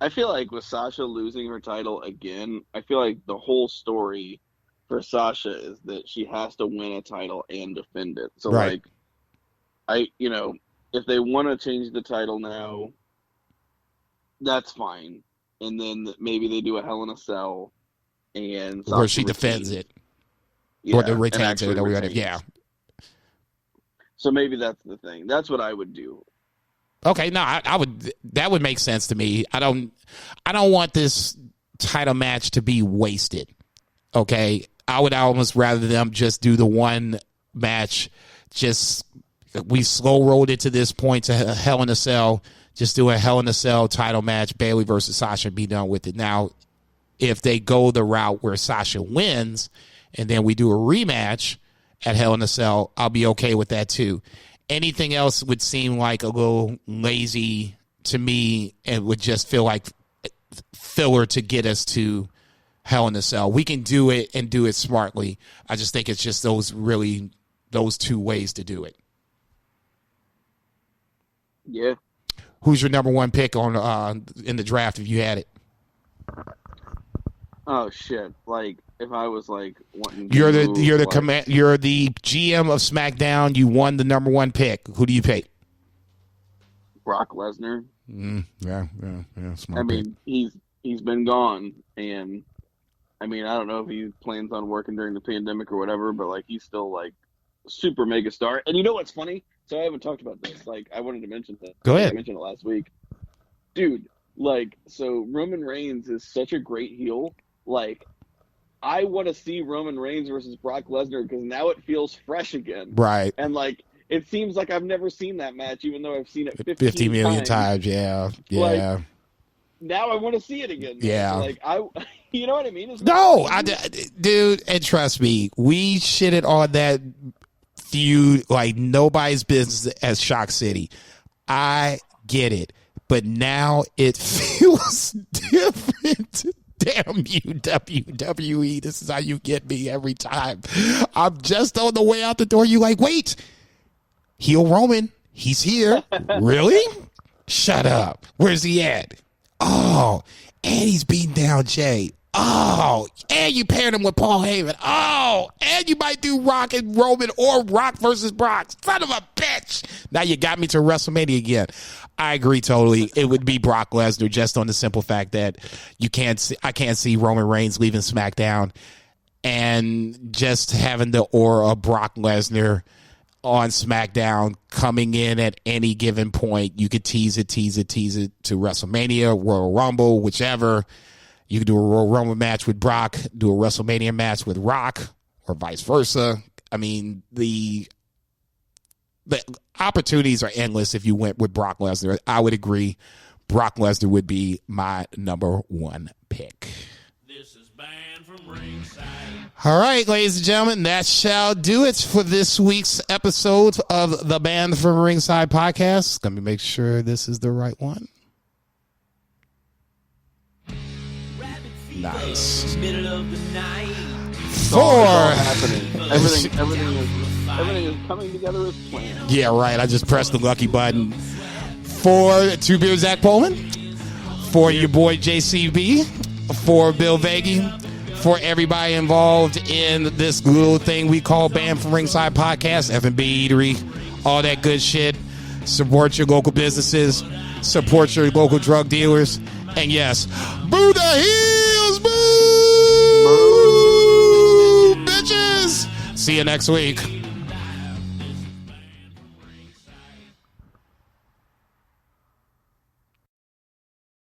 I feel like with Sasha losing her title again, I feel like the whole story for Sasha is that she has to win a title and defend it. So, Right. if they want to change the title now, that's fine. And then maybe they do a Hell in a Cell and Sasha Where she defends it. Or the retains it or whatever. Yeah. So maybe that's the thing. That's what I would do. Okay, no, I would. That would make sense to me. I don't want this title match to be wasted. Okay, I would almost rather them just do the one match. Just we slow rolled it to this point to Hell in a Cell. Just do a Hell in a Cell title match, Bayley versus Sasha, and be done with it. Now, if they go the route where Sasha wins, and then we do a rematch at Hell in a Cell, I'll be okay with that too. Anything else would seem like a little lazy to me and would just feel like filler to get us to Hell in a Cell. We can do it and do it smartly. I just think it's just those two ways to do it. Yeah. Who's your number one pick on in the draft if you had it? Oh shit! Like if I was like wanting, You're the GM of SmackDown. You won the number one pick. Who do you pick? Brock Lesnar. Yeah. Smart I mean, he's been gone, and I mean, I don't know if he plans on working during the pandemic or whatever, but like he's still like super mega star. And you know what's funny? So I haven't talked about this. Like I wanted to mention that. Go ahead. I mentioned it last week, dude. Like so, Roman Reigns is such a great heel. Like, I want to see Roman Reigns versus Brock Lesnar because now it feels fresh again. Right. And, like, it seems like I've never seen that match, even though I've seen it 50 million times. Yeah. Like, now I want to see it again. Yeah. Like, you know what I mean? Dude, and trust me, we shitted on that feud like nobody's business as Shock City. I get it. But now it feels different. Damn you, WWE. This is how you get me every time. I'm just on the way out the door. You like, wait, heel Roman, he's here. Really? Shut up. Where's he at? Oh, and he's beating down Jay. Oh, and you paired him with Paul Heyman. Oh, and you might do Rock and Roman or Rock versus Brock. Son of a bitch. Now you got me to WrestleMania again. I agree totally. It would be Brock Lesnar just on the simple fact that I can't see Roman Reigns leaving SmackDown and just having the aura of Brock Lesnar on SmackDown coming in at any given point. You could tease it to WrestleMania, Royal Rumble, whichever. You could do a Royal Rumble match with Brock, do a WrestleMania match with Rock, or vice versa. I mean, the opportunities are endless if you went with Brock Lesnar. I would agree. Brock Lesnar would be my number one pick. This is Banned from Ringside. All right, ladies and gentlemen, that shall do it for this week's episode of the Banned from Ringside podcast. Let me make sure this is the right one. Nice. Middle of the night. Everything is coming together as planned. Yeah, right. I just pressed the lucky button. For Two Beer Zach Pullman, for your boy JCB, for Bill Vagey, for everybody involved in this little thing we call Banned from Ringside podcast, F&B Eatery, all that good shit. Support your local businesses. Support your local drug dealers. And yes, boo the heels, boo, bitches. See you next week.